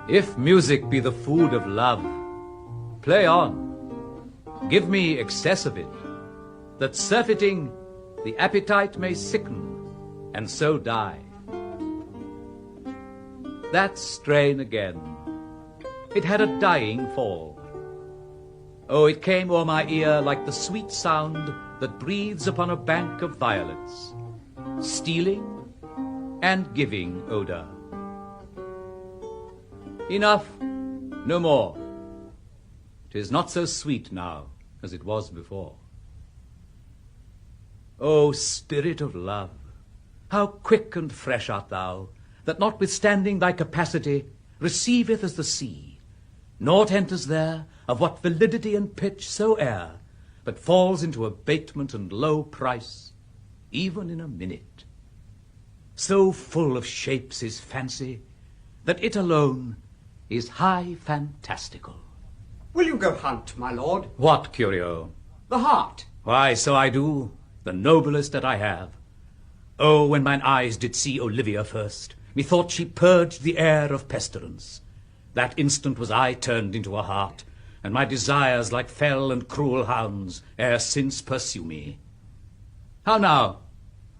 If music be the food of love, play on. Give me excess of it, that surfeiting the appetite may sicken, and so die. That strain again, it had a dying fall. Oh, it came o'er my ear like the sweet sound that breathes upon a bank of violets, stealing and giving odour. Enough, no more. 'Tis not so sweet now as it was before. O spirit of love, how quick and fresh art thou, that notwithstanding thy capacity, receiveth as the sea. Naught enters there of what validity and pitch soe'er, but falls into abatement and low price, even in a minute. So full of shapes is fancy, that it alone is high fantastical. Will you go hunt, my lord? What, Curio? The hart. Why, so I do, the noblest that I have. Oh, when mine eyes did see Olivia first, methought she purged the air of pestilence. That instant was I turned into a hart, and my desires like fell and cruel hounds ere since pursue me. How now?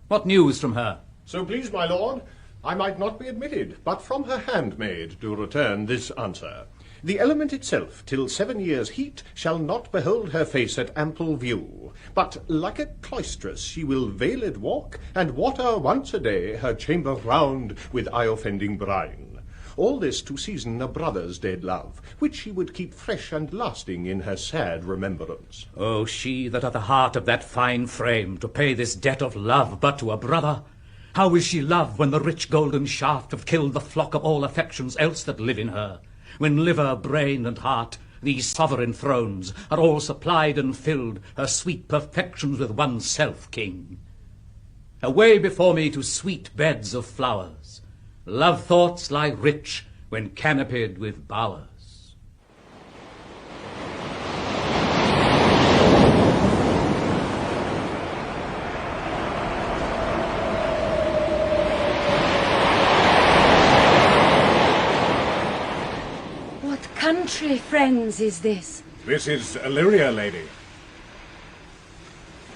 What news from her? So please, my lord, I might not be admitted, but from her handmaid do return this answer. The element itself, till 7 years' heat, shall not behold her face at ample view. But like a cloistress she will veiled walk, and water once a day her chamber round with eye-offending brine. All this to season a brother's dead love, which she would keep fresh and lasting in her sad remembrance. Oh, she that hath a heart of that fine frame, to pay this debt of love but to a brother! How will she love when the rich golden shaft have killed the flock of all affections else that live in her? When liver, brain, and heart, these sovereign thrones, are all supplied and filled, her sweet perfections with oneself king. Away before me to sweet beds of flowers. Love thoughts lie rich when canopied with bowers. Country, friends, is this? This is Illyria, lady.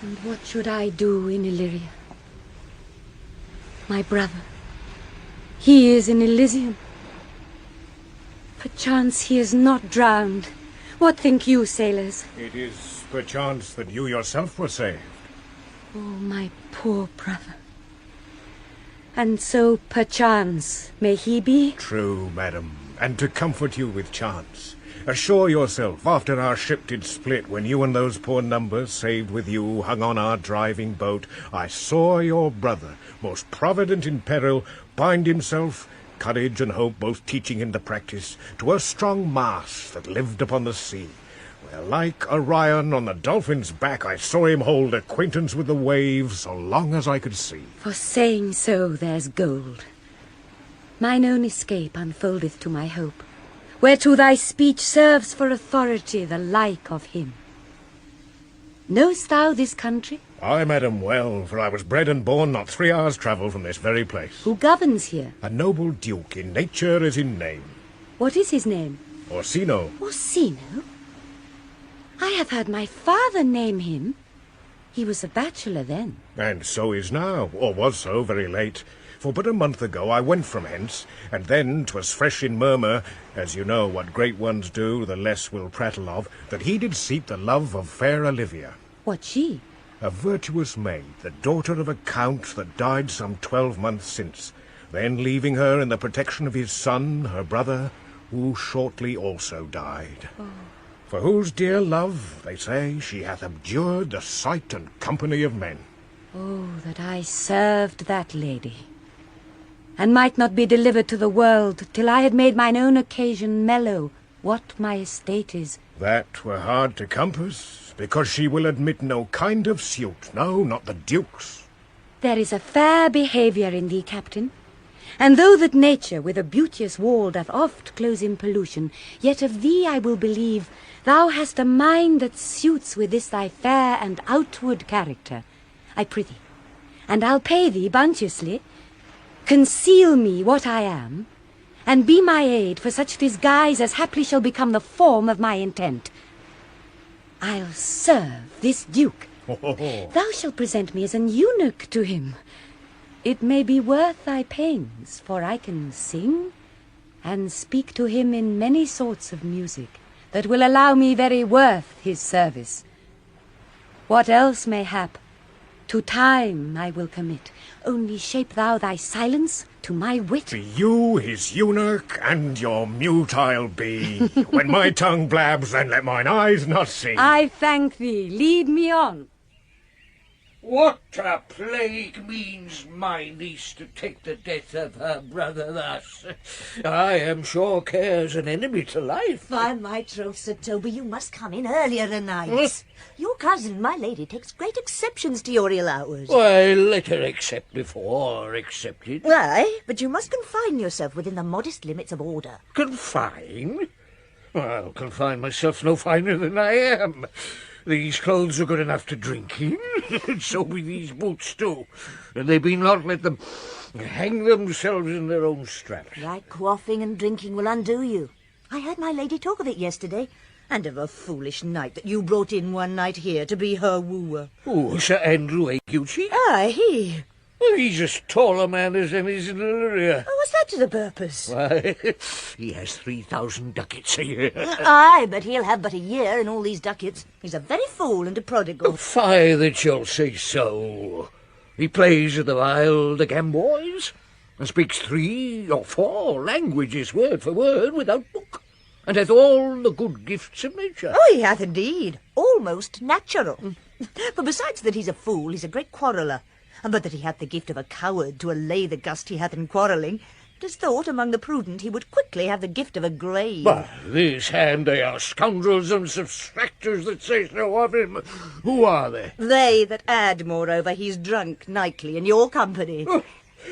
And what should I do in Illyria? My brother, he is in Elysium. Perchance he is not drowned. What think you, sailors? It is perchance that you yourself were saved. Oh, my poor brother. And so, perchance, may he be? True, madam. And to comfort you with chance, assure yourself, after our ship did split, when you and those poor numbers, saved with you, hung on our driving boat, I saw your brother, most provident in peril, bind himself, courage and hope both teaching him the practice, to a strong mast that lived upon the sea, where like Orion on the dolphin's back I saw him hold acquaintance with the waves so long as I could see. For saying so there's gold. Mine own escape unfoldeth to my hope, whereto thy speech serves for authority the like of him. Knowst thou this country? Ay, madam, well, for I was bred and born not 3 hours' travel from this very place. Who governs here? A noble duke, in nature as in name. What is his name? Orsino. Orsino? I have heard my father name him. He was a bachelor then. And so is now, or was so very late. For but a month ago I went from hence, and then 'twas fresh in murmur, as you know what great ones do, the less will prattle of, that he did seek the love of fair Olivia. What she? A virtuous maid, the daughter of a count that died some 12 months since, then leaving her in the protection of his son, her brother, who shortly also died. Oh. For whose dear love, they say, she hath abjured the sight and company of men. Oh, that I served that lady, and might not be delivered to the world till I had made mine own occasion mellow what my estate is. That were hard to compass, because she will admit no kind of suit, no, not the duke's. There is a fair behaviour in thee, captain, and though that nature with a beauteous wall doth oft close in pollution, yet of thee I will believe thou hast a mind that suits with this thy fair and outward character. I prithee, and I'll pay thee bounteously. Conceal me what I am, and be my aid for such disguise as haply shall become the form of my intent. I'll serve this duke. Thou shalt present me as an eunuch to him. It may be worth thy pains, for I can sing and speak to him in many sorts of music that will allow me very worth his service. What else may hap, to time I will commit. Only shape thou thy silence to my wit. Be you his eunuch, and your mute I'll be. When my tongue blabs, then let mine eyes not see. I thank thee. Lead me on. What a plague means my niece to take the death of her brother thus? I am sure care's an enemy to life. By my troth, Sir Toby, you must come in earlier o' nights. Your cousin, my lady, takes great exceptions to your ill hours. Why, let her accept before accepted. Aye, but you must confine yourself within the modest limits of order. Confine? I'll confine myself no finer than I am. These clothes are good enough to drink in, and so be these boots too. And they be not, let them hang themselves in their own straps. Right quaffing and drinking will undo you. I heard my lady talk of it yesterday, and of a foolish knight that you brought in one night here to be her wooer. Oh, Sir Andrew Aguecheek? Aye, he. Well, he's as tall a man as any's in Illyria. Oh, what's that to the purpose? Why, he has 3,000 ducats a year. Aye, but he'll have but a year in all these ducats. He's a very fool and a prodigal. Fie that you'll say so. He plays at the viol, the gamboys, and speaks 3 or 4 languages word for word without book, and hath all the good gifts of nature. Oh, he hath indeed. Almost natural. But besides that he's a fool, he's a great quarreller. And but that he hath the gift of a coward to allay the gust he hath in quarrelling, it is thought among the prudent he would quickly have the gift of a grave. By this hand they are scoundrels and substractors that say so of him. Who are they? They that add, moreover, he's drunk nightly in your company.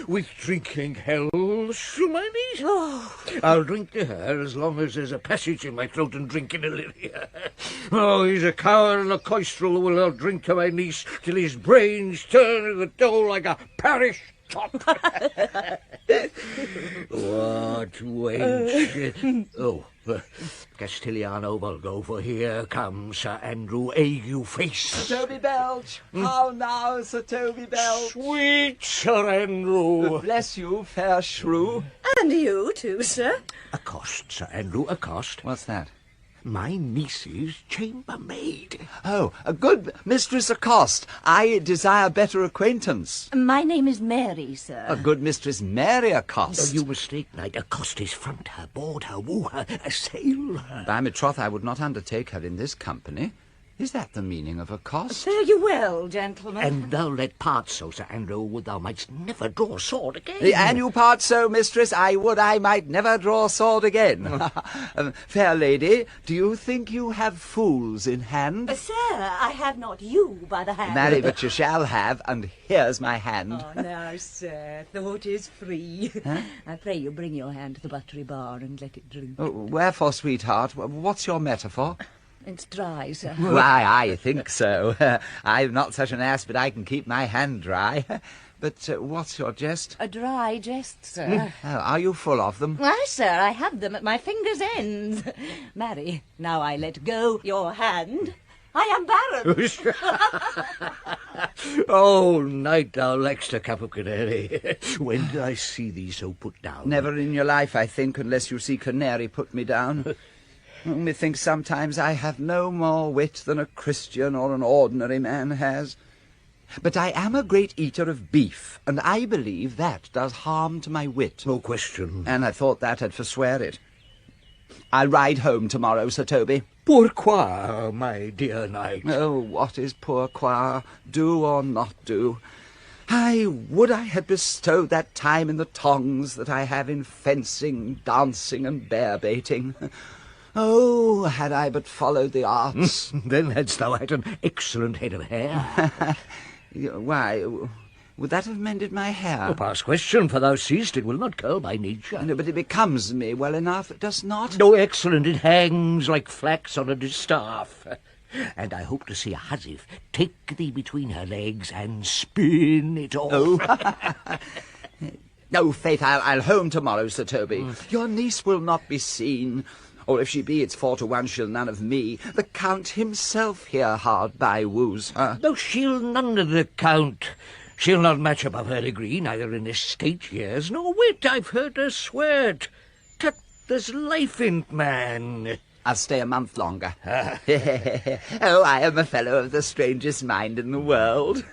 With drinking hell, to my niece? Oh. I'll drink to her as long as there's a passage in my throat and drink in Illyria. Oh, he's a coward and a coistrel who will not drink to my niece till his brains turn to the dough like a parish top. What wench? Castiliano will go, for here comes Sir Andrew Ague-Face. Sir Toby Belch! How now, Sir Toby Belch? Sweet Sir Andrew! Bless you, fair shrew. And you too, sir. Accost, Sir Andrew, accost. What's that? My niece's chambermaid. Oh, a good Mistress Accost. I desire better acquaintance. My name is Mary, sir. A good Mistress Mary Accost. Oh, you mistake, knight. Accost is front her, board her, woo her, assail her. By my troth, I would not undertake her in this company. Is that the meaning of accost? Fare you well, gentlemen. And thou let part so, Sir Andrew, would thou mightst never draw sword again. And you part so, mistress, I would I might never draw sword again. Fair lady, do you think you have fools in hand? Sir, I have not you by the hand. Marry, but you shall have, and here's my hand. Oh, now, sir, thought is free. Huh? I pray you bring your hand to the buttery bar and let it drink. Oh, wherefore, sweetheart? What's your metaphor? It's dry, sir. Why, I think so. I'm not such an ass, but I can keep my hand dry. But what's your jest? A dry jest, sir. Oh, are you full of them? Why, sir, I have them at my fingers' ends. Marry, now I let go your hand, I am barren. Oh, knight, thou lack'st a cup of canary. When did I see thee so put down? Never in your life, I think, unless you see canary put me down. Methinks sometimes I have no more wit than a Christian or an ordinary man has. But I am a great eater of beef, and I believe that does harm to my wit. No question. And I thought that had forswear it. I'll ride home tomorrow, Sir Toby. Pourquoi, my dear knight? Oh, what is pourquoi? Do or not do? Would I had bestowed that time in the tongs that I have in fencing, dancing, and bear-baiting. Oh, had I but followed the arts. Then hadst thou had an excellent head of hair. Why, would that have mended my hair? Past question, for thou seest it will not curl by nature. No, but it becomes me well enough, it does not? No, excellent, it hangs like flax on a distaff. And I hope to see a hussif take thee between her legs and spin it off. Oh. Oh, faith, I'll home tomorrow, Sir Toby. Your niece will not be seen. Or if she be, it's 4 to 1 she'll none of me. The Count himself here hard by woos her. No, she'll none of the Count. She'll not match above her degree, neither in estate years nor wit. I've heard her swear't. Tut, there's life in't, man. I'll stay a month longer. Oh, I am a fellow of the strangest mind in the world.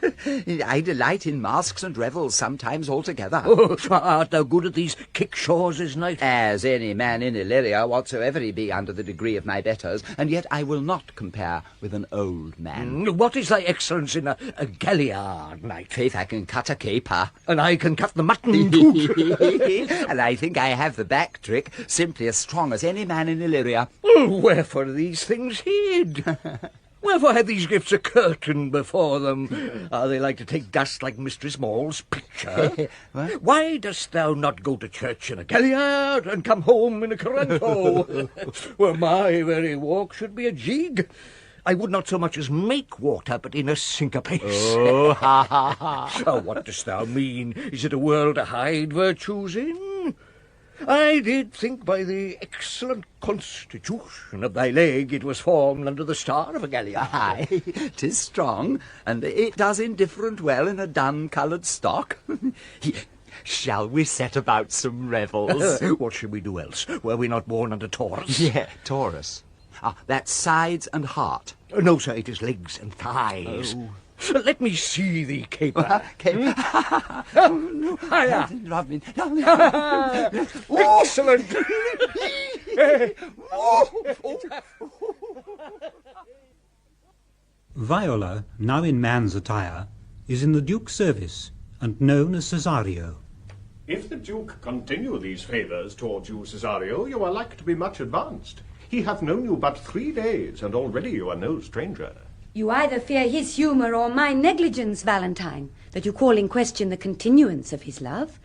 I delight in masques and revels, sometimes altogether. Oh, art thou good at these kickshaws this night? As any man in Illyria, whatsoever he be under the degree of my betters, and yet I will not compare with an old man. What is thy excellence in a galliard knight? Faith, I can cut a caper. And I can cut the mutton too. And I think I have the back trick, simply as strong as any man in Illyria. Wherefore are these things hid? Wherefore have these gifts a curtain before them? Are they like to take dust like Mistress Maule's picture? Why dost thou not go to church in a galliard and come home in a coranto? Well, my very walk should be a jig. I would not so much as make water, but in a syncopace. Oh, ha, ha, ha. Oh, what dost thou mean? Is it a world to hide virtues in? I did think by the excellent constitution of thy leg it was formed under the star of a galliard. Aye, 'tis strong, and it does indifferent well in a dun-coloured stock. Shall we set about some revels? What should we do else? Were we not born under Taurus? Yeah, Taurus. That's sides and heart. No, sir, it is legs and thighs. Oh. Let me see thee caper. Caper. Oh, no. Hiya. Love me. Excellent. Viola, now in man's attire, is in the Duke's service and known as Cesario. If the Duke continue these favours towards you, Cesario, you are like to be much advanced. He hath known you but 3 days, and already you are no stranger. You either fear his humour or my negligence, Valentine, that you call in question the continuance of his love.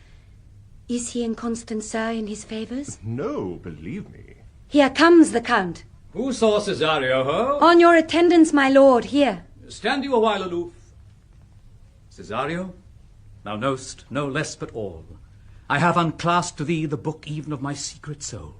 Is he inconstant, sir, in his favours? No, believe me. Here comes the Count. Who saw Cesario, ho? On your attendance, my lord, here. Stand you a while aloof. Cesario, thou know'st no less but all. I have unclasped to thee the book even of my secret soul.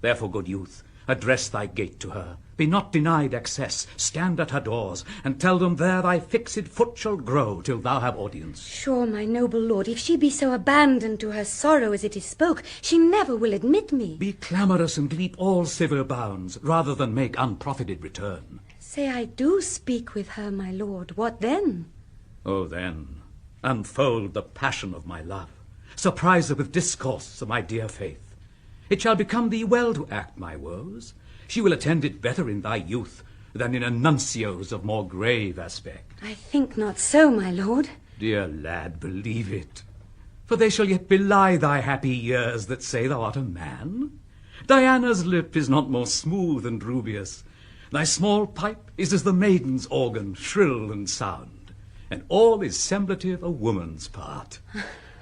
Therefore, good youth, address thy gate to her. Be not denied access. Stand at her doors, and tell them there thy fixed foot shall grow till thou have audience. Sure, my noble lord, if she be so abandoned to her sorrow as it is spoke, she never will admit me. Be clamorous and leap all civil bounds, rather than make unprofited return. Say I do speak with her, my lord, what then? Oh, then, unfold the passion of my love. Surprise her with discourse of my dear faith. It shall become thee well to act my woes. She will attend it better in thy youth than in a nuncio's of more grave aspect. I think not so, my lord. Dear lad, believe it. For they shall yet belie thy happy years that say thou art a man. Diana's lip is not more smooth and rubious. Thy small pipe is as the maiden's organ, shrill and sound. And all is semblative a woman's part.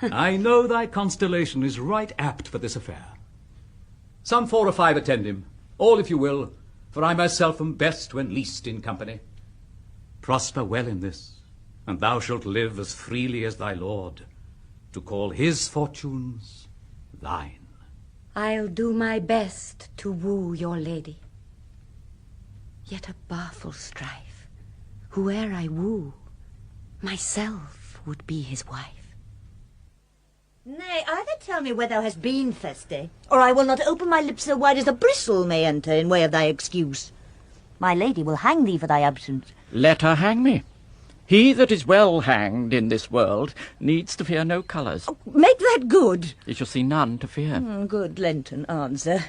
I know thy constellation is right apt for this affair. Some 4 or 5 attend him. All, if you will, for I myself am best when least in company. Prosper well in this, and thou shalt live as freely as thy lord, to call his fortunes thine. I'll do my best to woo your lady. Yet a baleful strife. Whoe'er I woo, myself would be his wife. Nay, either tell me where thou hast been, Feste, or I will not open my lips so wide as a bristle may enter in way of thy excuse. My lady will hang thee for thy absence. Let her hang me. He that is well hanged in this world needs to fear no colours. Oh, make that good. He shall see none to fear. Good Lenten answer.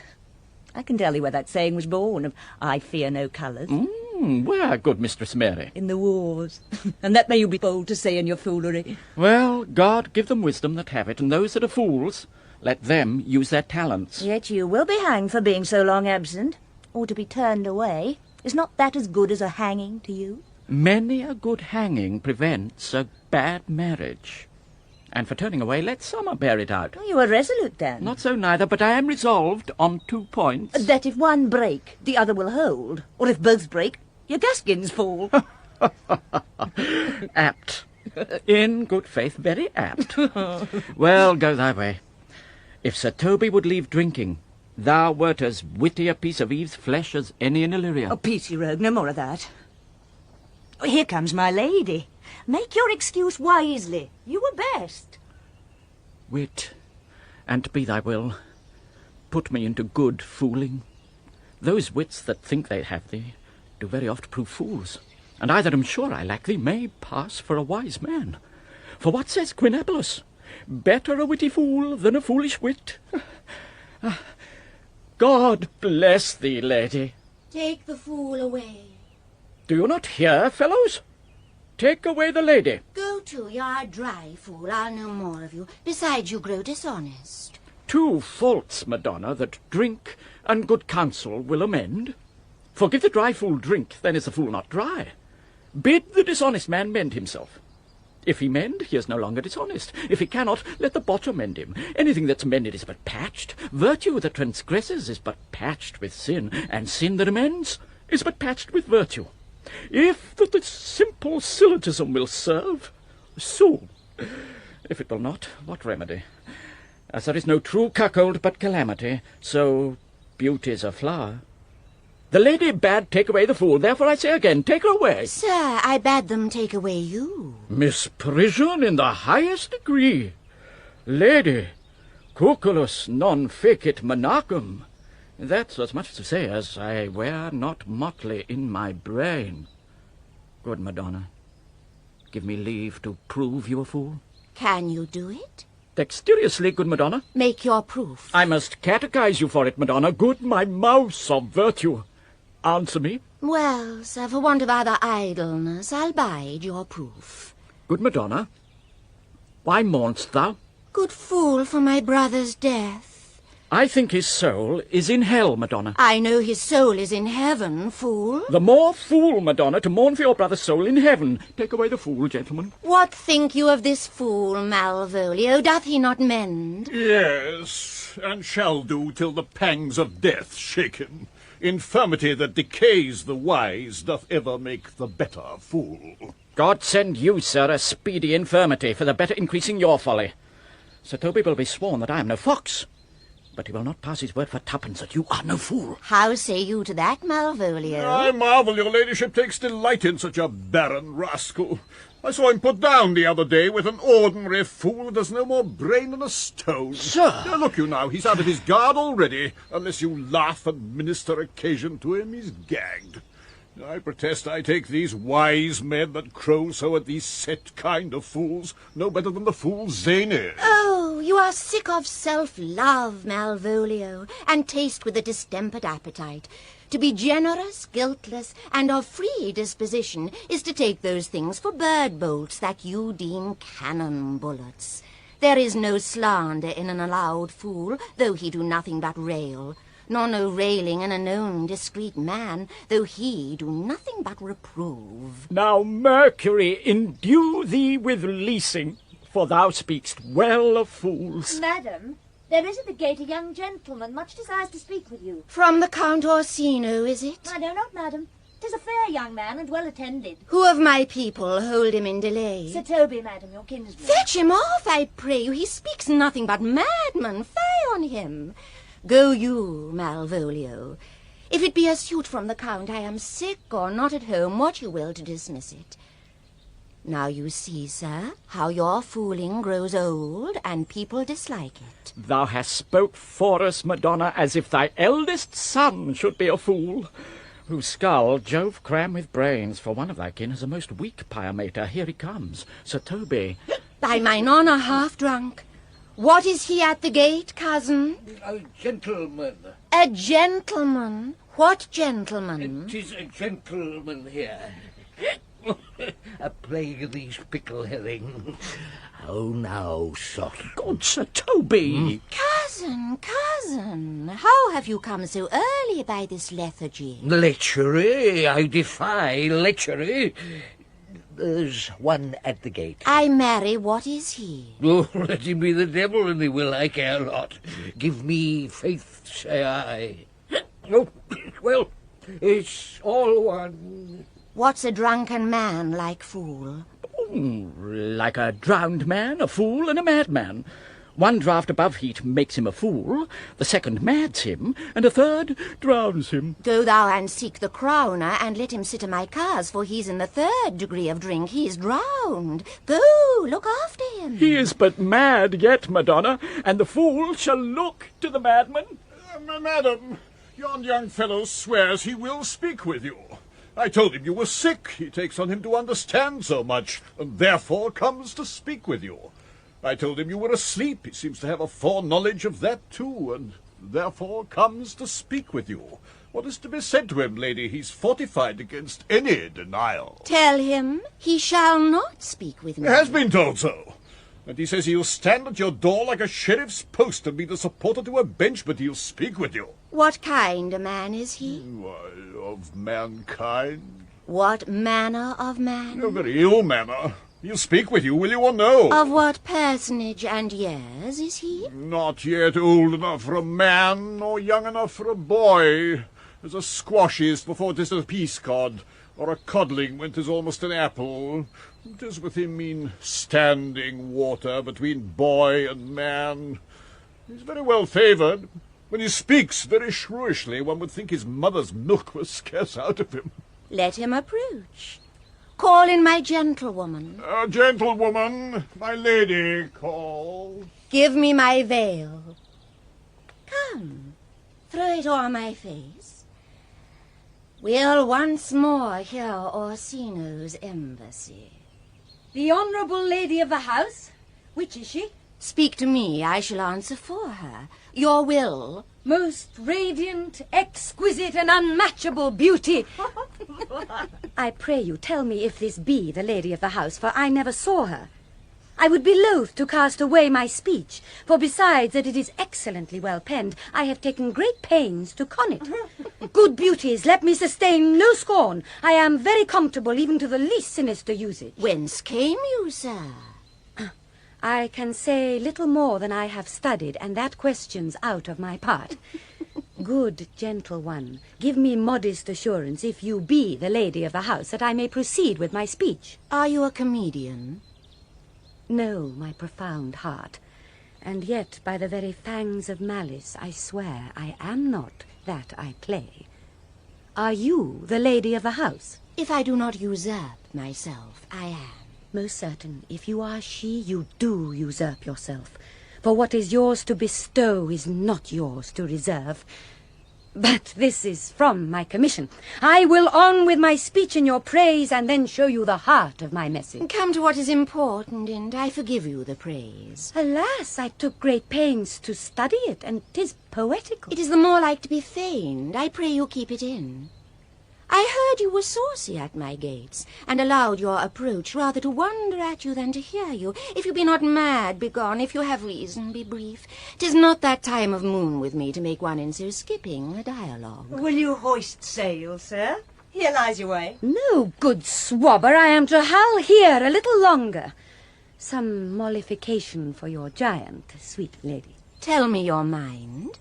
I can tell thee where that saying was born, of I fear no colours. Where, good Mistress Mary? In the wars. And that may you be bold to say in your foolery. Well, God give them wisdom that have it, and those that are fools, let them use their talents. Yet you will be hanged for being so long absent, or to be turned away. Is not that as good as a hanging to you? Many a good hanging prevents a bad marriage. And for turning away, let summer bear it out. You are resolute, then. Not so neither, but I am resolved on 2 points. That if one break, the other will hold. Or if both break, your gaskins fall. Apt. In good faith, very apt. Well, go thy way. If Sir Toby would leave drinking, thou wert as witty a piece of Eve's flesh as any in Illyria. Oh, Peaty Rogue, no more of that. Oh, here comes my lady. Make your excuse wisely. You were best. Wit, and be thy will, put me into good fooling. Those wits that think they have thee do very oft prove fools, and I that am sure I lack thee may pass for a wise man. For what says Quinapolus? Better a witty fool than a foolish wit. God bless thee, lady. Take the fool away. Do you not hear, fellows? Take away the lady. Go to, you are a dry fool. I'll no more of you. Besides, you grow dishonest. 2 faults, Madonna, that drink and good counsel will amend. For give the dry fool drink, then is the fool not dry. Bid the dishonest man mend himself. If he mend, he is no longer dishonest. If he cannot, let the botcher mend him. Anything that's mended is but patched. Virtue that transgresses is but patched with sin, and sin that amends is but patched with virtue. If that this simple syllogism will serve, so. If it will not, what remedy? As there is no true cuckold but calamity, so beauty's a flower. The lady bade take away the fool, therefore I say again, take her away. Sir, I bade them take away you. Misprision in the highest degree. Lady, cuculus non fecit monachum. That's as much to say as I wear not motley in my brain. Good Madonna, give me leave to prove you a fool. Can you do it? Dexterously, good Madonna. Make your proof. I must catechize you for it, Madonna. Good my mouse of virtue. Answer me. Well, sir, for want of other idleness, I'll bide your proof. Good Madonna, why mourn'st thou? Good fool, for my brother's death. I think his soul is in hell, Madonna. I know his soul is in heaven, fool. The more fool, Madonna, to mourn for your brother's soul in heaven. Take away the fool, gentlemen. What think you of this fool, Malvolio? Doth he not mend? Yes, and shall do till the pangs of death shake him. Infirmity that decays the wise doth ever make the better fool. God send you, sir, a speedy infirmity, for the better increasing your folly. Sir Toby will be sworn that I am no fox, but he will not pass his word for twopence that you are no fool. How say you to that, Malvolio? I marvel your ladyship takes delight in such a barren rascal. I saw him put down the other day with an ordinary fool that has no more brain than a stone. Sir! Now, look you now, he's out of his guard already. Unless you laugh and minister occasion to him, he's gagged. I protest I take these wise men that crow so at these set kind of fools no better than the fool Zane is. Oh, you are sick of self-love, Malvolio, and taste with a distempered appetite. To be generous, guiltless, and of free disposition is to take those things for bird bolts that you deem cannon bullets. There is no slander in an allowed fool, though he do nothing but rail, nor no railing in a known discreet man, though he do nothing but reprove. Now Mercury endue thee with leasing, for thou speak'st well of fools. Madam, there is at the gate a young gentleman, much desires to speak with you. From the Count Orsino, is it? I know not, madam. 'Tis a fair young man, and well attended. Who of my people hold him in delay? Sir Toby, madam, your kinsman. Fetch him off, I pray you. He speaks nothing but madman. Fie on him. Go you, Malvolio. If it be a suit from the Count, I am sick or not at home, what you will to dismiss it. Now you see, sir, how your fooling grows old, and people dislike it. Thou hast spoke for us, Madonna, as if thy eldest son should be a fool, whose skull Jove cram with brains, for one of thy kin is a most weak pyamater. Here he comes, Sir Toby. By mine honour, half drunk. What is he at the gate, cousin? A gentleman. A gentleman? What gentleman? 'Tis a gentleman here. A plague of these pickle herrings. Oh, now, soft. God, Sir Toby! Cousin, how have you come so early by this lethargy? Lechery, I defy lechery. There's one at the gate. I marry, what is he? Oh, let him be the devil, and he will, I care not. Give me faith, say I. Oh, well, it's all one. What's a drunken man like, fool? Like a drowned man, a fool, and a madman. One draught above heat makes him a fool, the second mads him, and a third drowns him. Go thou and seek the crowner, and let him sit in my cars, for he's in the 3rd degree of drink. He is drowned. Go, look after him. He is but mad yet, Madonna, and the fool shall look to the madman. Madam, yon young fellow swears he will speak with you. I told him you were sick. He takes on him to understand so much, and therefore comes to speak with you. I told him you were asleep. He seems to have a foreknowledge of that too, and therefore comes to speak with you. What is to be said to him, lady? He's fortified against any denial. Tell him he shall not speak with me. He has been told so. And he says he'll stand at your door like a sheriff's post and be the supporter to a bench, but he'll speak with you. What kind a man is he? Why, of mankind. What manner of man? A very ill manner. He'll speak with you, will you, or no? Of what personage and years is he? Not yet old enough for a man, nor young enough for a boy. As a squash is before 'tis a peace cod, or a codling when 'tis almost an apple. 'Tis with him mean standing water between boy and man. He's very well favoured. When he speaks very shrewishly, one would think his mother's milk was scarce out of him. Let him approach. Call in my gentlewoman. Gentlewoman, my lady calls. Give me my veil. Come, throw it o'er my face. We'll once more hear Orsino's embassy. The honourable lady of the house? Which is she? Speak to me, I shall answer for her. Your will. Most radiant, exquisite, and unmatchable beauty. I pray you, tell me if this be the lady of the house, for I never saw her. I would be loath to cast away my speech, for besides that it is excellently well penned, I have taken great pains to con it. Good beauties, let me sustain no scorn. I am very comfortable even to the least sinister usage. Whence came you, sir? I can say little more than I have studied, and that question's out of my part. Good, gentle one, give me modest assurance, if you be the lady of the house, that I may proceed with my speech. Are you a comedian? No, my profound heart, and yet by the very fangs of malice I swear I am not that I play. Are you the lady of the house? If I do not usurp myself, I am. Most certain, if you are she, you do usurp yourself. For what is yours to bestow is not yours to reserve. But this is from my commission. I will on with my speech in your praise, and then show you the heart of my message. Come to what is important, and I forgive you the praise. Alas, I took great pains to study it, and 'tis poetical. It is the more like to be feigned. I pray you keep it in. I heard you were saucy at my gates, and allowed your approach rather to wonder at you than to hear you. If you be not mad, begone. If you have reason, be brief. 'Tis not that time of moon with me to make one in so skipping a dialogue. Will you hoist sail, sir? Here lies your way. No, good swabber, I am to hull here a little longer. Some mollification for your giant, sweet lady. Tell me your mind.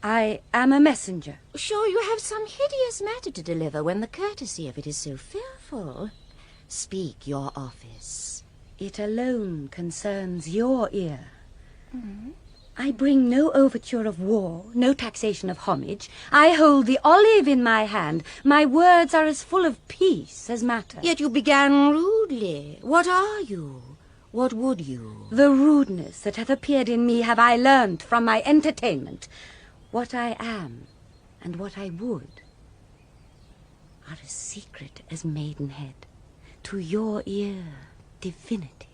I am a messenger. Sure you have some hideous matter to deliver when the courtesy of it is so fearful. Speak your office. It alone concerns your ear. I bring no overture of war, no taxation of homage. I hold the olive in my hand. My words are as full of peace as matter. Yet you began rudely. What are you? What would you? The rudeness that hath appeared in me have I learnt from my entertainment. What I am and what I would are as secret as maidenhead. To your ear, divinity.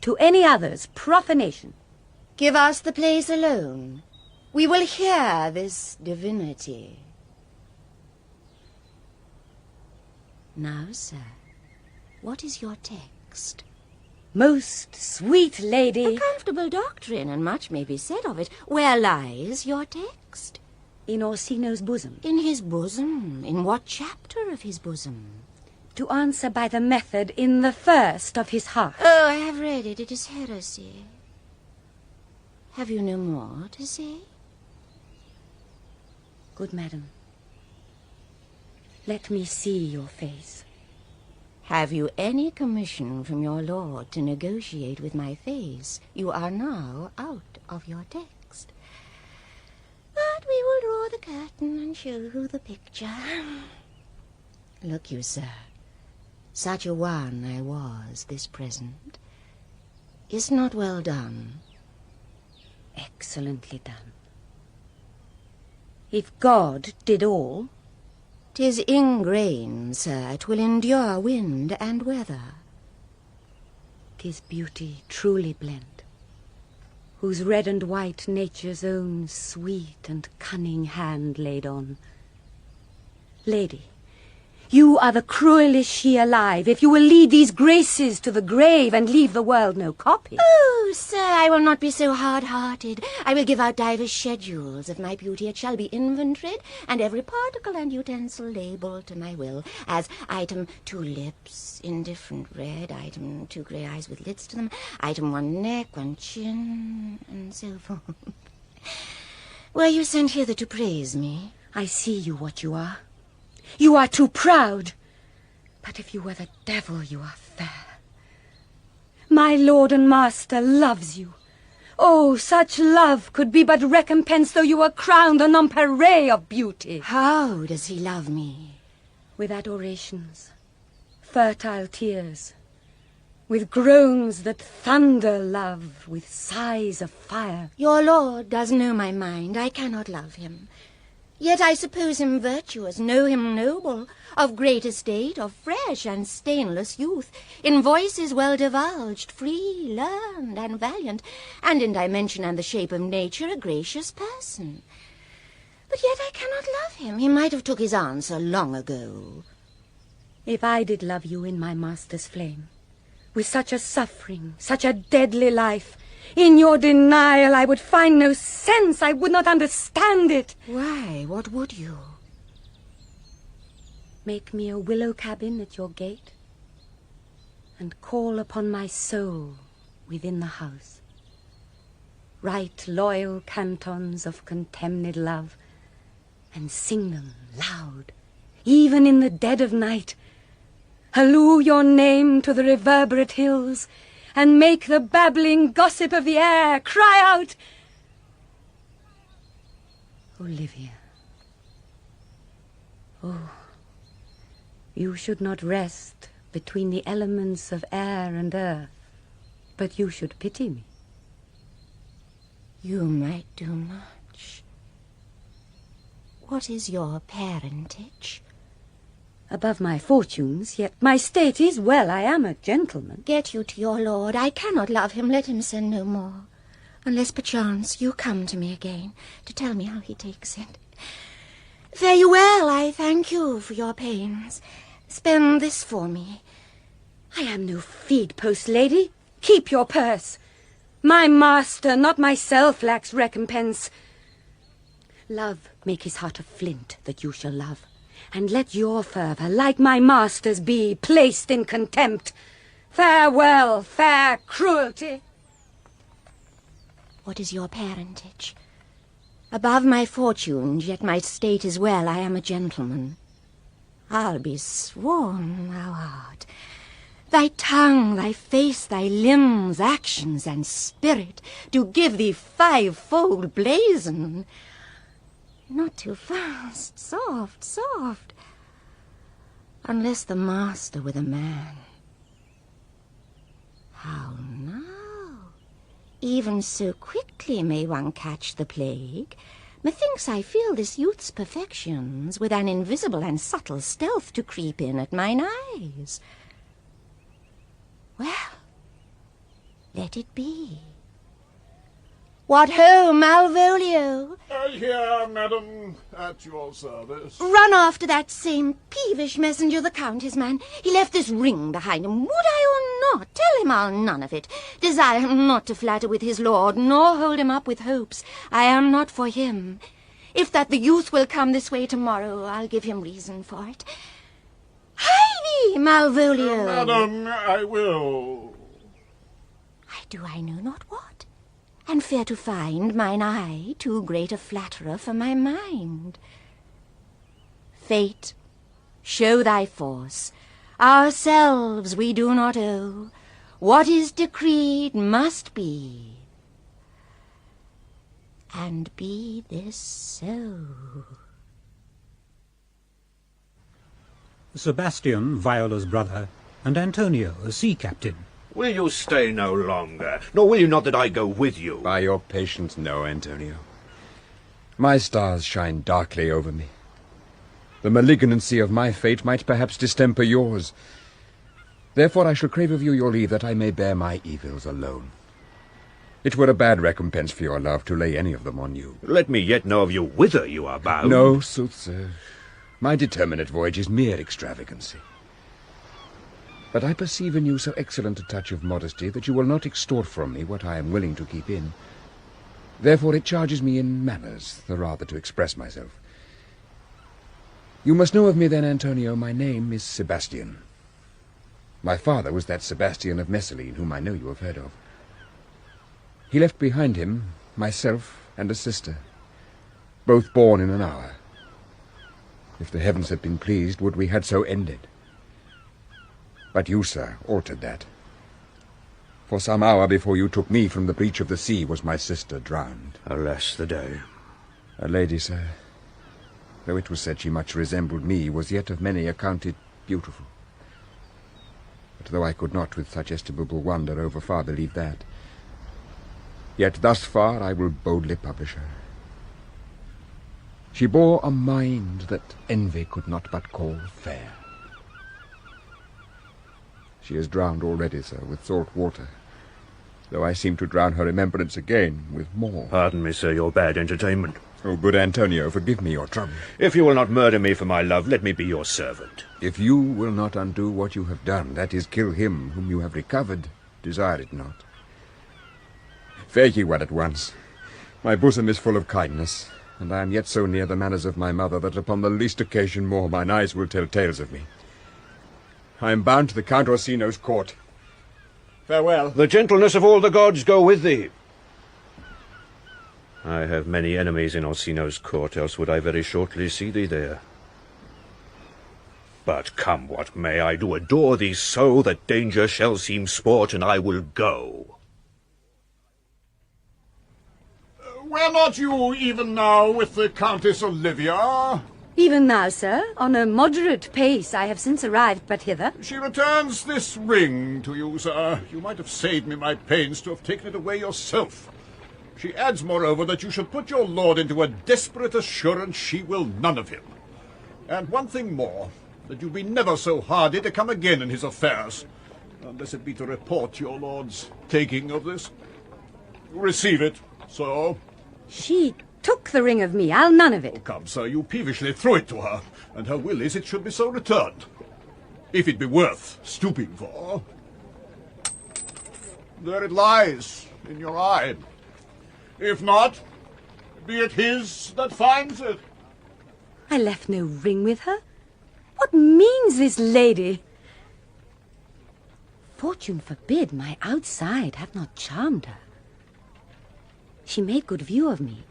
To any other's, profanation. Give us the place alone. We will hear this divinity. Now, sir, what is your text? Most sweet lady. A comfortable doctrine, and much may be said of it. Where lies your text? In Orsino's bosom. In his bosom? In what chapter of his bosom? To answer by the method, in the first of his heart. Oh, I have read it. It is heresy. Have you no more to say? Good madam, let me see your face. Have you any commission from your lord to negotiate with my face? You are now out of your text. But we will draw the curtain and show you the picture. Look you, sir, such a one I was this present. Is not well done? Excellently done. If God did all, 'tis ingrain, sir, 'twill endure wind and weather. 'Tis beauty truly blent, whose red and white nature's own sweet and cunning hand laid on. Lady, you are the cruellest she alive, if you will lead these graces to the grave and leave the world no copy. Oh, sir, I will not be so hard-hearted. I will give out divers schedules of my beauty. It shall be inventoried, and every particle and utensil labelled to my will, as item 2 lips, indifferent red, item 2 grey eyes with lids to them, item 1 neck, 1 chin, and so forth. Were you sent hither to praise me? I see you what you are. You are too proud. But if you were the devil, you are fair. My lord and master loves you. Oh, such love could be but recompense though you were crowned a nonpareil of beauty. How does he love me? With adorations, fertile tears, with groans that thunder love, with sighs of fire. Your lord does know my mind. I cannot love him. Yet I suppose him virtuous, know him noble, of great estate, of fresh and stainless youth, in voices well divulged, free, learned, and valiant, and in dimension and the shape of nature a gracious person. But yet I cannot love him. He might have took his answer long ago. If I did love you in my master's flame, with such a suffering, such a deadly life, in your denial I would find no sense. I would not understand it. Why, what would you? Make me a willow cabin at your gate, and call upon my soul within the house. Write loyal cantons of contemned love, and sing them loud, even in the dead of night. Halloo your name to the reverberate hills, and make the babbling gossip of the air cry out, Olivia. Oh, you should not rest between the elements of air and earth, but you should pity me. You might do much. What is your parentage? Above my fortunes, yet my state is well. I am a gentleman. Get you to your lord. I cannot love him. Let him send no more, unless perchance you come to me again to tell me how he takes it. Fare you well. I thank you for your pains. Spend this for me. I am no feed-post, lady. Keep your purse. My master, not myself, lacks recompense. Love make his heart of flint that you shall love, and let your fervour, like my master's, be placed in contempt. Farewell, fair cruelty. What is your parentage? Above my fortunes, yet my state is well. I am a gentleman. I'll be sworn thou art. Thy tongue, thy face, thy limbs, actions, and spirit do give thee fivefold blazon. Not too fast, soft, soft. Unless the master with a man. How now? Even so quickly may one catch the plague. Methinks I feel this youth's perfections with an invisible and subtle stealth to creep in at mine eyes. Well, let it be. What ho, Malvolio? Here, madam, at your service. Run after that same peevish messenger, the Countess man. He left this ring behind him. Would I or not? Tell him I'll none of it. Desire him not to flatter with his lord, nor hold him up with hopes. I am not for him. If that the youth will come this way tomorrow, I'll give him reason for it. Hie thee, Malvolio. Madam, I will. I know not what, and fear to find mine eye too great a flatterer for my mind. Fate, show thy force. Ourselves we do not owe. What is decreed must be. And be this so. Sebastian, Viola's brother, and Antonio, a sea captain. Will you stay no longer? Nor will you not that I go with you? By your patience, no, Antonio. My stars shine darkly over me. The malignancy of my fate might perhaps distemper yours. Therefore I shall crave of you your leave that I may bear my evils alone. It were a bad recompense for your love to lay any of them on you. Let me yet know of you whither you are bound. No, sooth, sir. My determinate voyage is mere extravagancy. But I perceive in you so excellent a touch of modesty that you will not extort from me what I am willing to keep in. Therefore it charges me in manners, the rather to express myself. You must know of me then, Antonio, my name is Sebastian. My father was that Sebastian of Messaline, whom I know you have heard of. He left behind him myself and a sister, both born in an hour. If the heavens had been pleased, would we had so ended. But you, sir, altered that. For some hour before you took me from the breach of the sea was my sister drowned. Alas, the day. A lady, sir, though it was said she much resembled me, was yet of many accounted beautiful. But though I could not with such estimable wonder over far believe that, yet thus far I will boldly publish her. She bore a mind that envy could not but call fair. She is drowned already, sir, with salt water, though I seem to drown her remembrance again with more. Pardon me, sir, your bad entertainment. Oh, good Antonio, forgive me your trouble. If you will not murder me for my love, let me be your servant. If you will not undo what you have done, that is, kill him whom you have recovered, desire it not. Fare ye well at once. My bosom is full of kindness, and I am yet so near the manners of my mother that upon the least occasion more mine eyes will tell tales of me. I am bound to the Count Orsino's court. Farewell. The gentleness of all the gods go with thee. I have many enemies in Orsino's court, else would I very shortly see thee there. But come what may, I do adore thee so that danger shall seem sport, and I will go. Were not you even now with the Countess Olivia? Even now, sir, on a moderate pace. I have since arrived but hither. She returns this ring to you, sir. You might have saved me my pains to have taken it away yourself. She adds, moreover, that you should put your lord into a desperate assurance she will none of him. And one thing more, that you be never so hardy to come again in his affairs, unless it be to report your lord's taking of this. Receive it, so. She took the ring of me. I'll none of it. Oh, come, sir, you peevishly threw it to her, and her will is it should be so returned. If it be worth stooping for. There it lies, in your eye. If not, be it his that finds it. I left no ring with her. What means this lady? Fortune forbid my outside have not charmed her. She made good view of me,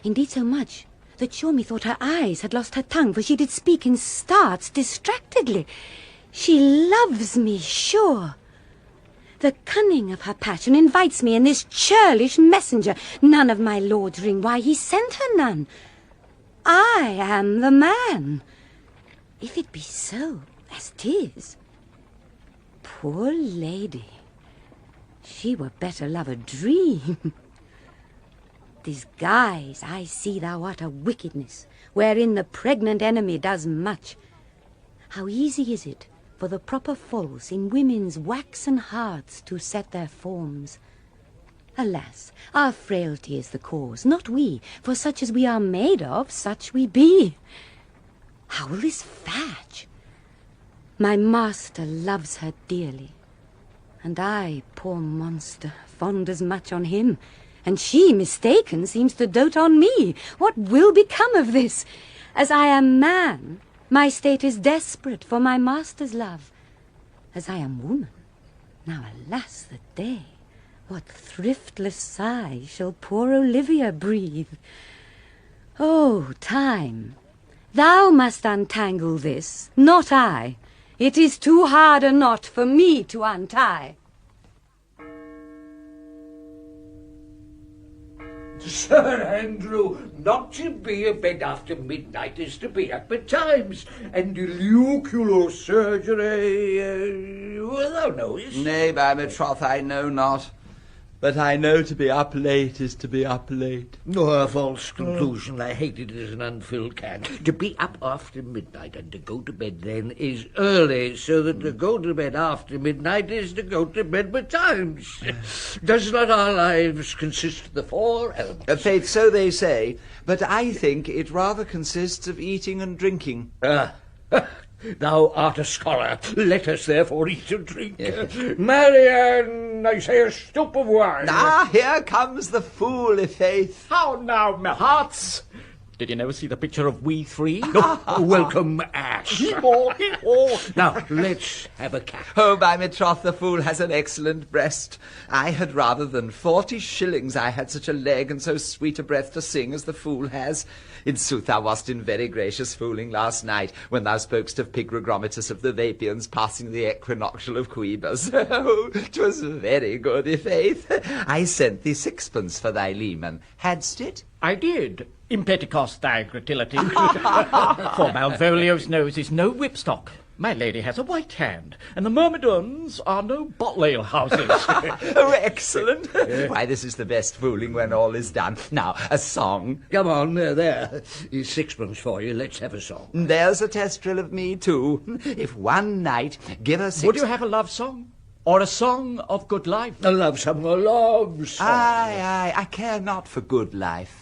indeed so much that sure methought her eyes had lost her tongue, for she did speak in starts distractedly. She loves me, sure. The cunning of her passion invites me in this churlish messenger. None of my lord's ring, why he sent her none. I am the man. If it be so, as 'tis. Poor lady, she were better love a dream. Disguise, I see thou art a wickedness, wherein the pregnant enemy does much. How easy is it for the proper false in women's waxen hearts to set their forms. Alas, our frailty is the cause, not we, for such as we are made of, such we be. How will this fadge? My master loves her dearly, and I, poor monster, fond as much on him, and she, mistaken, seems to dote on me. What will become of this? As I am man, my state is desperate for my master's love. As I am woman, now alas the day, what thriftless sigh shall poor Olivia breathe? Oh, time, thou must untangle this, not I. It is too hard a knot for me to untie. Sir Andrew, not to be abed after midnight is to be up betimes, and illucular surgery, well, thou knowest. Nay, by my troth, I know not. But I know to be up late is to be up late. No, a false conclusion. I hate it as an unfilled can. To be up after midnight and to go to bed then is early, so that to go to bed after midnight is to go to bed betimes. Does not our lives consist of the four elements? Faith, so they say, but I think it rather consists of eating and drinking. Thou art a scholar. Let us therefore eat and drink. Marianne, I say a stoup of wine. Ah, here comes the fool, i'faith. How now, my hearts? Did you never see the picture of we three? Welcome, ass. Now, let's have a cat. Oh, by my troth, the fool has an excellent breast. I had rather than 40 shillings I had such a leg and so sweet a breath to sing as the fool has. In sooth, thou wast in very gracious fooling last night, when thou spokest of Pigrogrometus of the Vapians passing the equinoctial of Quibus. Oh, 'twas very good, i'faith. I sent thee 6pence for thy leman. Hadst it? I did. Impeticos thy gratility. For Malvolio's nose is no whipstock. My lady has a white hand, and the myrmidons are no bottle ale houses. Oh, excellent. Why, this is the best fooling when all is done. Now, a song. Come on, there. Here's 6pence for you. Let's have a song. There's a testril of me, too. If one night give us... Would you have a love song? Or a song of good life? A love song, a love song. Aye, I care not for good life.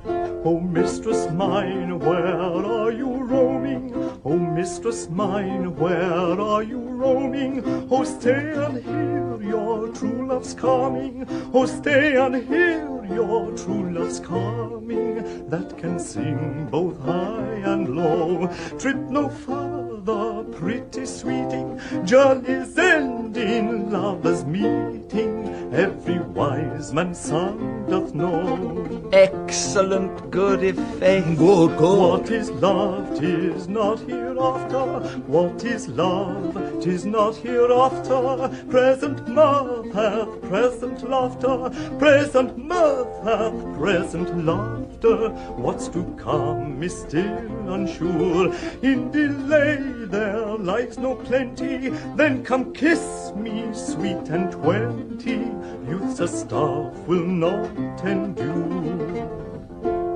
Oh, mistress mine, where are you roaming? Oh, mistress mine, where are you roaming? Oh, stay and hear your true love's coming. Oh, stay and hear your true love's coming. That can sing both high and low. Trip no farther, pretty sweeting. Journey's ending, lovers meeting. Every wise man's son doth know. Excellent, good, i'faith. Good. What is love? 'Tis not hereafter. What is love? 'Tis not hereafter. Present mirth hath present laughter. Present mirth hath present laughter. What's to come is still unsure. In delay there lies no plenty. Then come kiss me, sweet and 20. Youth's a staff will not endure.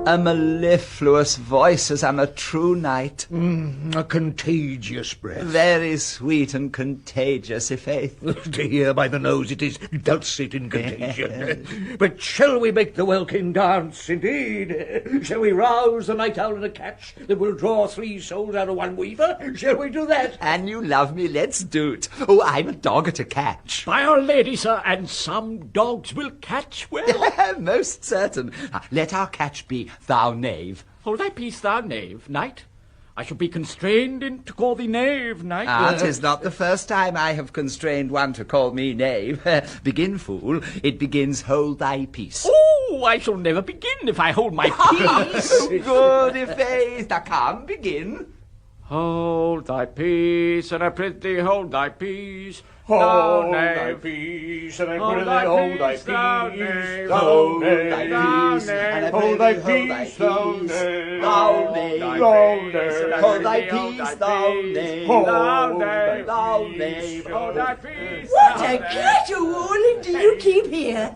A mellifluous voice as am a true knight. A contagious breath. Very sweet and contagious, i'faith. To hear by the nose it is dulcet in contagion. But shall we make the welkin dance, indeed? Shall we rouse the night owl in a catch that will draw 3 souls out of one weaver? Shall we do that? An you love me, let's do't. Oh, I'm a dog at a catch. By our lady, sir, and some dogs will catch well. Most certain. Let our catch be thou knave. Hold thy peace, thou knave, knight. I shall be constrained in to call thee knave, knight. 'Tis not the first time I have constrained one to call me knave. Begin, fool. It begins, hold thy peace. Oh, I shall never begin if I hold my peace. Good, i'faith. Now come, begin. Hold thy peace, and I prithee hold thy peace. Hold thy peace, and I prithee hold thy peace. Hold thy peace, and I hold thy peace, thou knave. Thou knave. Hold thy peace, thou knave. Thou knave. Hold thy peace. What a caterwauling do you keep here?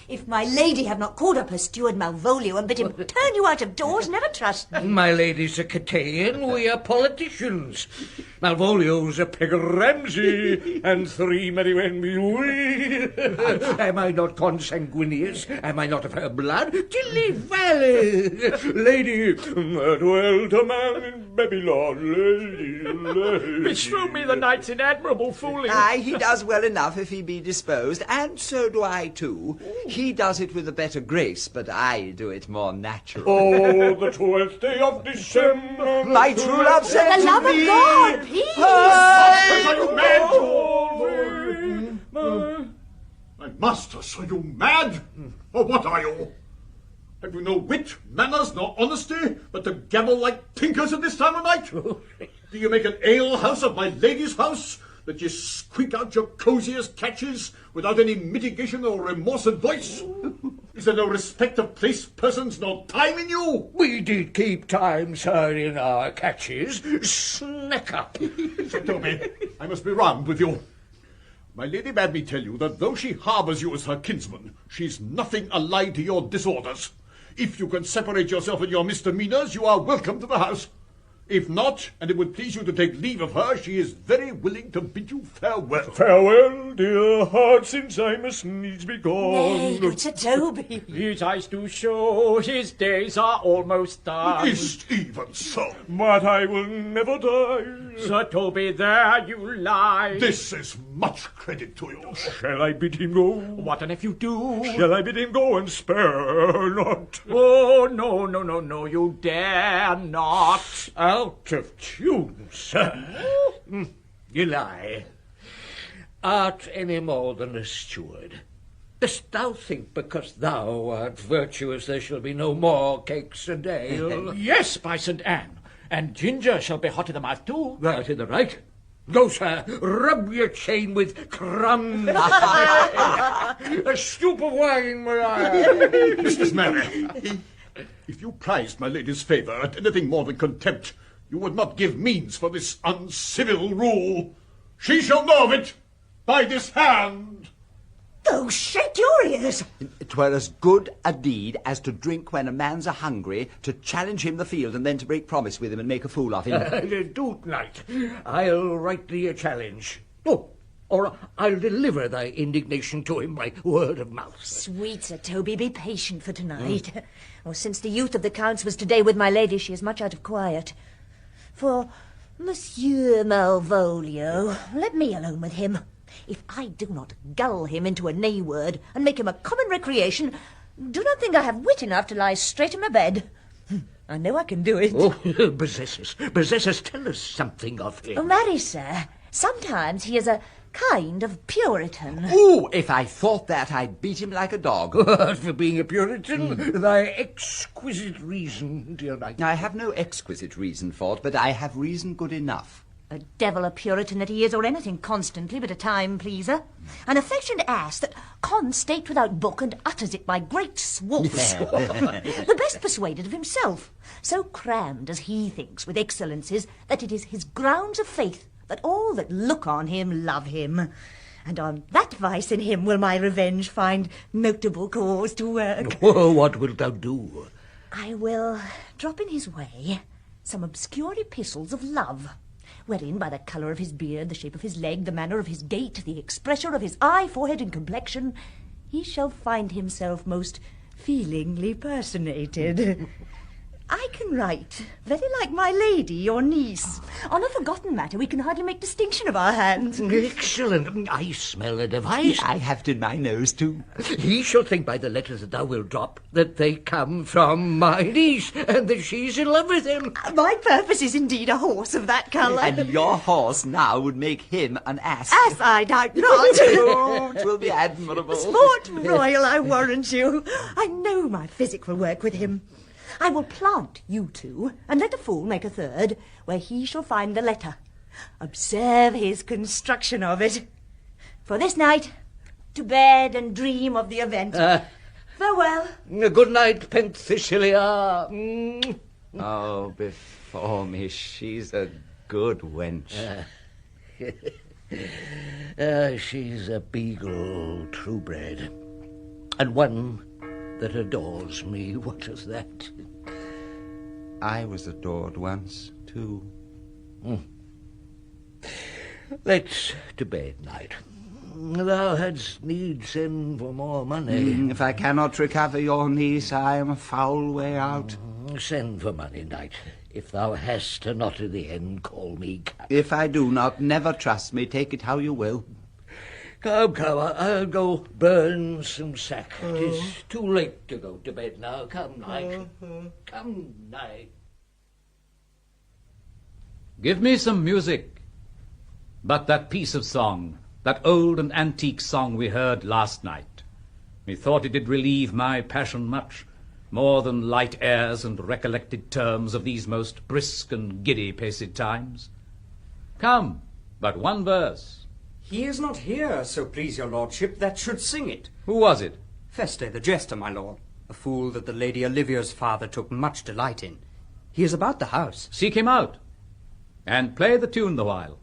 If my lady have not called up her steward Malvolio and bid him turn you out of doors, never trust me. My lady's a Cataean, we are politicians. Malvolio's a peg Ramsey, and 3 merry men be we. Am I not consanguineous? Am I not of her blood? Dilly valley! Lady, there dwelt a man in Babylon, lady. Beshrew me the knight's in admirable fooling. Aye, he does well enough if he be disposed, and so do I too. He does it with a better grace, but I do it more natural. Oh, the 12th day of December. My true love said For the to love me, of God, peace! Are you mad? My masters, are you mad? Or what are you? Have you no wit, manners, nor honesty, but to gabble like tinkers at this time of night? Do you make an ale-house of my lady's house, that ye squeak out your cosiest catches without any mitigation or remorse of voice? Is there no respect of place, persons, nor time in you? We did keep time, sir, in our catches. Snack up. Sir Toby, I must be round with you. My lady bade me tell you that though she harbours you as her kinsman, she's nothing allied to your disorders. If you can separate yourself in your misdemeanours, you are welcome to the house. If not, and it would please you to take leave of her, she is very willing to bid you farewell. Farewell, dear heart, since I must needs be gone. Nay, good Sir Toby. His eyes do show his days are almost done. Is even so. But I will never die. Sir Toby, there you lie. This is much credit to you. Shall I bid him go? What and if you do? Shall I bid him go and spare not? Oh, no, you dare not. Out of tune, sir. You lie. Art any more than a steward? Dost thou think because thou art virtuous there shall be no more cakes and ale? Yes, by St. Anne. And ginger shall be hot in the mouth too. Right in the right. Go, sir, rub your chain with crumbs. A stoup of wine, Maria. Mistress Mary, if you prized my lady's favour at anything more than contempt, you would not give means for this uncivil rule. She shall know of it by this hand. Oh, shake your ears. 'Twere as good a deed as to drink when a man's a-hungry, to challenge him the field, and then to break promise with him and make a fool of him. Duke Knight, I'll write thee a challenge. Oh, or I'll deliver thy indignation to him by word of mouth. Sweet Sir Toby, be patient for tonight. Oh, since the youth of the Count's was today with my lady, she is much out of quiet. For Monsieur Malvolio, let me alone with him. If I do not gull him into a nay-word and make him a common recreation, do not think I have wit enough to lie straight in my bed. I know I can do it. Oh, possess us, tell us something of him. Oh, marry, sir, sometimes he is a kind of Puritan. Oh, if I thought that, I'd beat him like a dog. For being a Puritan, thy exquisite reason, dear knight. I have no exquisite reason for it, but I have reason good enough. A devil a Puritan that he is, or anything constantly but a time-pleaser. An affectioned ass that cons state without book and utters it by great swoops. The best persuaded of himself. So crammed as he thinks with excellencies that it is his grounds of faith that all that look on him love him. And on that vice in him will my revenge find notable cause to work. Oh, what wilt thou do? I will drop in his way some obscure epistles of love, wherein by the colour of his beard, the shape of his leg, the manner of his gait, the expression of his eye, forehead, and complexion, he shall find himself most feelingly personated. I can write, very like my lady, your niece. On a forgotten matter, we can hardly make distinction of our hands. Excellent. I smell a device. I have it in my nose, too. He shall think by the letters that thou wilt drop that they come from my niece, and that she's in love with him. My purpose is indeed a horse of that colour. And your horse now would make him an ass. Ass, I doubt not. Oh, 'twill be admirable. Sport royal, I warrant you. I know my physic will work with him. I will plant you two, and let a fool make a third, where he shall find the letter. Observe his construction of it. For this night, to bed and dream of the event. Farewell. Good night, Penthesilea. Oh, before me, she's a good wench. She's a beagle, true bred, and one that adores me. What is that? I was adored once, too. Let's to bed, knight. Thou hadst need send for more money. If I cannot recover your niece, I am a foul way out. Send for money, knight. If thou hast not in the end, call me Captain. If I do not, never trust me. Take it how you will. Come, I'll go burn some sack. 'Tis too late to go to bed now. Come, knight. Come, knight. Give me some music. But that piece of song, that old and antique song we heard last night, methought it did relieve my passion much, more than light airs and recollected terms of these most brisk and giddy-paced times. Come, but one verse. He is not here, so please your lordship, that should sing it. Who was it? Feste, the jester, my lord. A fool that the Lady Olivia's father took much delight in. He is about the house. Seek him out, and play the tune the while.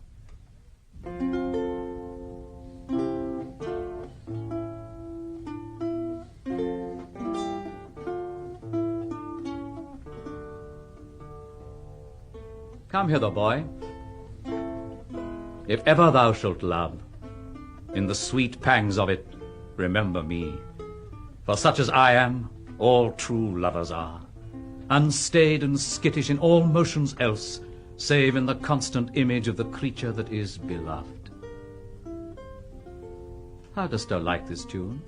Come hither, boy. If ever thou shalt love, in the sweet pangs of it, remember me. For such as I am, all true lovers are, unstayed and skittish in all motions else, save in the constant image of the creature that is beloved. How dost thou like this tune?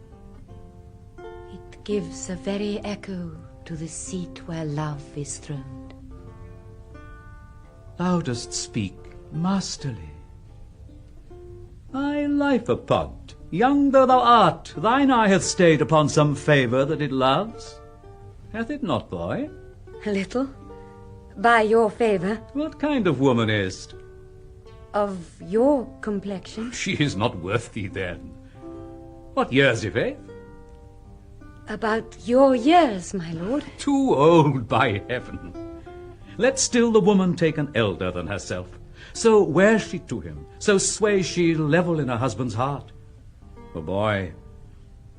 It gives a very echo to the seat where love is throned. Thou dost speak masterly. Thy life upon't, young though thou art, thine eye hath stayed upon some favour that it loves. Hath it not, boy? A little. By your favour. What kind of woman is't? Of your complexion. She is not worth thee, then. What years, i' faith? About your years, my lord. Too old, by heaven. Let still the woman take an elder than herself. So wears she to him, so sways she level in her husband's heart. For, boy,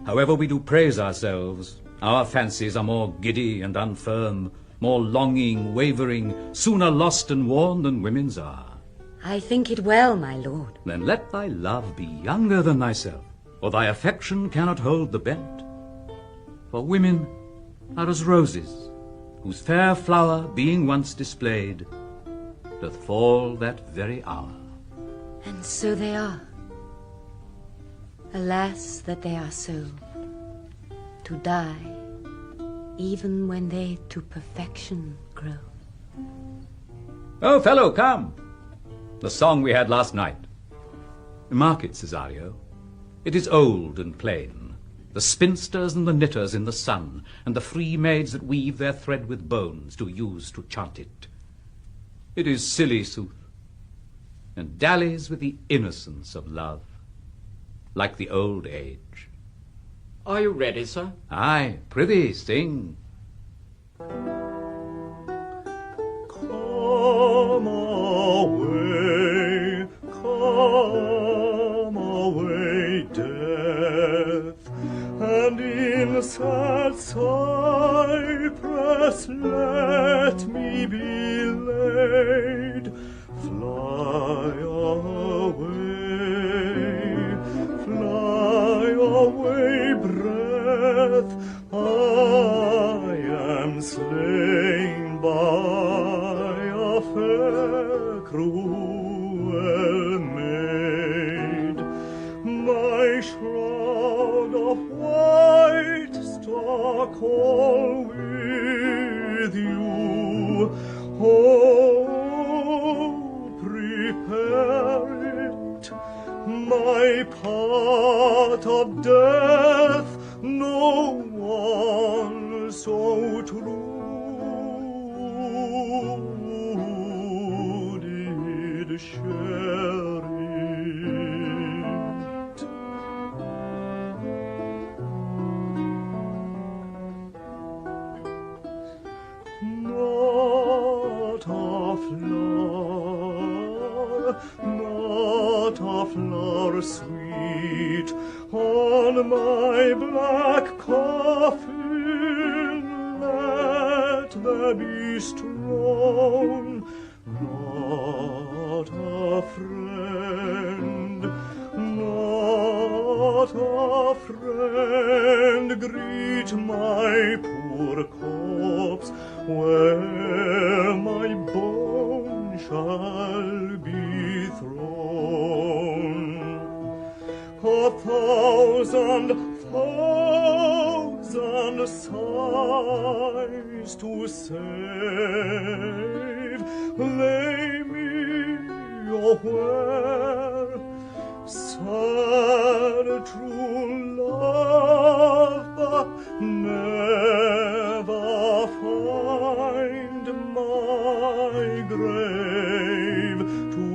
however we do praise ourselves, our fancies are more giddy and unfirm, more longing, wavering, sooner lost and worn than women's are. I think it well, my lord. Then let thy love be younger than thyself, or thy affection cannot hold the bent. For women are as roses, whose fair flower, being once displayed, doth fall that very hour. And so they are. Alas, that they are so. To die, even when they to perfection grow. Oh, fellow, come! The song we had last night. Mark it, Cesario. It is old and plain. The spinsters and the knitters in the sun, and the free maids that weave their thread with bones, do use to chant it. It is silly sooth, and dallies with the innocence of love, like the old age. Are you ready, sir? Aye, prithee, sing. Come away, death, and in sad cypress let me be laid. Fly away, breath, I am slain by a fair cruel maid. My shroud of white stock all with you. Oh, prepare it, my part of death, no one so true did share it. Not a flower sweet on my black coffin let there be strewn. Not a friend greet my poor corpse where my bone shall be thrown. A thousand sighs to save, lay me where sad true love never find my grave to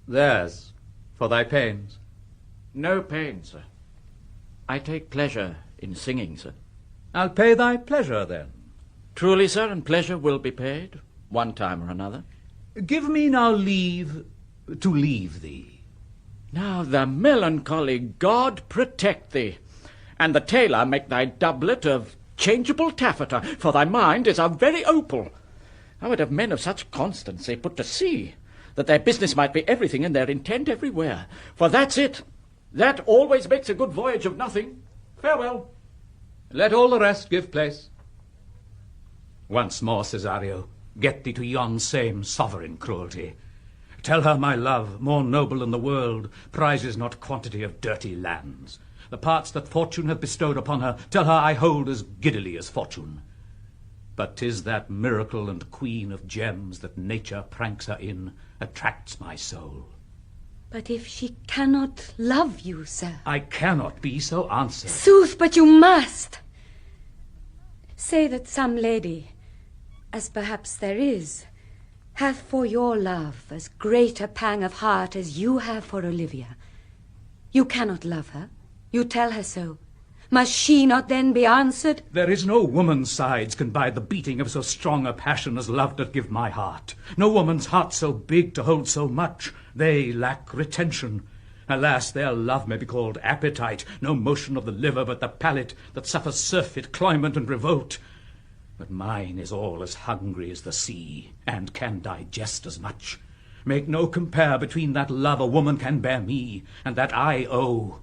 Theirs, for thy pains. No pain, sir. I take pleasure in singing, sir. I'll pay thy pleasure, then. Truly, sir, and pleasure will be paid, one time or another. Give me now leave to leave thee. Now the melancholy God protect thee, and the tailor make thy doublet of changeable taffeta, for thy mind is a very opal. I would have men of such constancy put to sea, that their business might be everything and their intent everywhere. For that's it. That always makes a good voyage of nothing. Farewell. Let all the rest give place. Once more, Cesario, get thee to yon same sovereign cruelty. Tell her my love, more noble than the world, prizes not quantity of dirty lands. The parts that fortune hath bestowed upon her, tell her I hold as giddily as fortune. But 'tis that miracle and queen of gems that nature pranks her in, attracts my soul. But if she cannot love you, sir? I cannot be so answered. Sooth, but you must. Say that some lady, as perhaps there is, hath for your love as great a pang of heart as you have for Olivia. You cannot love her. You tell her so. Must she not then be answered? There is no woman's sides can bide the beating of so strong a passion as love doth give my heart. No woman's heart so big to hold so much. They lack retention. Alas, their love may be called appetite, no motion of the liver but the palate that suffers surfeit, climate, and revolt. But mine is all as hungry as the sea, and can digest as much. Make no compare between that love a woman can bear me, and that I owe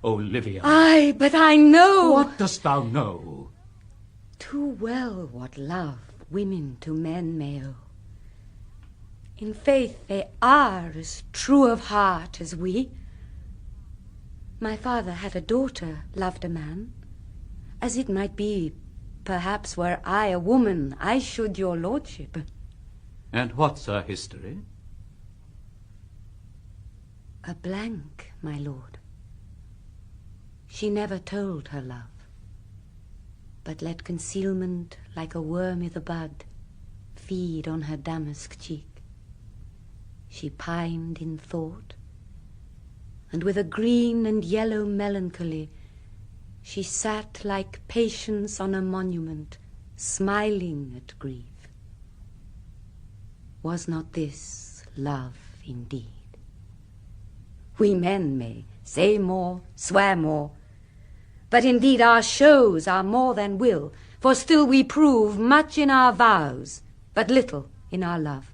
Olivia. Aye, but I know. What dost thou know? Too well what love women to men may owe. In faith they are as true of heart as we. My father had a daughter, loved a man. As it might be, perhaps were I a woman, I should your lordship. And what's her history? A blank, my lord. She never told her love, but let concealment, like a worm i' the bud, feed on her damask cheek. She pined in thought, and with a green and yellow melancholy she sat like Patience on a monument, smiling at grief. Was not this love indeed? We men may say more, swear more, but indeed our shows are more than will, for still we prove much in our vows, but little in our love.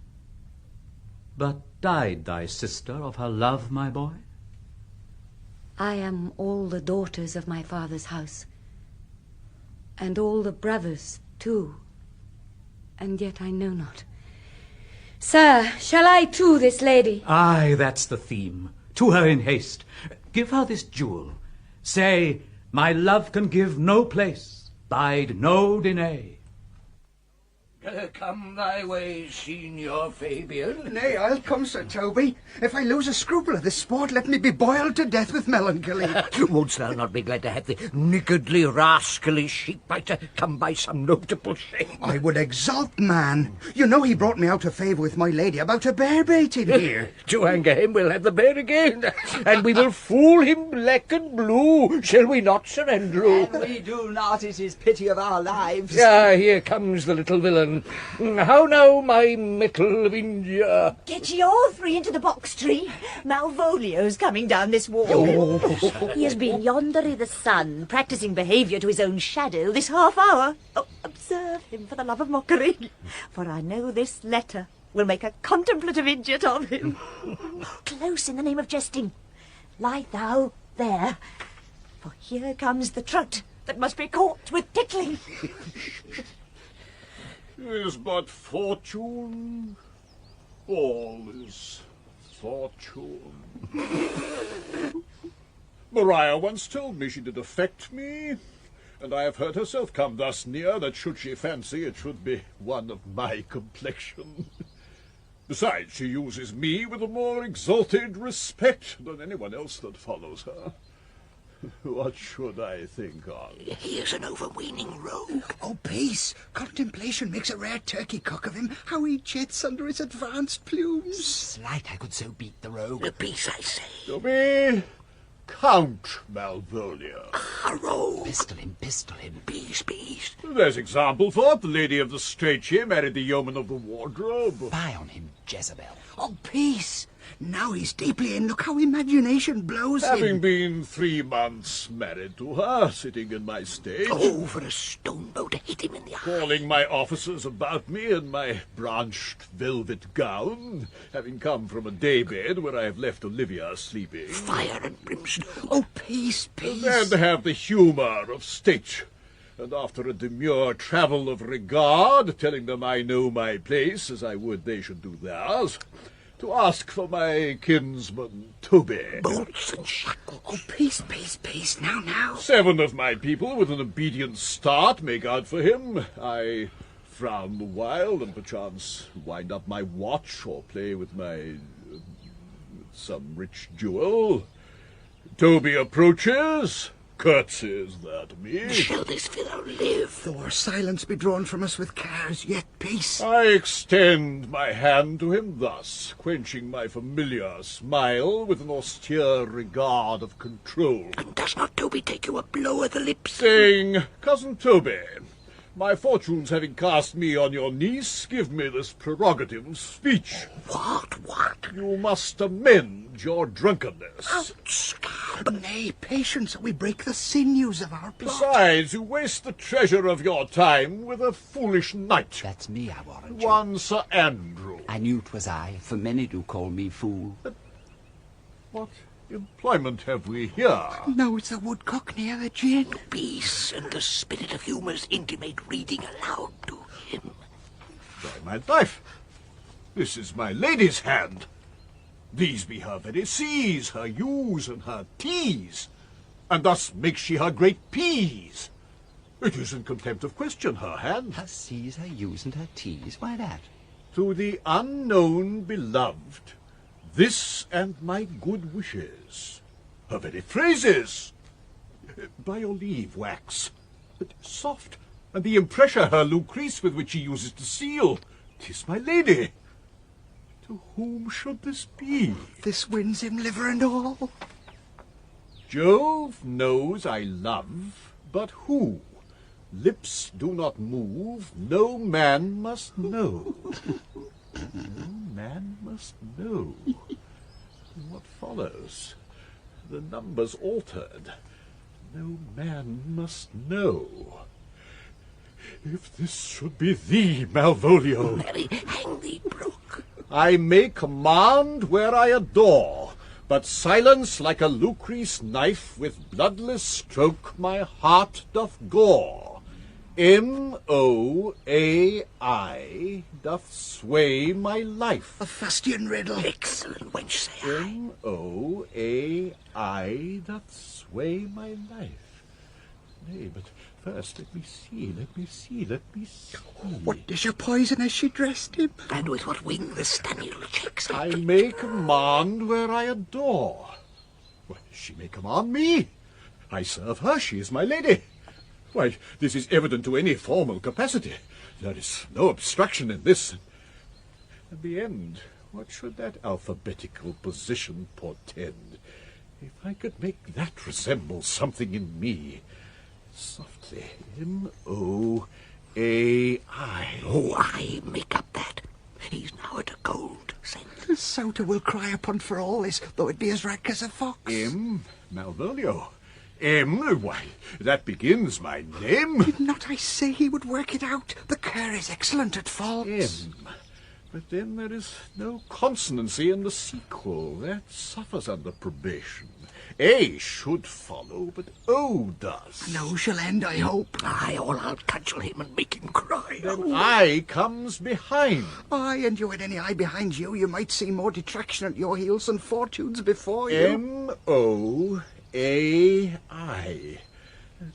But died thy sister of her love, my boy? I am all the daughters of my father's house, and all the brothers too, and yet I know not. Sir, shall I to this lady? Aye, that's the theme. To her in haste. Give her this jewel. Say, my love can give no place, bide no denay. Come thy way, Signor Fabian. Nay, I'll come, Sir Toby. If I lose a scruple of this sport, let me be boiled to death with melancholy. Wouldst thou not be glad to have the niggardly, rascally sheep-biter come by some notable shame? I would exult, man. You know he brought me out of favour with my lady about a bear baited here. To anger him, we'll have the bear again, and we will fool him black and blue. Shall we not, Sir Andrew? And we do not, it is pity of our lives. Ah, here comes the little villain. How now, my metal of India? Get ye all three into the box tree. Malvolio's coming down this wall. Oh. He has been yonder i' the sun, practising behaviour to his own shadow this half hour. Oh, observe him for the love of mockery, for I know this letter will make a contemplative idiot of him. Close in the name of jesting. Lie thou there, for here comes the trout that must be caught with tickling. Is but fortune, all is fortune. Maria once told me she did affect me, and I have heard herself come thus near that should she fancy it should be one of my complexion. Besides, she uses me with a more exalted respect than anyone else that follows her. What should I think of? He is an overweening rogue. Oh, peace! Contemplation makes a rare turkey cock of him. How he jets under his advanced plumes. Slight I could so beat the rogue. Peace, I say. Toby, Count Malvolio. Arrow! Pistol him. Peace. There's example for it. The lady of the Straight married the yeoman of the wardrobe. Fie on him, Jezebel. Oh, peace! Now he's deeply in. Look how imagination blows Having him. been 3 months married to her, sitting in my stage. Oh, for a stone bow to hit him in the eye. Calling my officers about me in my branched velvet gown, having come from a daybed where I have left Olivia sleeping. Fire and brimstone. Oh, peace. And then to have the humour of state. And after a demure travel of regard, telling them I know my place as I would they should do theirs, to ask for my kinsman Toby. Bolts and shackles. Oh, peace. Now. 7 of my people with an obedient start make out for him. I frown the while and perchance wind up my watch or play with some rich jewel. Toby approaches, curtsies there to me. Shall this fellow live? Though our silence be drawn from us with cares, yet peace. I extend my hand to him thus, quenching my familiar smile with an austere regard of control. And does not Toby take you a blow at the lips? Saying, Cousin Toby, my fortunes having cast me on your niece, give me this prerogative of speech. What? You must amend your drunkenness. Nay, patience, or we break the sinews of our plot. Besides, you waste the treasure of your time with a foolish knight. That's me, I warrant you. One Sir Andrew. I knew 'twas I, for many do call me fool. What employment have we here? No, it's a woodcock near the gin. Peace and the spirit of humours intimate reading aloud to him. By my life, this is my lady's hand. These be her very C's, her U's, and her T's, and thus makes she her great P's. It is in contempt of question, her hand. Her C's, her U's, and her T's? Why that? To the unknown beloved, this and my good wishes. Her very phrases. By your leave, Wax. But soft, and the impressure her Lucrece with which she uses to seal. 'Tis my lady. To whom should this be? This wins him liver and all. Jove knows I love, but who? Lips do not move, no man must know. No man must know. What follows? The number's altered. No man must know. If this should be thee, Malvolio. Mary, hang thee, Brooke. I may command where I adore, but silence like a Lucrece knife with bloodless stroke my heart doth gore. M-O-A-I doth sway my life. A fustian riddle. Excellent wench, say I. M-O-A-I doth sway my life. Nay, but first let me see. What dish of poison has she dressed him? And with what wing the Staniel checks I may command where I adore. Why, she may command me. I serve her, she is my lady. Why, this is evident to any formal capacity. There is no obstruction in this. At the end, what should that alphabetical position portend? If I could make that resemble something in me. Softly, M-O-A-I. Oh, I make up that. He's now at a gold cent. The Souter will cry upon for all this, though it be as rank as a fox. M. Malvolio. M. Why, that begins my name. Did not I say he would work it out? The cur is excellent at faults. M. But then there is no consonancy in the sequel. That suffers under probation. A should follow, but O does. No shall end, I hope. Aye, or I'll cudgel him and make him cry. Then I comes behind. Aye, and you had any eye behind you, you might see more detraction at your heels than fortunes before you. M-O-A-I.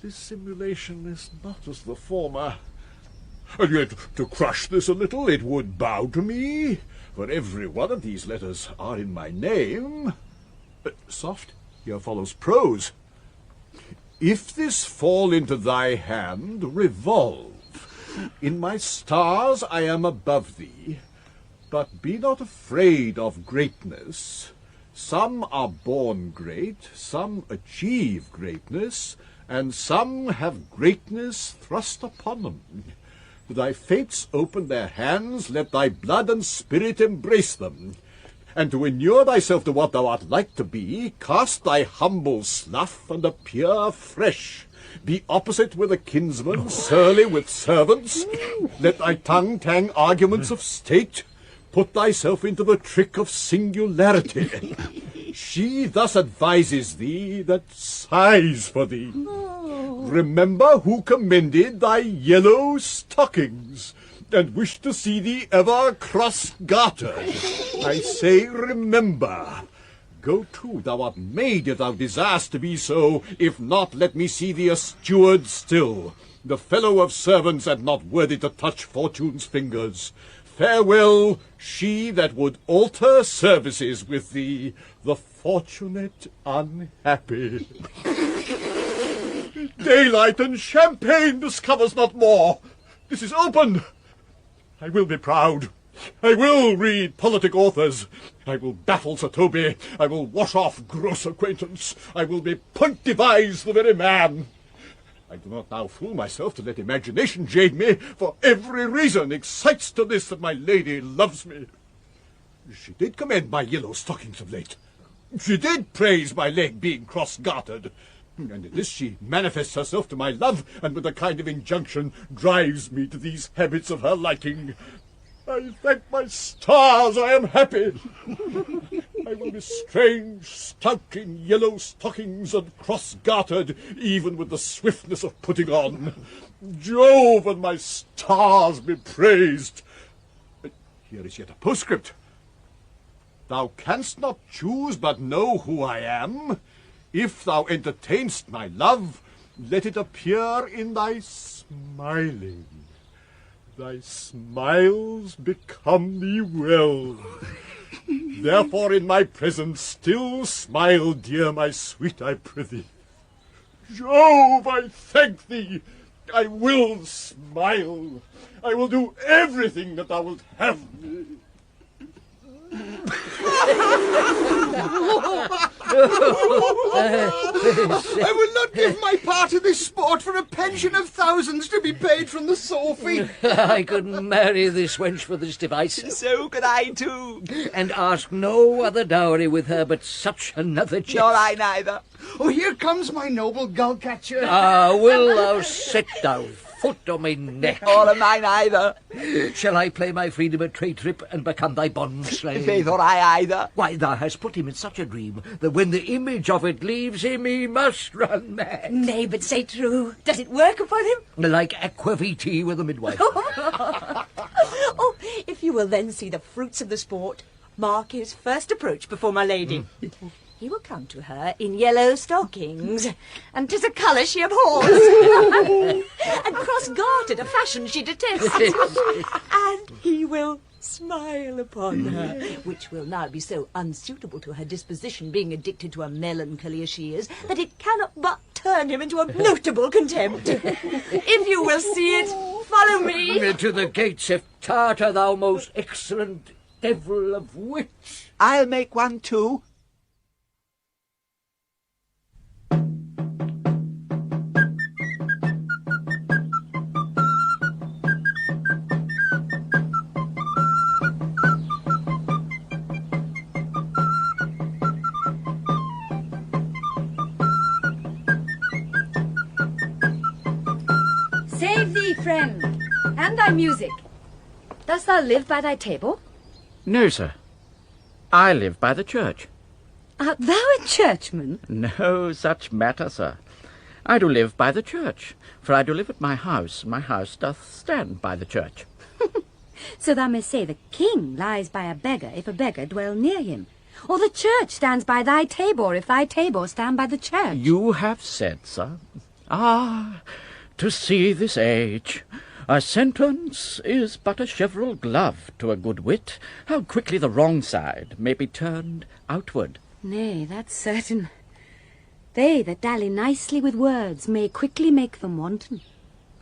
This simulation is not as the former. And yet, to crush this a little, it would bow to me, for every one of these letters are in my name. Soft, here follows prose. If this fall into thy hand, revolve, In my stars I am above thee, but be not afraid of greatness. Some are born great, some achieve greatness, and some have greatness thrust upon them. Thy fates open their hands, let thy blood and spirit embrace them. And to inure thyself to what thou art like to be, cast thy humble slough and appear fresh. Be opposite with a kinsman, surly with servants. Let thy tongue tang arguments of state. Put thyself into the trick of singularity. She thus advises thee that sighs for thee. Remember who commended thy yellow stockings, and wished to see thee ever cross-gartered. I say remember. Go to, thou art made if thou desirest to be so. If not, let me see thee a steward still, the fellow of servants and not worthy to touch fortune's fingers. Farewell, she that would alter services with thee, the fortunate unhappy. Daylight and champagne discovers not more. This is open. I will be proud. I will read politic authors. I will baffle Sir Toby. I will wash off gross acquaintance. I will be point devised the very man. I do not now fool myself to let imagination jade me, for every reason excites to this that my lady loves me. She did commend my yellow stockings of late. She did praise my leg being cross-gartered. And in this she manifests herself to my love, and with a kind of injunction drives me to these habits of her liking. I thank my stars I am happy. I will be strange, stout in yellow stockings and cross-gartered, even with the swiftness of putting on. Jove and my stars be praised. Here is yet a postscript. Thou canst not choose but know who I am. If thou entertainst my love, let it appear in thy smiling. Thy smiles become thee well. Therefore in my presence still smile, dear my sweet, I prithee. Jove, I thank thee. I will smile. I will do everything that thou wilt have me. I will not give my part in this sport for a pension of thousands to be paid from the Sophie. I could marry this wench for this device. So could I too. And ask no other dowry with her but such another chest. Nor I neither. Oh, here comes my noble gull-catcher. Ah, will thou sit down? Foot on my neck. All of mine either. Shall I play my freedom a trade trip and become thy bond slave? Faith or I either. Why, thou hast put him in such a dream that when the image of it leaves him, he must run mad. Nay, but say true. Does it work upon him? Like aquavitae with a midwife. Oh, if you will then see the fruits of the sport, mark his first approach before my lady. He will come to her in yellow stockings, and 'tis a colour she abhors, and cross-gartered, a fashion she detests. And he will smile upon her, which will now be so unsuitable to her disposition, being addicted to a melancholy as she is, that it cannot but turn him into a notable contempt. If you will see it, follow me. To the gates of Tartar, thou most excellent devil of wit. I'll make one too. Save thee, friend, and thy music. Dost thou live by thy table? No, sir. I live by the church. Art thou a churchman? No such matter, sir. I do live by the church, for I do live at my house, and my house doth stand by the church. So thou mayst say the king lies by a beggar if a beggar dwell near him, or the church stands by thy tabor if thy tabor stand by the church. You have said, sir. Ah, to see this age, a sentence is but a cheverel glove to a good wit. How quickly the wrong side may be turned outward. Nay, that's certain. They that dally nicely with words may quickly make them wanton.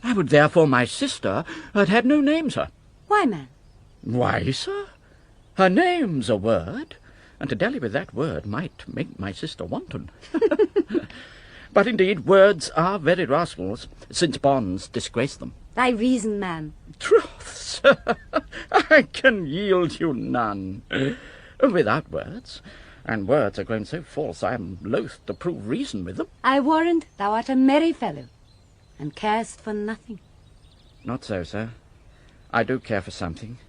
I would therefore my sister had no name, sir. Why, man? Why, sir? Her name's a word, and to dally with that word might make my sister wanton. But indeed, words are very rascals, since bonds disgrace them. Thy reason, man. Troth, sir, I can yield you none. Without words, and words are grown so false, I am loath to prove reason with them. I warrant thou art a merry fellow, and carest for nothing. Not so, sir. I do care for something.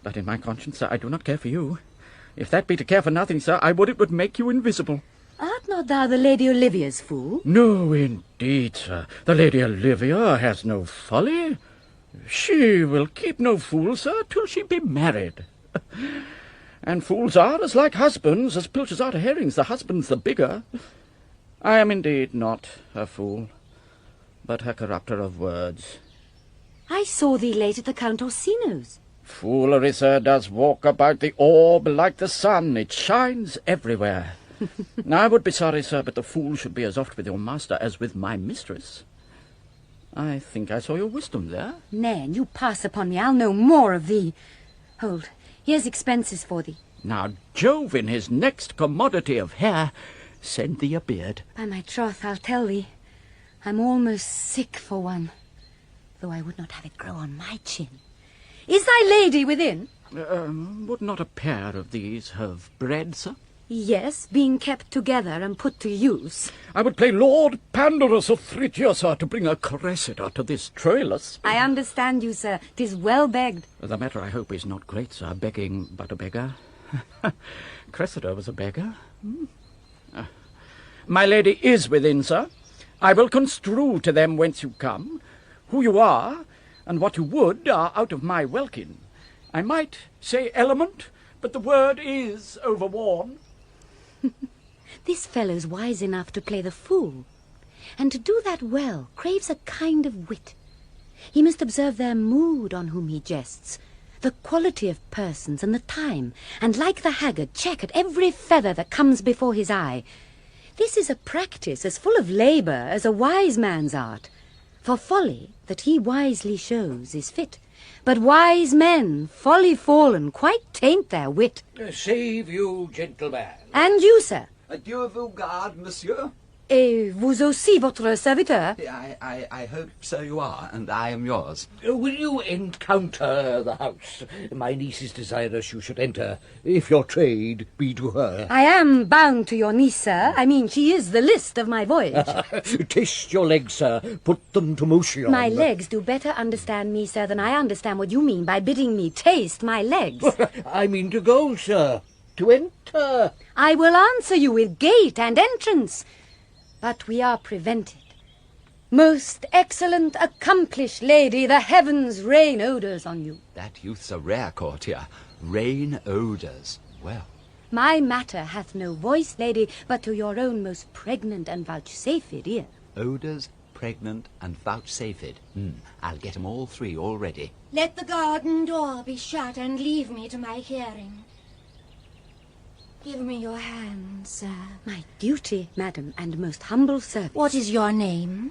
But in my conscience, sir, I do not care for you. If that be to care for nothing, sir, I would it would make you invisible. Art not thou the Lady Olivia's fool? No, indeed, sir. The Lady Olivia has no folly. She will keep no fool, sir, till she be married. And fools are as like husbands as pilchards are to herrings. The husband's the bigger. I am indeed not a fool, but a corrupter of words. I saw thee late at the Count Orsino's. Foolery, sir, does walk about the orb like the sun. It shines everywhere. I would be sorry, sir, but the fool should be as oft with your master as with my mistress. I think I saw your wisdom there. Nay, and you pass upon me, I'll know more of thee. Hold, here's expenses for thee. Now, Jove, in his next commodity of hair, send thee a beard. By my troth, I'll tell thee, I'm almost sick for one, though I would not have it grow on my chin. Is thy lady within? Would not a pair of these have bread, sir? Yes, being kept together and put to use. I would play Lord Pandarus of Phrygia, sir, to bring a Cressida to this Troilus. I understand you, sir. 'Tis well begged. The matter, I hope, is not great, sir, begging but a beggar. Cressida was a beggar. My lady is within, sir. I will construe to them whence you come, who you are, and what you would are out of my welkin. I might say element, but the word is overworn. This fellow's wise enough to play the fool, and to do that well craves a kind of wit. He must observe their mood on whom he jests, the quality of persons and the time, and like the haggard check at every feather that comes before his eye. This is a practice as full of labour as a wise man's art. For folly that he wisely shows is fit, but wise men, folly fallen, quite taint their wit. Save you, gentleman. And you, sir. Dieu vous garde, monsieur. Et vous aussi, votre serviteur? I hope so you are, and I am yours. Will you encounter the house? My niece is desirous you should enter, if your trade be to her. I am bound to your niece, sir. I mean, she is the list of my voyage. Taste your legs, sir. Put them to motion. My legs do better understand me, sir, than I understand what you mean by bidding me taste my legs. I mean to go, sir. To enter. I will answer you with gate and entrance. But we are prevented. Most excellent, accomplished lady, the heavens rain odours on you. That youth's a rare courtier. Rain odours. Well. My matter hath no voice, lady, but to your own most pregnant and vouchsafed ear. Odours, pregnant, and vouchsafed. I'll get 'em all three already. Let the garden door be shut and leave me to my hearing. Give me your hand, sir. My duty, madam, and most humble service. What is your name?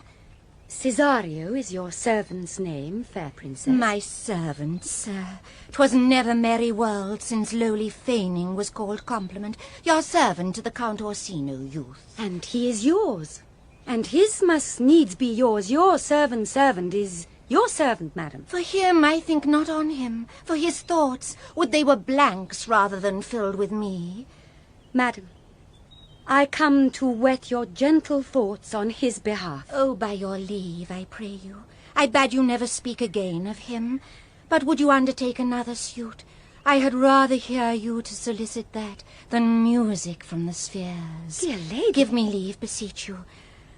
Cesario is your servant's name, fair princess. My servant, sir. 'Twas never merry world since lowly feigning was called compliment. Your servant to the Count Orsino, youth. And he is yours. And his must needs be yours. Your servant's servant is your servant, madam. For him I think not on him. For his thoughts, would they were blanks rather than filled with me. Madam, I come to whet your gentle thoughts on his behalf. Oh, by your leave, I pray you. I bade you never speak again of him. But would you undertake another suit? I had rather hear you to solicit that than music from the spheres. Dear lady. Give me leave, beseech you.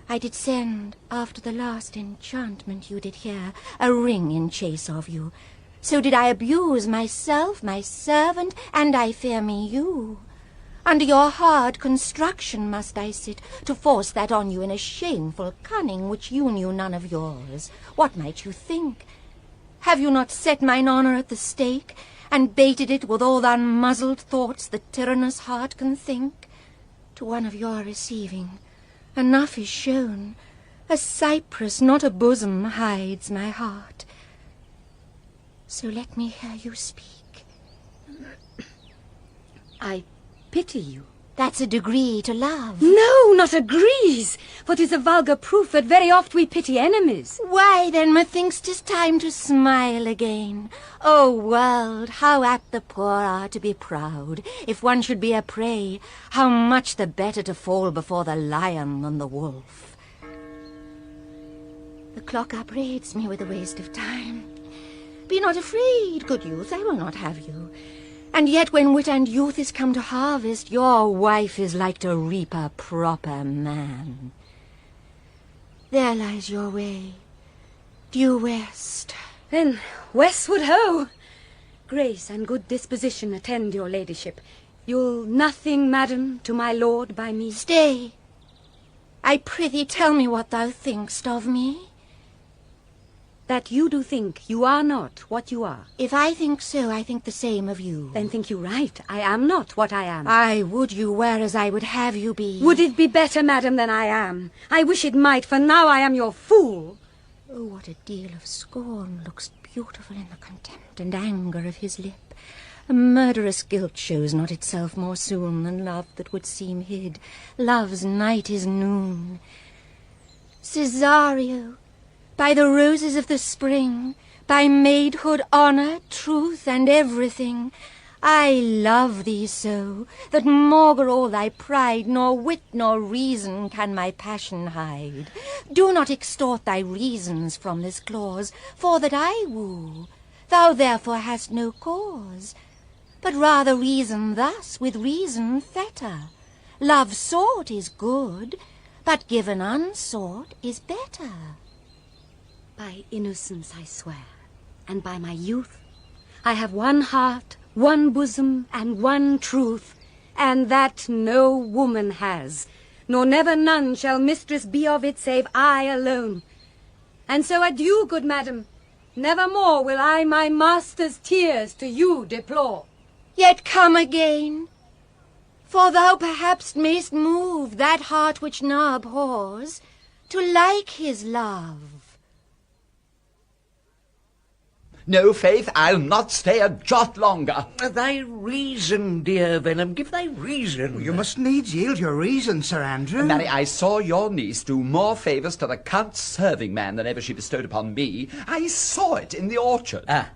I did send, after the last enchantment you did hear, a ring in chase of you. So did I abuse myself, my servant, and I fear me you. Under your hard construction must I sit, to force that on you in a shameful cunning which you knew none of yours. What might you think? Have you not set mine honour at the stake, and baited it with all the unmuzzled thoughts the tyrannous heart can think? To one of your receiving, enough is shown. A cypress, not a bosom, hides my heart. So let me hear you speak. I pity you. That's a degree to love. No, not agrees, for 'tis a vulgar proof that very oft we pity enemies. Why, then, methinks 'tis time to smile again. O world, how apt the poor are to be proud. If one should be a prey, how much the better to fall before the lion than the wolf. The clock upbraids me with a waste of time. Be not afraid, good youth, I will not have you. And yet when wit and youth is come to harvest, your wife is like to reap a proper man. There lies your way, due west. Then westward ho! Grace and good disposition attend your ladyship. You'll nothing, madam, to my lord by me. Stay. I prithee tell me what thou think'st of me. That you do think you are not what you are. If I think so, I think the same of you. Then think you right. I am not what I am. I would you were as I would have you be. Would it be better, madam, than I am? I wish it might, for now I am your fool. Oh, what a deal of scorn looks beautiful in the contempt and anger of his lip. A murderous guilt shows not itself more soon than love that would seem hid. Love's night is noon. Cesario, by the roses of the spring, by maidhood, honour, truth, and everything, I love thee so, that maugre all thy pride, nor wit nor reason can my passion hide. Do not extort thy reasons from this clause, for that I woo, thou therefore hast no cause. But rather reason thus, with reason fetter. Love sought is good, but given unsought is better. By innocence I swear, and by my youth, I have one heart, one bosom, and one truth, and that no woman has, nor never none shall mistress be of it save I alone. And so adieu, good madam. Nevermore will I my master's tears to you deplore. Yet come again, for thou perhaps mayst move that heart which now abhors to like his love. No, faith, I'll not stay a jot longer. Thy reason, dear Venom, give thy reason. You must needs yield your reason, Sir Andrew. Marry, I saw your niece do more favours to the Count's serving man than ever she bestowed upon me. I saw it in the orchard. Ah,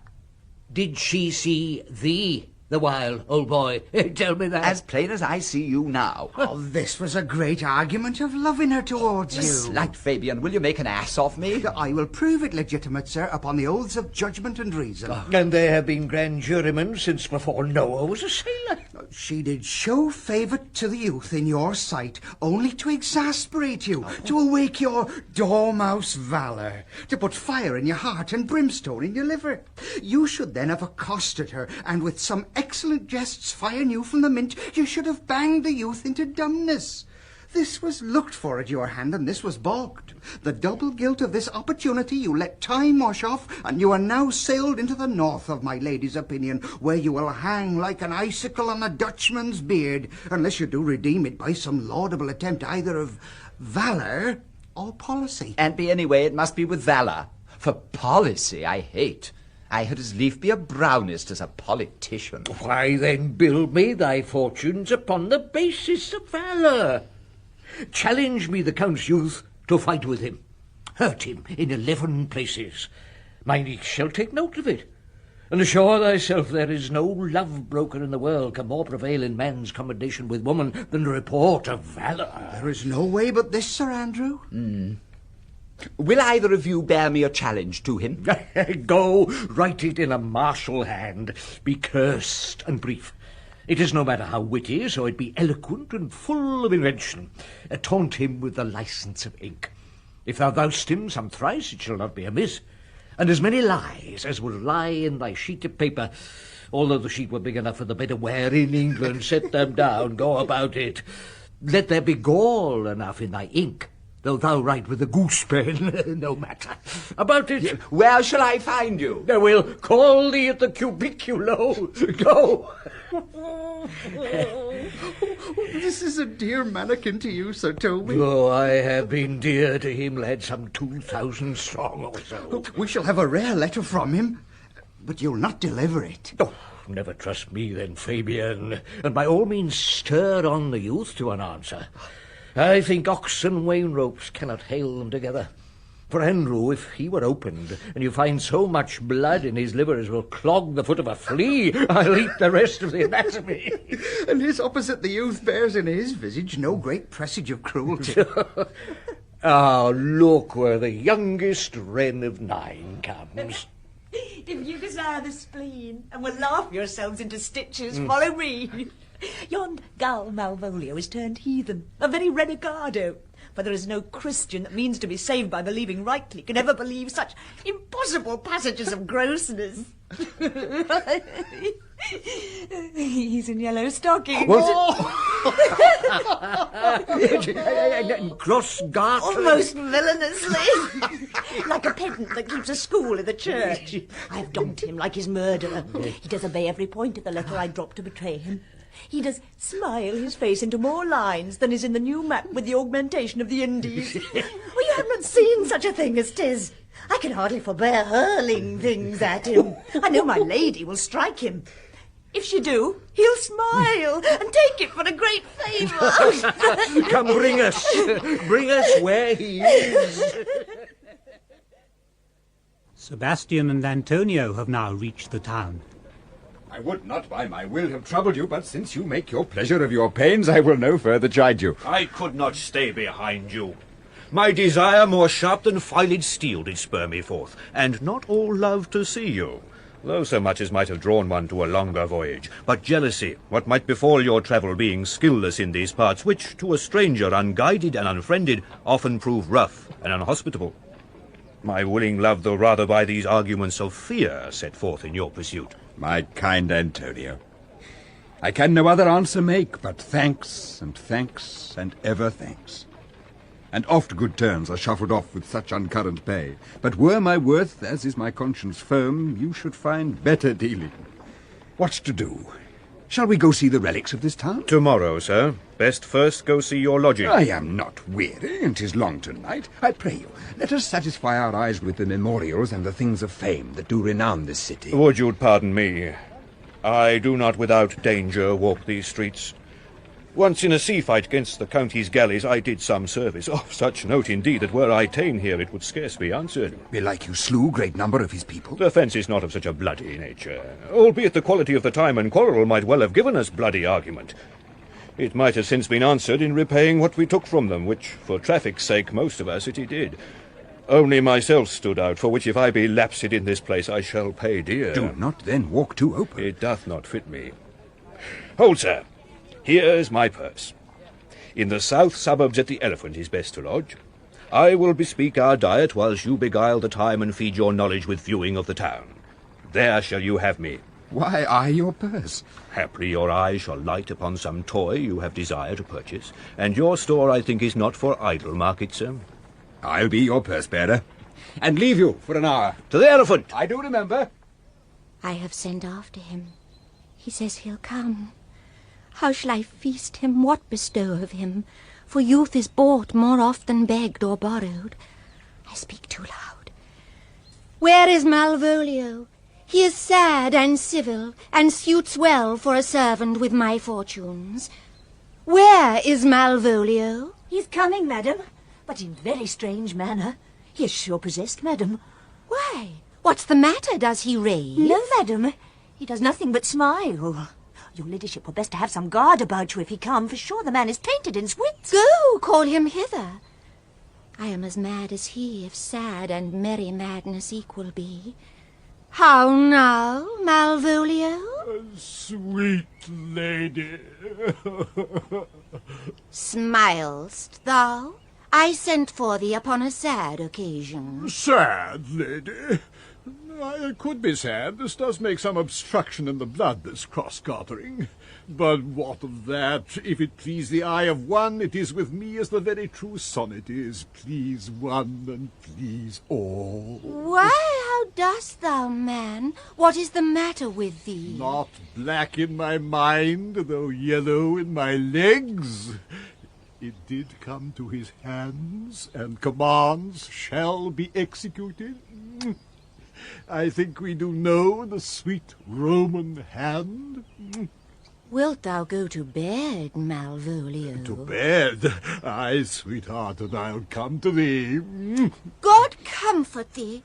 did she see thee the while, old boy? Tell me that. As plain as I see you now. Oh, this was a great argument of loving her towards you. Slight Fabian, will you make an ass of me? I will prove it legitimate, sir, upon the oaths of judgment and reason. And there have been grand jurymen since before Noah was a sailor. She did show favour to the youth in your sight, only to exasperate you, to awake your dormouse valour, to put fire in your heart and brimstone in your liver. You should then have accosted her, and with some excellent jests fire new from the mint, you should have banged the youth into dumbness. This was looked for at your hand, and this was balked. The double guilt of this opportunity you let time wash off, and you are now sailed into the north of my lady's opinion, where you will hang like an icicle on a Dutchman's beard, unless you do redeem it by some laudable attempt either of valour or policy. And be any way, it must be with valour. For policy I hate. I had as lief be a brownist as a politician. Why then build me thy fortunes upon the basis of valour. Challenge me the Count's youth to fight with him. Hurt him in 11 places. My niece shall take note of it. And assure thyself there is no love broker in the world can more prevail in man's commendation with woman than the report of valour. There is no way but this, Sir Andrew. Will either of you bear me a challenge to him? Go, write it in a martial hand. Be cursed and brief. It is no matter how witty, so it be eloquent and full of invention. Taunt him with the licence of ink. If thou thou'st him some thrice, it shall not be amiss. And as many lies as will lie in thy sheet of paper, although the sheet were big enough for the bed of wear in England, set them down, go about it. Let there be gall enough in thy ink though thou write with a goose pen, no matter. About it. Where shall I find you? I will call thee at the cubiculo. Go. This is a dear mannequin to you, Sir Toby. Oh, I have been dear to him, lad, some 2,000 strong or so. We shall have a rare letter from him, but you'll not deliver it. Oh, never trust me then, Fabian, and by all means stir on the youth to an answer. I think ox and wain ropes cannot hale them together. For Andrew, if he were opened, and you find so much blood in his liver as will clog the foot of a flea, I'll eat the rest of the anatomy. And his opposite the youth bears in his visage no great presage of cruelty. Ah, look where the youngest wren of 9 comes. If you desire the spleen and will laugh yourselves into stitches, follow me. Yond gull Malvolio is turned heathen, a very renegado. For there is no Christian that means to be saved by believing rightly can ever believe such impossible passages of grossness. He's in yellow stockings. Cross garter. Almost villainously. Like a pedant that keeps a school in the church. I've dogged him like his murderer. He does obey every point of the letter I dropped to betray him. He does smile his face into more lines than is in the new map with the augmentation of the Indies. You have not seen such a thing as 'tis. I can hardly forbear hurling things at him. I know my lady will strike him. If she do, he'll smile and take it for a great favour. Come, bring us where he is. Sebastian and Antonio have now reached the town. I would not by my will have troubled you, but since you make your pleasure of your pains, I will no further chide you. I could not stay behind you. My desire more sharp than filed steel did spur me forth, and not all love to see you, though so much as might have drawn one to a longer voyage, but jealousy, what might befall your travel, being skilless in these parts, which to a stranger unguided and unfriended often prove rough and unhospitable. My willing love, though rather by these arguments of fear, set forth in your pursuit. My kind Antonio, I can no other answer make, but thanks, and ever thanks. And oft good turns are shuffled off with such uncurrent pay. But were my worth, as is my conscience firm, you should find better dealing. What's to do? Shall we go see the relics of this town? Tomorrow, sir. Best first go see your lodging. I am not weary, and 'tis long tonight. I pray you, let us satisfy our eyes with the memorials and the things of fame that do renown this city. Would you pardon me? I do not without danger walk these streets. Once in a sea fight against the county's galleys I did some service, of such note indeed that were I ta'en here it would scarce be answered. Belike you slew great number of his people? The offence is not of such a bloody nature, albeit the quality of the time and quarrel might well have given us bloody argument. It might have since been answered in repaying what we took from them, which, for traffic's sake, most of our city did. Only myself stood out, for which if I be lapsed in this place I shall pay dear. Do not then walk too open. It doth not fit me. Hold, sir. Here's my purse. In the south suburbs at the Elephant is best to lodge. I will bespeak our diet whilst you beguile the time and feed your knowledge with viewing of the town. There shall you have me. Why, I your purse? Haply your eye shall light upon some toy you have desire to purchase, and your store, I think, is not for idle market, sir. I'll be your purse-bearer, and leave you for an hour. To the Elephant! I do remember. I have sent after him. He says he'll come. How shall I feast him, what bestow of him? For youth is bought more oft than begged or borrowed. I speak too loud. Where is Malvolio? He is sad and civil, and suits well for a servant with my fortunes. Where is Malvolio? He's coming, madam, but in very strange manner. He is sure possessed, madam. Why? What's the matter? Does he rave? No, madam. He does nothing but smile. Your ladyship were best to have some guard about you if he come, for sure the man is tainted in wits. Go, call him hither. I am as mad as he, if sad and merry madness equal be. How now, Malvolio? Sweet lady. Smilest thou? I sent for thee upon a sad occasion. Sad lady? It could be said this does make some obstruction in the blood, this cross-gartering. But what of that? If it please the eye of one, it is with me as the very true sonnet is. Please one and please all. Why, how dost thou, man? What is the matter with thee? Not black in my mind, though yellow in my legs. It did come to his hands, and commands shall be executed. I think we do know the sweet Roman hand. Wilt thou go to bed, Malvolio? To bed? Aye, sweetheart, and I'll come to thee. God comfort thee.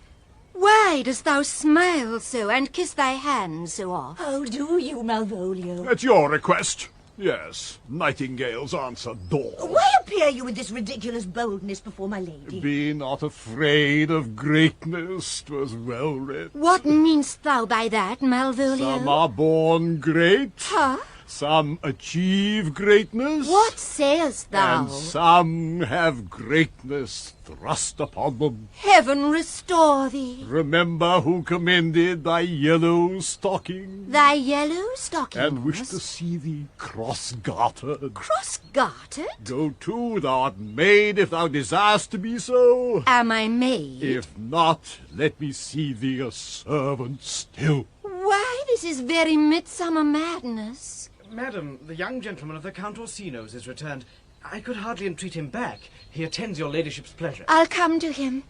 Why dost thou smile so, and kiss thy hand so oft? Oh, do you, Malvolio? At your request. Yes, nightingales answer door. Why appear you with this ridiculous boldness before my lady? Be not afraid of greatness, 'twas well writ. What mean'st thou by that, Malvolio? Some are born great. Huh? Some achieve greatness. What sayest thou? And some have greatness thrust upon them. Heaven restore thee. Remember who commended thy yellow stocking. Thy yellow stockings? And wish to see thee cross-gartered. Cross-gartered? Go to, thou art made, if thou desirest to be so. Am I made? If not, let me see thee a servant still. Why, this is very midsummer madness. Madam, the young gentleman of the Count Orsino's is returned. I could hardly entreat him back. He attends your ladyship's pleasure. I'll come to him.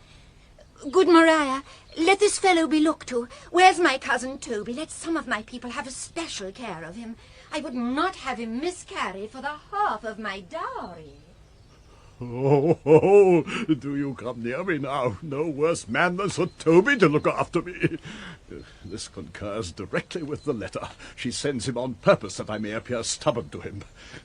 Good Maria, let this fellow be looked to. Where's my cousin Toby? Let some of my people have a special care of him. I would not have him miscarry for the half of my dowry. Oh, do you come near me now? No worse man than Sir Toby to look after me. This concurs directly with the letter. She sends him on purpose that I may appear stubborn to him.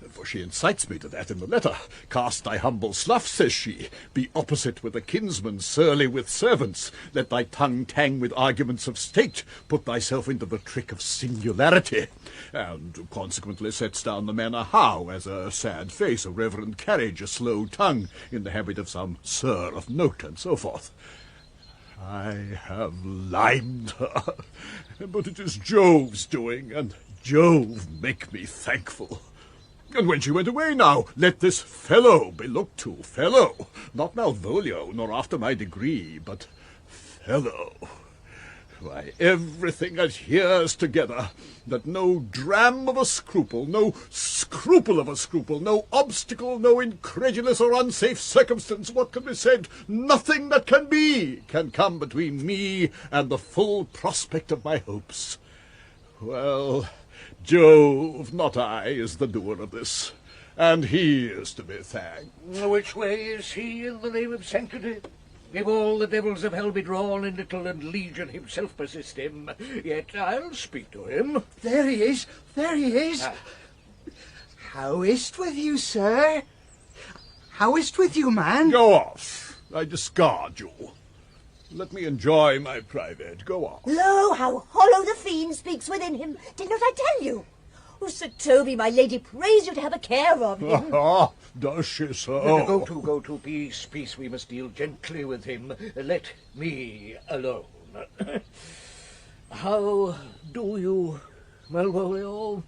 For she incites me to that in the letter. Cast thy humble slough, says she. Be opposite with a kinsman, surly with servants. Let thy tongue tang with arguments of state. Put thyself into the trick of singularity. And consequently sets down the manner how, as a sad face, a reverend carriage, a slow tongue, in the habit of some sir of note, and so forth. I have limed her, but it is Jove's doing, and Jove make me thankful. And when she went away now, let this fellow be looked to, fellow, not Malvolio, nor after my degree, but fellow. Why, everything adheres together, that no dram of a scruple, no scruple of a scruple, no obstacle, no incredulous or unsafe circumstance, what can be said, nothing that can be, can come between me and the full prospect of my hopes. Well, Jove, not I, is the doer of this, and he is to be thanked. Which way is he, in the name of sanctity? If all the devils of hell be drawn in little, and Legion himself persist him, yet I'll speak to him. There he is, there he is. How is't with you, sir? How is't with you, man? Go off. I discard you. Let me enjoy my private. Go on. Lo, how hollow the fiend speaks within him. Did not I tell you? Oh, Sir Toby, my lady prays you to have a care of him. Does she so? Go to, peace, peace, we must deal gently with him. Let me alone. How do you, Malvolio?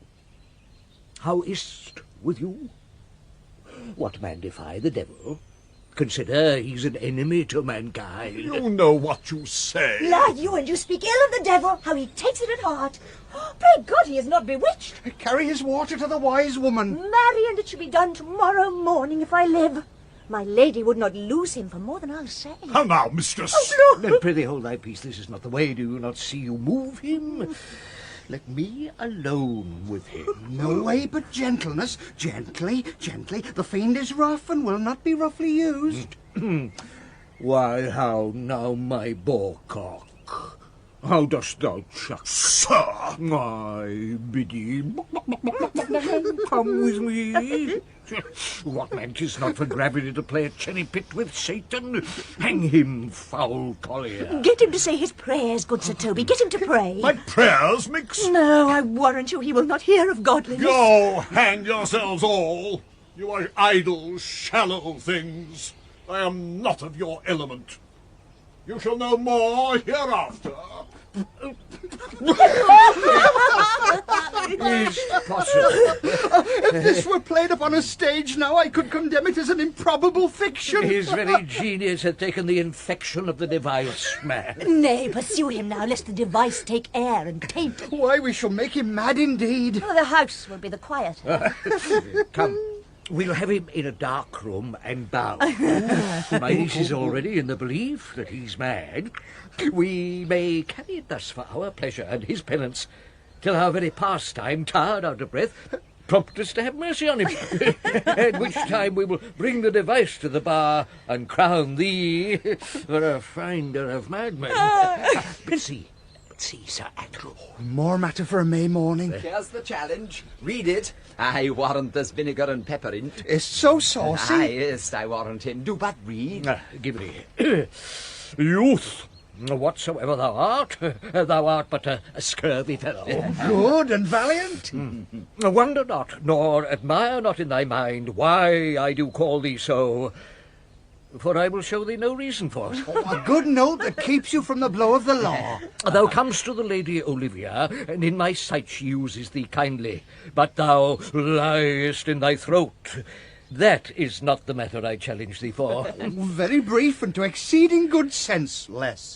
How is't with you? What man defy the devil? Consider he's an enemy to mankind. You know what you say. Lad, you speak ill of the devil, how he takes it at heart. Pray God he is not bewitched. Carry his water to the wise woman. Marry, and it shall be done tomorrow morning if I live. My lady would not lose him for more than I'll say. How now, mistress? Oh, no. Then prithee hold thy peace. This is not the way. Do you not see you move him? Let me alone with him. No way but gentleness. Gently, gently. The fiend is rough and will not be roughly used. Why, how now, my boarcock? How dost thou chuck? Sir! I bid ye come with me. What man 'tis not for gravity to play at cherry pit with Satan? Hang him, foul collier. Get him to say his prayers, good Sir Toby. Get him to pray. My prayers, Mix? No, I warrant you he will not hear of godliness. Go, hang yourselves all. You are idle, shallow things. I am not of your element. You shall know more hereafter. Is possible. If this were played upon a stage now, I could condemn it as an improbable fiction. His very genius had taken the infection of the device, man. Nay, pursue him now, lest the device take air and taint. Why, we shall make him mad indeed. Oh, the house will be the quieter. Come, we'll have him in a dark room and bow. My niece is already in the belief that he's mad. We may carry it thus for our pleasure and his penance, till our very pastime, tired out of breath, prompt us to have mercy on him. At which time we will bring the device to the bar and crown thee for a finder of madmen. But see, Sir Andrew. More matter for a May morning. Here's the challenge. Read it. I warrant there's vinegar and pepper in't. It's so saucy. Aye, yes, I warrant him. Do but read. Give me. Youth, whatsoever thou art but a scurvy fellow. Good and valiant. Wonder not, nor admire not in thy mind why I do call thee so, for I will show thee no reason for it. A good note that keeps you from the blow of the law. Thou comest to the Lady Olivia, and in my sight she uses thee kindly, but thou liest in thy throat. That is not the matter I challenge thee for. Very brief and to exceeding good sense, less.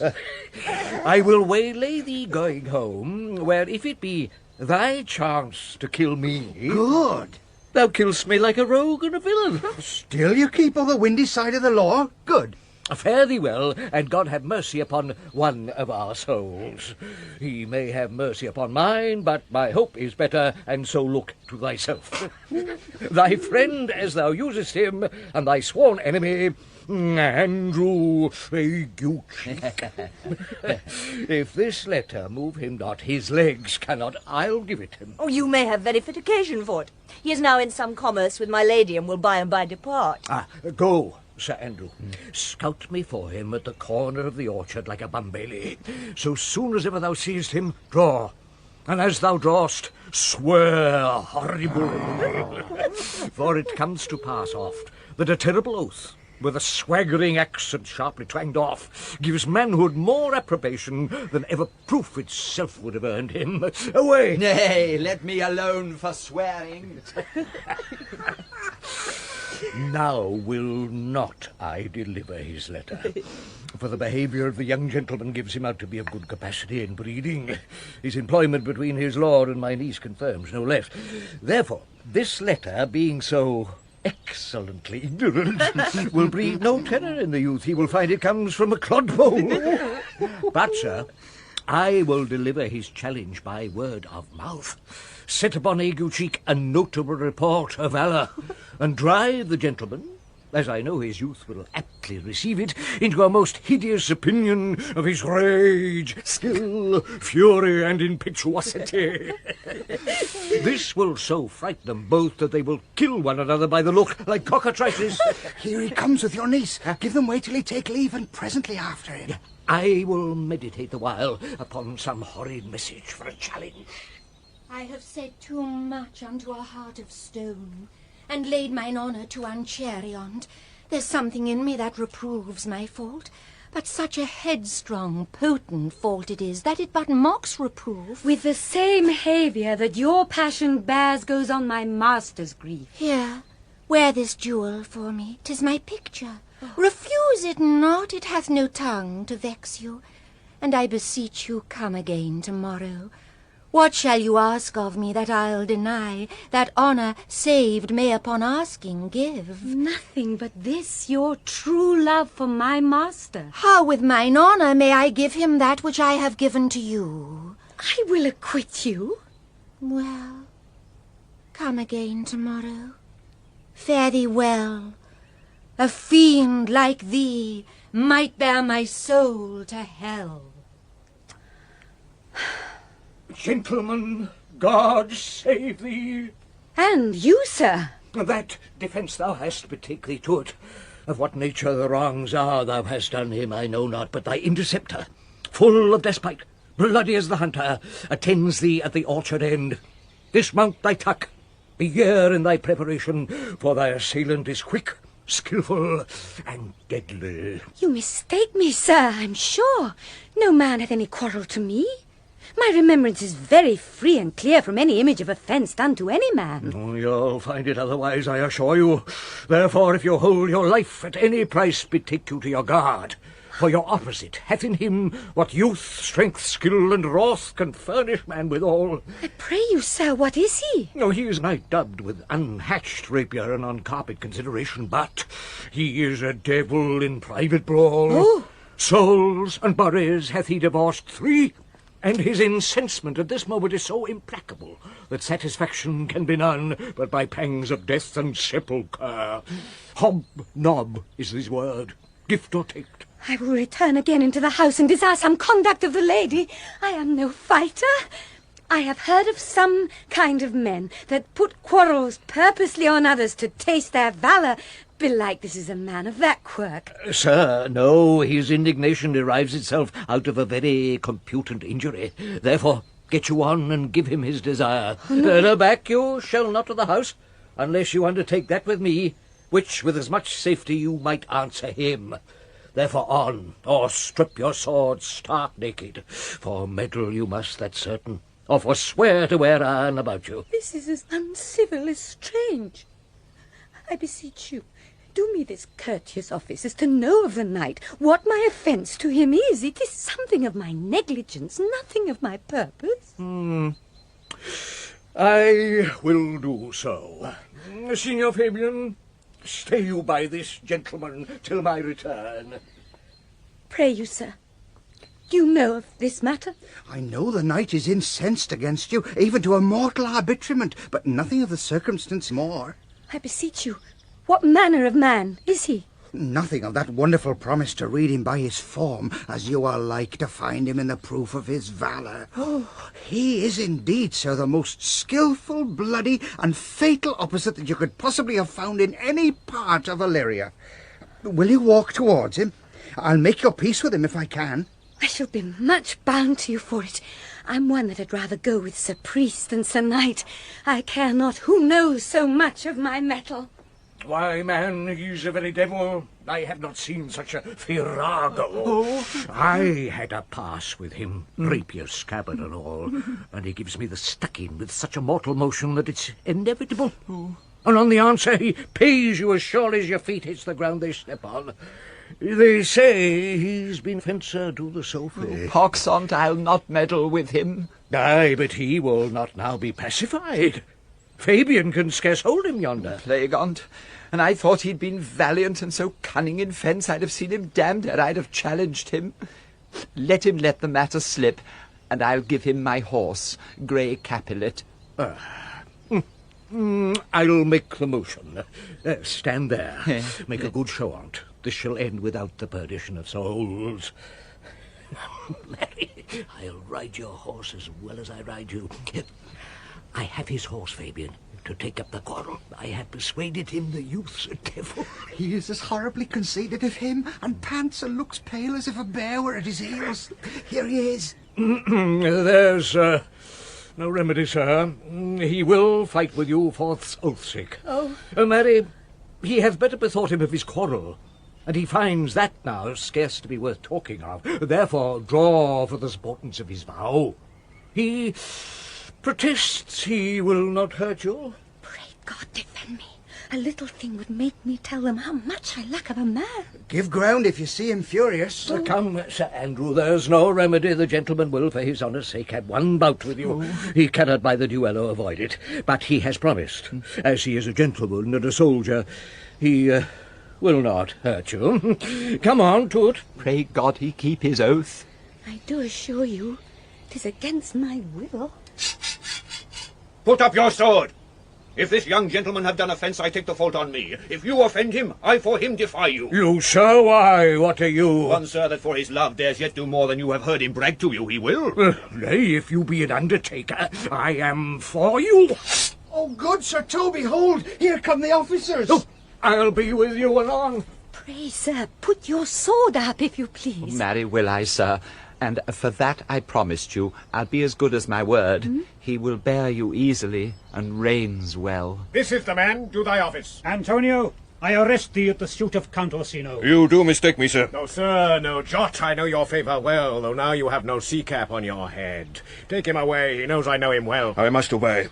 I will waylay thee going home, where if it be thy chance to kill me... Good. Thou kill'st me like a rogue and a villain. Still you keep on the windy side of the law? Good. Fare thee well, and God have mercy upon one of our souls. He may have mercy upon mine, but my hope is better, and so look to thyself. Thy friend as thou usest him, and thy sworn enemy, Andrew Aguecheek. If this letter move him not, his legs cannot, I'll give it him. Oh, you may have very fit occasion for it. He is now in some commerce with my lady, and will by and by depart. Go, Sir Andrew. Scout me for him at the corner of the orchard like a bumbaily. So soon as ever thou seest him, draw. And as thou drawest, swear horrible. For it comes to pass oft that a terrible oath, with a swaggering accent sharply twanged off, gives manhood more approbation than ever proof itself would have earned him. Away! Nay, let me alone for swearing. Now will not I deliver his letter, for the behaviour of the young gentleman gives him out to be of good capacity and breeding. His employment between his lord and my niece confirms no less. Therefore, this letter, being so excellently ignorant, will breed no terror in the youth. He will find it comes from a clodpole. But, sir, I will deliver his challenge by word of mouth, set upon Aguecheek a notable report of valour, and drive the gentleman, as I know his youth will aptly receive it, into a most hideous opinion of his rage, skill, fury, and impetuosity. This will so frighten them both that they will kill one another by the look, like cockatrices. Here he comes with your niece. Give them way till he take leave, and presently after him. I will meditate the while upon some horrid message for a challenge. I have said too much unto a heart of stone, and laid mine honour to unchariot. There's something in me that reproves my fault, but such a headstrong, potent fault it is, that it but mocks reproof. With the same behaviour that your passion bears goes on my master's grief. Here, wear this jewel for me, 'tis my picture. Refuse it not, it hath no tongue to vex you, and I beseech you come again tomorrow. What shall you ask of me that I'll deny, that honour saved may upon asking give? Nothing but this, your true love for my master. How with mine honour may I give him that which I have given to you? I will acquit you. Well, come again tomorrow. Fare thee well. A fiend like thee might bear my soul to hell. Gentlemen, God save thee. And you, sir. That defence thou hast, betake thee to it. Of what nature the wrongs are thou hast done him, I know not, but thy interceptor, full of despite, bloody as the hunter, attends thee at the orchard end. Dismount thy tuck, be here in thy preparation, for thy assailant is quick, skilful, and deadly. You mistake me, sir, I'm sure. No man hath any quarrel to me. My remembrance is very free and clear from any image of offence done to any man. Oh, you'll find it otherwise, I assure you. Therefore, if you hold your life at any price, betake you to your guard. For your opposite hath in him what youth, strength, skill, and wrath can furnish man withal. I pray you, sir, what is he? No, he is nigh dubbed with unhatched rapier and on carpet consideration, but he is a devil in private brawl. Oh. Souls and bodies hath he divorced 3, and his incensement at this moment is so implacable that satisfaction can be none but by pangs of death and sepulchre. Hobnob is his word, gift or take. I will return again into the house and desire some conduct of the lady. I am no fighter. I have heard of some kind of men that put quarrels purposely on others to taste their valour. Belike this is a man of that quirk. Sir, no, his indignation derives itself out of a very computant injury. Therefore, get you on and give him his desire. No, back you shall not to the house, unless you undertake that with me, which with as much safety you might answer him. Therefore on, or strip your sword stark naked, for meddle you must, that's certain, or forswear to wear iron about you. This is as uncivil as strange. I beseech you, do me this courteous office as to know of the knight what my offence to him is. It is something of my negligence, nothing of my purpose. I will do so. Signor Fabian, stay you by this gentleman till my return. Pray you, sir, do you know of this matter? I know the knight is incensed against you, even to a mortal arbitrament, but nothing of the circumstance more. I beseech you, what manner of man is he? Nothing of that wonderful promise to read him by his form, as you are like to find him in the proof of his valour. Oh. He is indeed, sir, the most skilful, bloody, and fatal opposite that you could possibly have found in any part of Illyria. Will you walk towards him? I'll make your peace with him if I can. I shall be much bound to you for it. I'm one that had rather go with Sir Priest than Sir Knight. I care not who knows so much of my mettle. Why, man, he's a very devil. I have not seen such a virago. I had a pass with him, rapier scabbard and all, and he gives me the stuck-in with such a mortal motion that it's inevitable. And on the answer, he pays you as surely as your feet hits the ground they step on. They say he's been fencer to the Sophie. Pox on't, I'll not meddle with him. Aye, but he will not now be pacified. Fabian can scarce hold him yonder. Plague on't, and I thought he'd been valiant and so cunning in fence I'd have seen him damned ere I'd have challenged him. Let him let the matter slip, and I'll give him my horse, Grey Capulet. I'll make the motion. Stand there. Yeah. Make a good show on't. This shall end without the perdition of souls. Mary, I'll ride your horse as well as I ride you. I have his horse, Fabian, to take up the quarrel. I have persuaded him the youth's a devil. He is as horribly conceited of him, and pants and looks pale as if a bear were at his heels. Here he is. There's no remedy, sir. He will fight with you for oath's sake. Oh. Mary, he hath better bethought him of his quarrel, and he finds that now scarce to be worth talking of. Therefore, draw for the sportance of his vow. He protests he will not hurt you. Pray God defend me. A little thing would make me tell them how much I lack of a man. Give ground if you see him furious. Come, Sir Andrew, there's no remedy. The gentleman will, for his honour's sake, have one bout with you. He cannot by the duello avoid it, but he has promised. As he is a gentleman and a soldier, he will not hurt you. Come on, Tut. Pray God he keep his oath. I do assure you, 'tis against my will. Put up your sword! If this young gentleman have done offence, I take the fault on me. If you offend him, I for him defy you. You, sir, why, what are you? One, sir, that for his love dares yet do more than you have heard him brag to you, he will. Nay, if you be an undertaker, I am for you. Oh, good Sir Toby, hold! Here come the officers! Oh, I'll be with you anon. Pray, sir, put your sword up, if you please. Marry will I, sir, and for that I promised you, I'll be as good as my word. He will bear you easily, and reigns well. This is the man. Do thy office. Antonio, I arrest thee at the suit of Count Orsino. You do mistake me, sir. No, sir, no jot. I know your favour well, though now you have no sea cap on your head. Take him away. He knows I know him well. I must obey.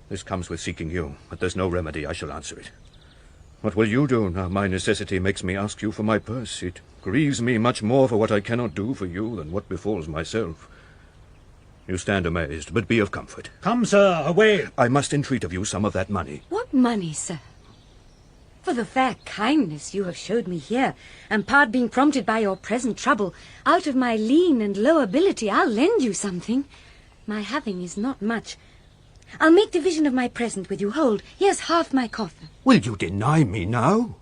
This comes with seeking you, but there's no remedy. I shall answer it. What will you do now my necessity makes me ask you for my purse? It grieves me much more for what I cannot do for you than what befalls myself. You stand amazed, but be of comfort. Come, sir, away. I must entreat of you some of that money. What money, sir? For the fair kindness you have showed me here, and part being prompted by your present trouble, out of my lean and low ability I'll lend you something. My having is not much. I'll make division of my present with you. Hold, here's half my coffer. Will you deny me now?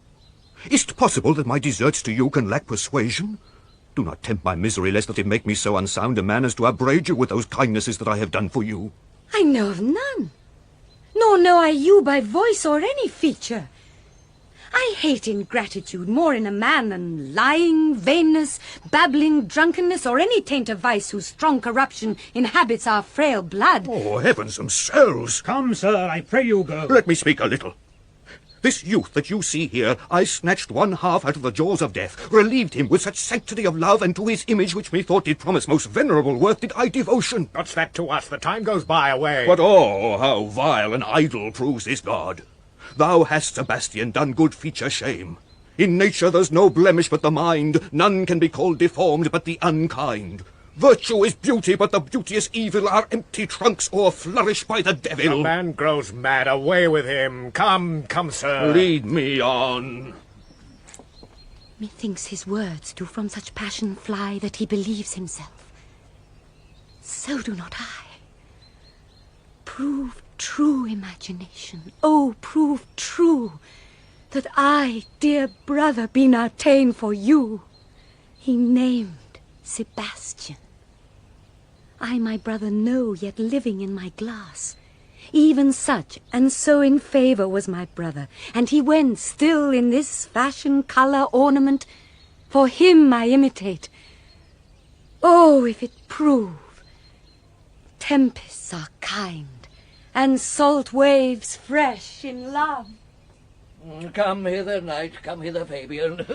Is't possible that my deserts to you can lack persuasion? Do not tempt my misery, lest that it make me so unsound a man as to upbraid you with those kindnesses that I have done for you. I know of none, nor know I you by voice or any feature. I hate ingratitude more in a man than lying, vainness, babbling, drunkenness, or any taint of vice whose strong corruption inhabits our frail blood. Oh, heavens themselves! Come, sir, I pray you go. Let me speak a little. This youth that you see here, I snatched one half out of the jaws of death, relieved him with such sanctity of love, and to his image, which methought did promise most venerable worth, did I devotion. What's that to us? The time goes by away. But oh, how vile and idle proves this god! Thou hast, Sebastian, done good feature shame. In nature there's no blemish but the mind, none can be called deformed but the unkind. Virtue is beauty, but the beauteous evil are empty trunks o'erflourished by the devil. The man grows mad. Away with him. Come, come, sir. Lead me on. Methinks his words do from such passion fly that he believes himself. So do not I. Prove true, imagination, oh, prove true, that I, dear brother, be not ta'en for you. He named Sebastian. I my brother know, yet living in my glass. Even such, and so in favour was my brother, and he went still in this fashion, colour, ornament. For him I imitate. Oh, if it prove, tempests are kind, and salt waves fresh in love. Come hither, knight, come hither, Fabian.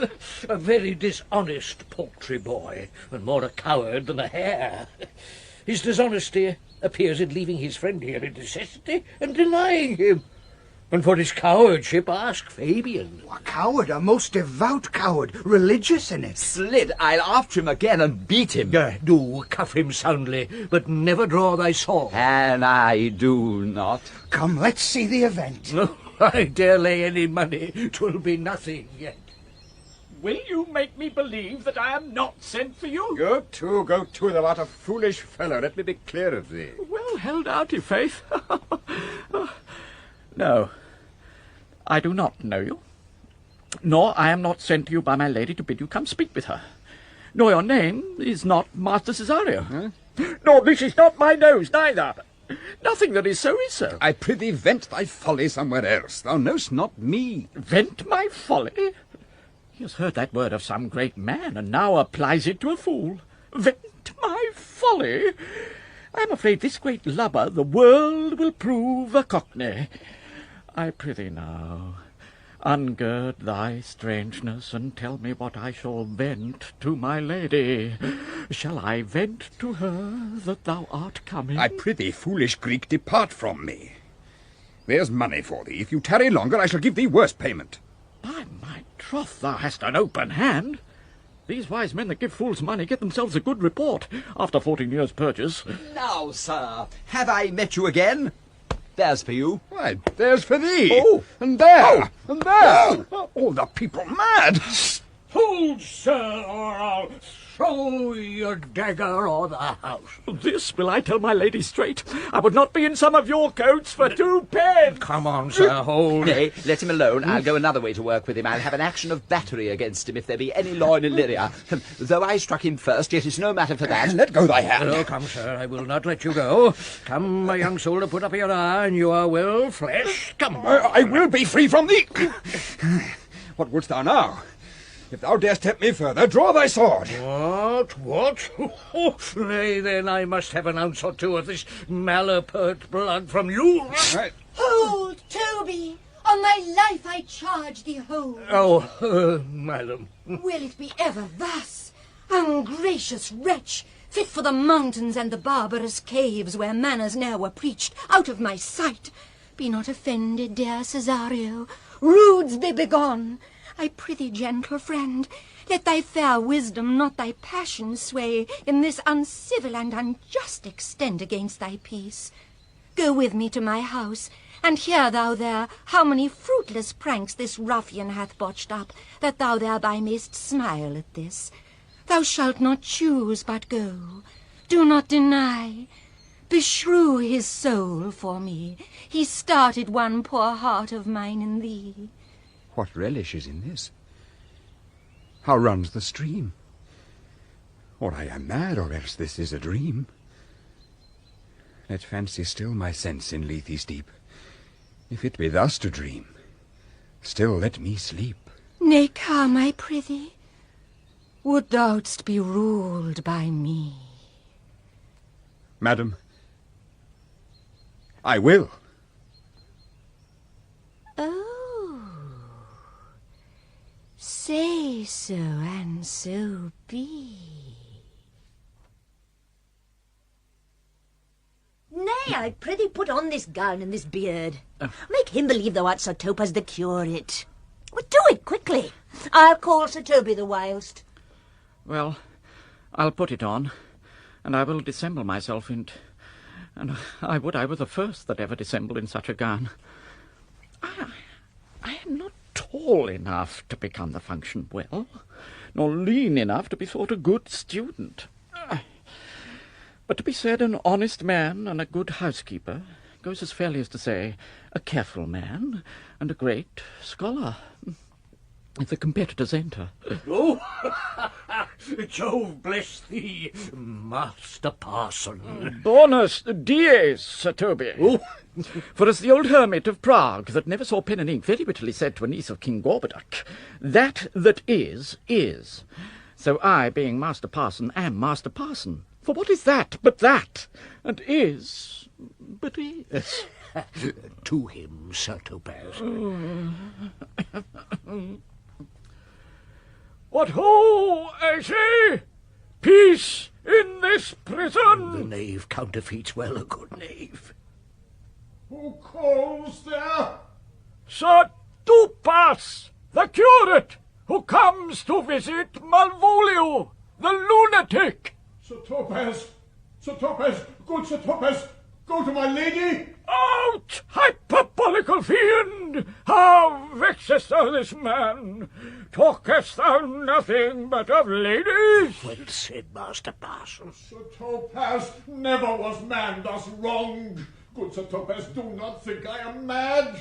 A very dishonest paltry boy, and more a coward than a hare. His dishonesty appears in leaving his friend here in necessity and denying him. And for his cowardship, ask Fabian. A coward, a most devout coward, religious in it. Slid, I'll after him again and beat him. Do cuff him soundly, but never draw thy sword. And I do not. Come, let's see the event. No, I dare lay any money, 'twill be nothing yet. Will you make me believe that I am not sent for you? Go to, thou art a foolish fellow, let me be clear of thee. Well held out, i' faith. No, I do not know you, nor I am not sent to you by my lady to bid you come speak with her. Nor your name is not Master Cesario. Huh? Nor this is not my nose, neither. Nothing that is so is so. I prithee vent thy folly somewhere else. Thou know'st not me. Vent my folly? He has heard that word of some great man, and now applies it to a fool. Vent my folly? I am afraid this great lubber the world will prove a cockney. I prithee now, ungird thy strangeness, and tell me what I shall vent to my lady. Shall I vent to her that thou art coming? I prithee, foolish Greek, depart from me. There's money for thee. If you tarry longer, I shall give thee worse payment. By my troth, thou hast an open hand. These wise men that give fools money get themselves a good report after 14 years' purchase. Now, sir, have I met you again? There's for you. Why, there's for thee. Oh, and there, oh, and there. Oh. All the people mad. Hold, sir, or I'll throw your dagger o'er the house. This will I tell my lady straight. I would not be in some of your coats for 2 pence. Come on, sir, hold. Nay, let him alone. I'll go another way to work with him. I'll have an action of battery against him if there be any law in Illyria. Though I struck him first, yet it's no matter for that. Let go thy hand. Oh, come, sir, I will not let you go. Come, my young soldier, put up your eye, and you are well fleshed. Come on. I will be free from thee. What wouldst thou now? If thou darest tempt me further, draw thy sword. What? Nay, then I must have an ounce or two of this malapert blood from you. Right. Hold, Toby! On my life I charge thee hold. Oh, madam. Will it be ever thus? Ungracious wretch, fit for the mountains and the barbarous caves where manners ne'er were preached, out of my sight. Be not offended, dear Cesario. Rudes be begone. I prithee, gentle friend, let thy fair wisdom, not thy passion, sway in this uncivil and unjust extent against thy peace. Go with me to my house, and hear thou there how many fruitless pranks this ruffian hath botched up, that thou thereby mayst smile at this. Thou shalt not choose but go. Do not deny. Beshrew his soul for me. He started one poor heart of mine in thee. What relish is in this? How runs the stream? Or I am mad, or else this is a dream. Let fancy still my sense in Lethe's deep. If it be thus to dream, still let me sleep. Nay, come, I prithee. Would thou'dst be ruled by me? Madam, I will. Oh, say so, and so be. Nay, I prithee put on this gown and this beard. Make him believe thou art Sir Topaz the curate. Well, do it quickly. I'll call Sir Toby the whilst. Well, I'll put it on, and I will dissemble myself and I would I were the first that ever dissembled in such a gown. I am not tall enough to become the function well, nor lean enough to be thought a good student. But to be said an honest man and a good housekeeper goes as fairly as to say a careful man and a great scholar. If the competitors enter. Oh, Jove bless thee, Master Parson. Bonus dies, Sir Toby. Oh. For as the old hermit of Prague, that never saw pen and ink, very wittily said to a niece of King Gorboduc, that is, is. So I, being Master Parson, am Master Parson. For what is that but that, and is but is? To him, Sir Topaz. What ho, I say! Peace in this prison! The knave counterfeits well a good knave. Who calls there? Sir Topaz, the curate, who comes to visit Malvolio, the lunatic. Sir Topaz, good Sir Topaz, go to my lady. Out, hyperbolical fiend! How vexest thou this man? Talkest thou nothing but of ladies? Well said, Master Parson. Sir Topaz, never was man thus wronged. Good Sir Topaz, do not think I am mad.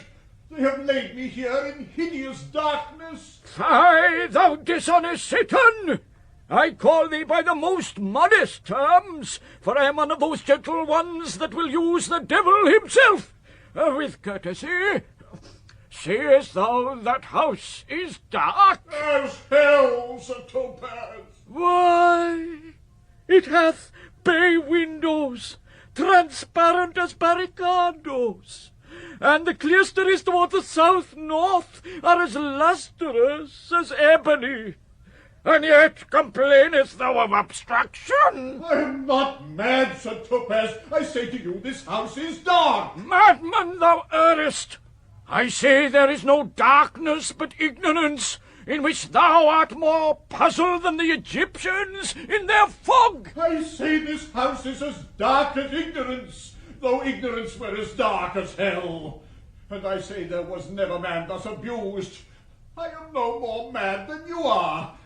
They have laid me here in hideous darkness. Fie, thou dishonest Satan! I call thee by the most modest terms, for I am one of those gentle ones that will use the devil himself. With courtesy, seest thou that house is dark? As hell, Sir Topaz. Why, it hath bay windows, transparent as barricadoes, and the clerestories toward the south-north are as lustrous as ebony. And yet complainest thou of obstruction? I am not mad, Sir Topaz. I say to you, this house is dark. Madman, thou errest. I say there is no darkness but ignorance, in which thou art more puzzled than the Egyptians in their fog. I say this house is as dark as ignorance, though ignorance were as dark as hell. And I say there was never man thus abused. I am no more mad than you are.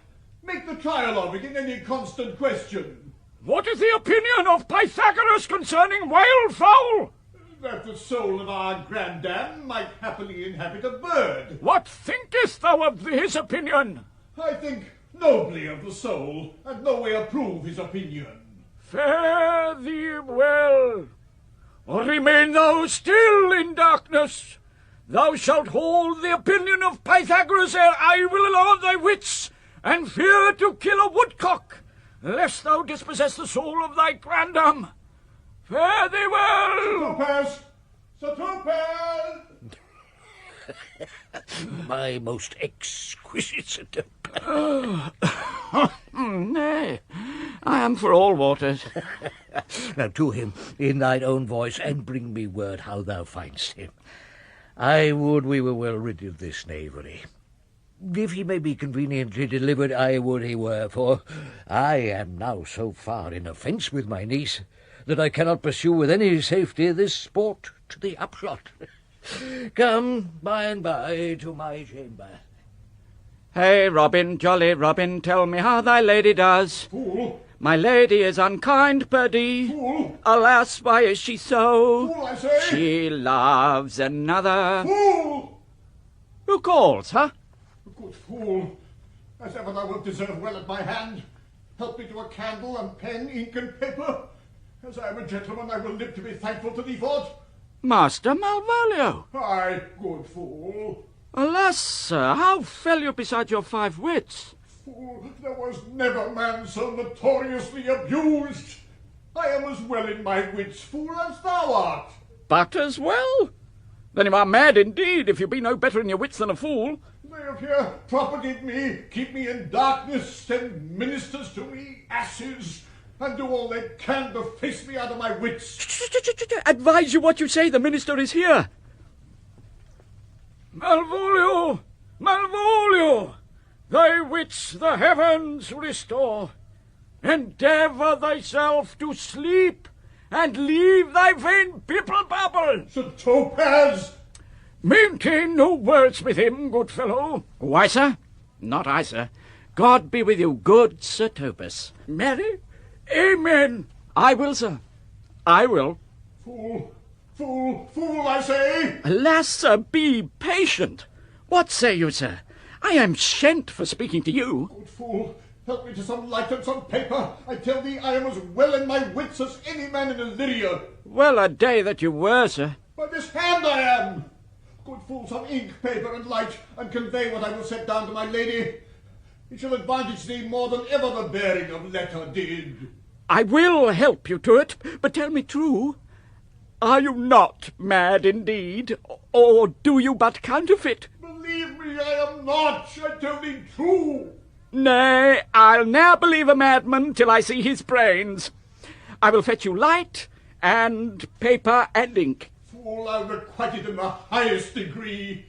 Make the trial of it in any constant question. What is the opinion of Pythagoras concerning wildfowl? That the soul of our grandam might happily inhabit a bird. What thinkest thou of his opinion? I think nobly of the soul, and no way approve his opinion. Fare thee well, or remain thou still in darkness. Thou shalt hold the opinion of Pythagoras ere I will allow thy wits, and fear to kill a woodcock, lest thou dispossess the soul of thy grandam. Fare thee well! Sir Topaz! Sir Topaz! My most exquisite... Nay, I am for all waters. Now to him, in thine own voice, and bring me word how thou find'st him. I would we were well rid of this knavery. If he may be conveniently delivered, I would he were, for I am now so far in offence with my niece that I cannot pursue with any safety this sport to the upshot. Come by and by to my chamber. Hey, Robin, jolly Robin, tell me how thy lady does. Fool! My lady is unkind, perdie. Fool! Alas, why is she so? Fool, I say! She loves another. Fool! Who calls, huh? Good fool! As ever thou wilt deserve well at my hand. Help me to a candle and pen, ink and paper. As I am a gentleman, I will live to be thankful to thee for it. Master Malvolio. Aye, good fool. Alas, sir, how fell you beside your 5 wits? Fool, there was never man so notoriously abused. I am as well in my wits, fool, as thou art. But as well? Then you are mad indeed, if you be no better in your wits than a fool. They appear propagate me, keep me in darkness, send ministers to me, asses, and do all they can to face me out of my wits. Advise you what you say, the minister is here. Malvolio, Malvolio, thy wits the heavens restore. Endeavour thyself to sleep, and leave thy vain bibble-babble. Sir Topaz! Maintain no words with him, good fellow. Why, sir? Not I, sir. God be with you, good Sir Topaz. Marry? Amen. I will, sir. I will. Fool, fool, fool, I say! Alas, sir, be patient. What say you, sir? I am shent for speaking to you. Good fool, help me to some light and some paper. I tell thee I am as well in my wits as any man in Illyria. Well a day that you were, sir. By this hand I am. Good fool, some ink, paper, and light, and convey what I will set down to my lady. It shall advantage thee more than ever the bearing of letter did. I will help you to it, but tell me true. Are you not mad indeed, or do you but counterfeit? Believe me, I am not. I tell thee true. Nay, I'll ne'er believe a madman till I see his brains. I will fetch you light, and paper and ink. Fool, I'll requite it in the highest degree.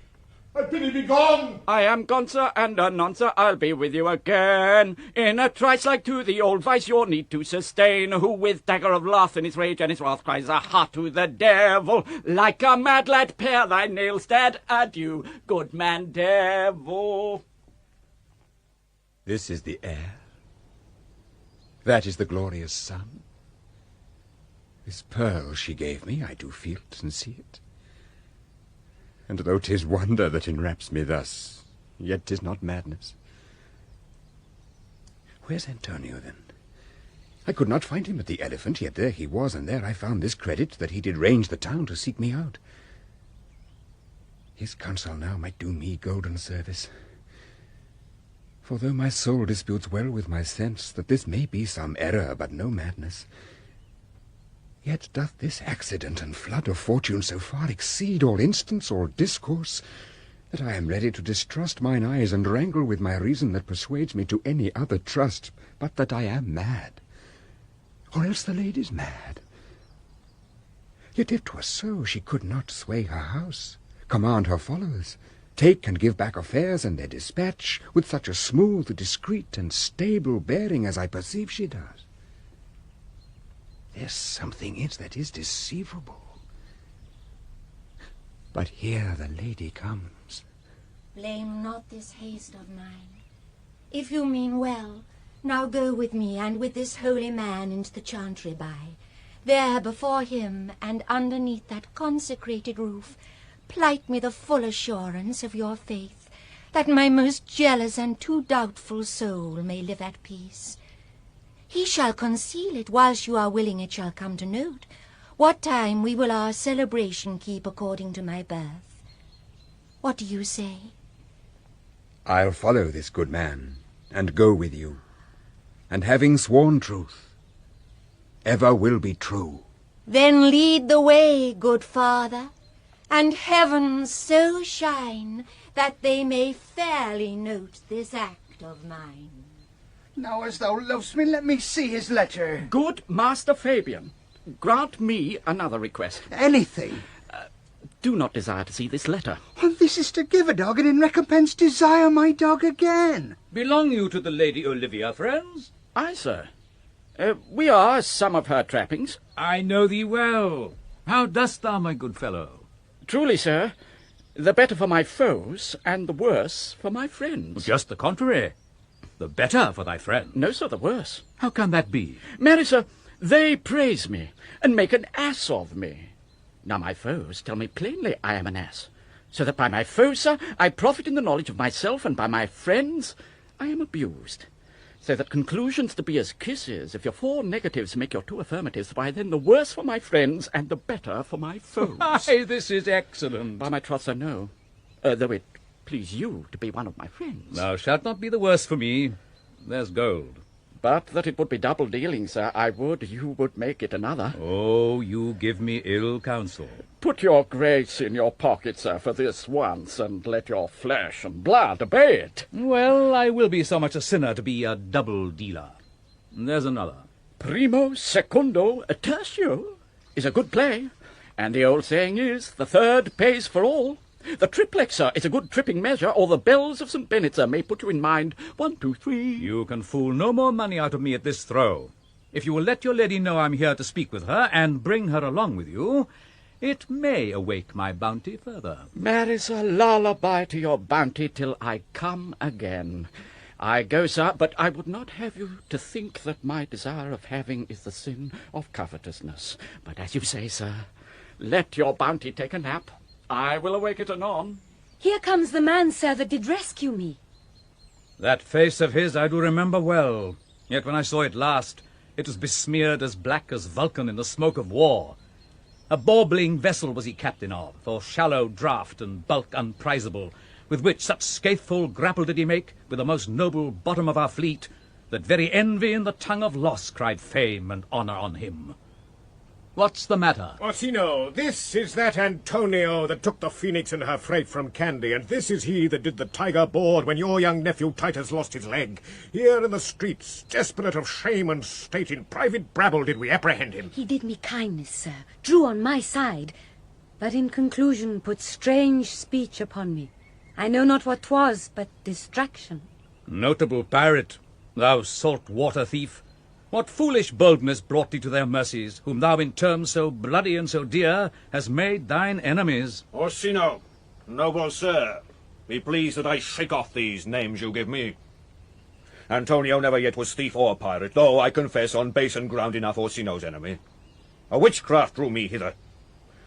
I bid thee be gone. I am gone, sir, and anon, sir, I'll be with you again. In a trice like to the old vice your need to sustain, who with dagger of laugh in his rage and his wrath cries aha to the devil. Like a mad lad, pare thy nails, dad, adieu, good man devil. This is the air. That is the glorious sun. This pearl she gave me, I do feel't and see it. And though 'tis wonder that enwraps me thus, yet 'tis not madness. Where's Antonio, then? I could not find him at the Elephant, yet there he was, and there I found this credit, that he did range the town to seek me out. His counsel now might do me golden service. For though my soul disputes well with my sense, that this may be some error, but no madness, yet doth this accident and flood of fortune so far exceed all instance or discourse, that I am ready to distrust mine eyes and wrangle with my reason that persuades me to any other trust, but that I am mad, or else the lady's mad. Yet if 'twas so, she could not sway her house, command her followers, take and give back affairs and their dispatch, with such a smooth, discreet, and stable bearing as I perceive she does. There's something in it that is deceivable. But here the lady comes. Blame not this haste of mine. If you mean well, now go with me and with this holy man into the chantry by. There before him and underneath that consecrated roof, plight me the full assurance of your faith, that my most jealous and too doubtful soul may live at peace. He shall conceal it whilst you are willing it shall come to note. What time we will our celebration keep according to my birth. What do you say? I'll follow this good man, and go with you, and having sworn truth, ever will be true. Then lead the way, good father, and heaven so shine that they may fairly note this act of mine. Now, as thou lovest me, let me see his letter. Good Master Fabian, grant me another request. Anything. Do not desire to see this letter. Well, this is to give a dog, and in recompense desire my dog again. Belong you to the Lady Olivia, friends? Aye, sir. We are some of her trappings. I know thee well. How dost thou, my good fellow? Truly, sir, the better for my foes, and the worse for my friends. Just the contrary. The better for thy friend. No, sir, the worse. How can that be? Marry, sir, they praise me, and make an ass of me. Now my foes tell me plainly I am an ass, so that by my foes, sir, I profit in the knowledge of myself, and by my friends I am abused. So that conclusions to be as kisses, if your 4 negatives make your 2 affirmatives, why then the worse for my friends, and the better for my foes. Aye, this is excellent. By my troth, sir, no, though it please you to be one of my friends. Thou shalt not be the worse for me. There's gold. But that it would be double dealing, sir, I would you would make it another. Oh, you give me ill counsel. Put your grace in your pocket, sir, for this once, and let your flesh and blood obey it. Well, I will be so much a sinner to be a double dealer. There's another. Primo, secundo, tertio is a good play, and the old saying is, the third pays for all. The triplex, sir, is a good tripping measure, or the bells of St. Bennet, sir, may put you in mind. 1, 2, 3. You can fool no more money out of me at this throw. If you will let your lady know I'm here to speak with her, and bring her along with you, it may awake my bounty further. Mary's a lullaby to your bounty till I come again. I go, sir, but I would not have you to think that my desire of having is the sin of covetousness. But as you say, sir, let your bounty take a nap. I will awake it anon. Here comes the man, sir, that did rescue me. That face of his I do remember well. Yet when I saw it last, it was besmeared as black as Vulcan in the smoke of war. A bawbling vessel was he captain of, for shallow draught and bulk unprizable, with which such scatheful grapple did he make with the most noble bottom of our fleet, that very envy in the tongue of loss cried fame and honour on him. What's the matter? Orsino, this is that Antonio that took the Phoenix and her freight from Candy, and this is he that did the tiger board when your young nephew Titus lost his leg. Here in the streets, desperate of shame and state, in private brabble did we apprehend him. He did me kindness, sir, drew on my side, but in conclusion put strange speech upon me. I know not what 'twas, but distraction. Notable pirate, thou salt water thief, what foolish boldness brought thee to their mercies, whom thou in terms so bloody and so dear hast made thine enemies? Orsino, noble sir, be pleased that I shake off these names you give me. Antonio never yet was thief or pirate, though I confess on basin ground enough Orsino's enemy. A witchcraft drew me hither.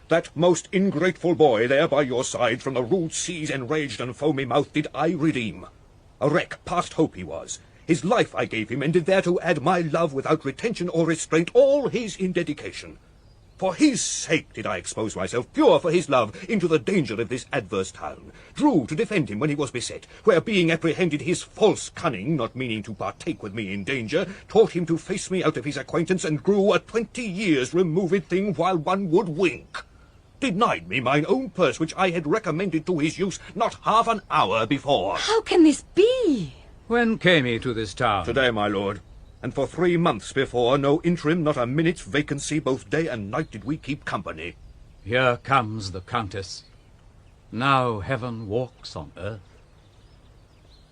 That most ingrateful boy there by your side, from the rude seas enraged and foamy mouth, did I redeem. A wreck past hope he was. His life I gave him, and did thereto add my love without retention or restraint, all his in dedication. For his sake did I expose myself, pure for his love, into the danger of this adverse town. Drew to defend him when he was beset, where being apprehended his false cunning, not meaning to partake with me in danger, taught him to face me out of his acquaintance, and grew a 20 years removed thing while one would wink. Denied me mine own purse, which I had recommended to his use not half an hour before. How can this be? When came he to this town? Today, my lord. And for 3 months before, no interim, not a minute's vacancy, both day and night did we keep company. Here comes the Countess. Now heaven walks on earth.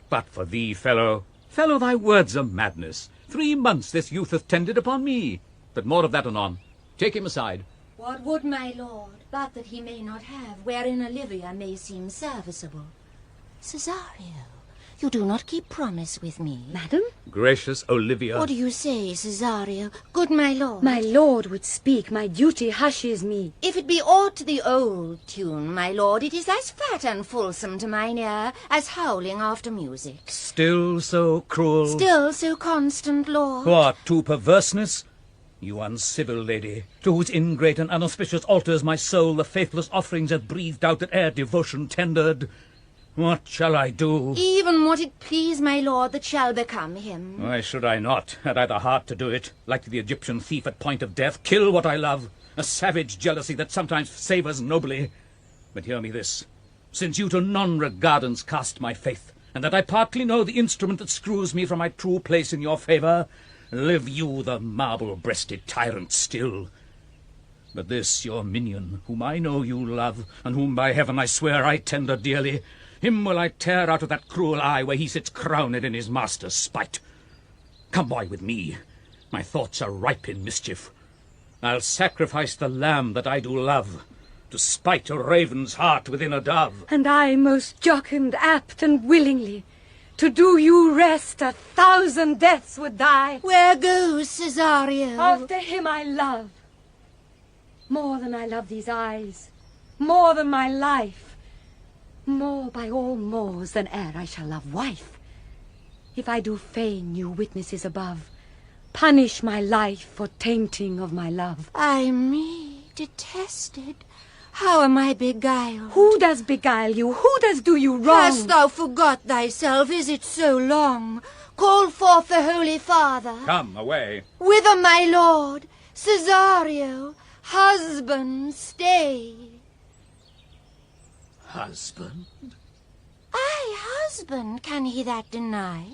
But for thee, fellow, thy words are madness. 3 months this youth hath tended upon me. But more of that anon. Take him aside. What would my lord, but that he may not have, wherein Olivia may seem serviceable? Cesario, you do not keep promise with me. Madam? Gracious Olivia. What do you say, Cesario? Good my lord. My lord would speak. My duty hushes me. If it be aught to the old tune, my lord, it is as fat and fulsome to mine ear as howling after music. Still so cruel. Still so constant, lord. What, to perverseness? You uncivil lady, to whose ingrate and unauspicious altars my soul the faithless offerings hath breathed out that ere devotion tendered. What shall I do? Even what it please my lord that shall become him. Why should I not, had I the heart to do it, like the Egyptian thief at point of death, kill what I love, a savage jealousy that sometimes savours nobly. But hear me this, since you to non-regardance cast my faith, and that I partly know the instrument that screws me from my true place in your favour, live you the marble-breasted tyrant still. But this your minion, whom I know you love, and whom by heaven I swear I tender dearly, him will I tear out of that cruel eye where he sits crowned in his master's spite. Come, boy, with me. My thoughts are ripe in mischief. I'll sacrifice the lamb that I do love, to spite a raven's heart within a dove. And I most jocund, apt, and willingly, to do you rest 1,000 deaths would die. Where goes Cesario? After him I love. More than I love these eyes, more than my life, more by all mores than e'er I shall love wife. If I do feign you witnesses above, punish my life for tainting of my love. Ay me, detested, how am I beguiled? Who does beguile you? Who does do you wrong? Hast thou forgot thyself? Is it so long? Call forth the Holy Father. Come, away. Whither, my lord? Cesario, husband, stay. Husband? Aye, husband, can he that deny?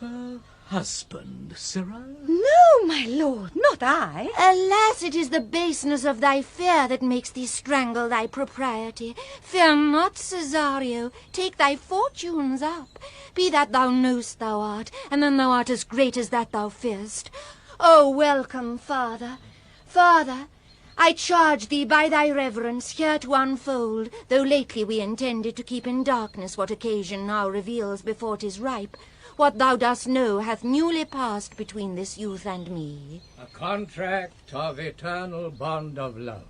Her husband, sirrah? No, my lord, not I. Alas, it is the baseness of thy fear that makes thee strangle thy propriety. Fear not, Cesario, take thy fortunes up. Be that thou know'st thou art, and then thou art as great as that thou fearst. O welcome, father, father, I charge thee by thy reverence here to unfold, though lately we intended to keep in darkness what occasion now reveals before 'tis ripe. What thou dost know hath newly passed between this youth and me. A contract of eternal bond of love,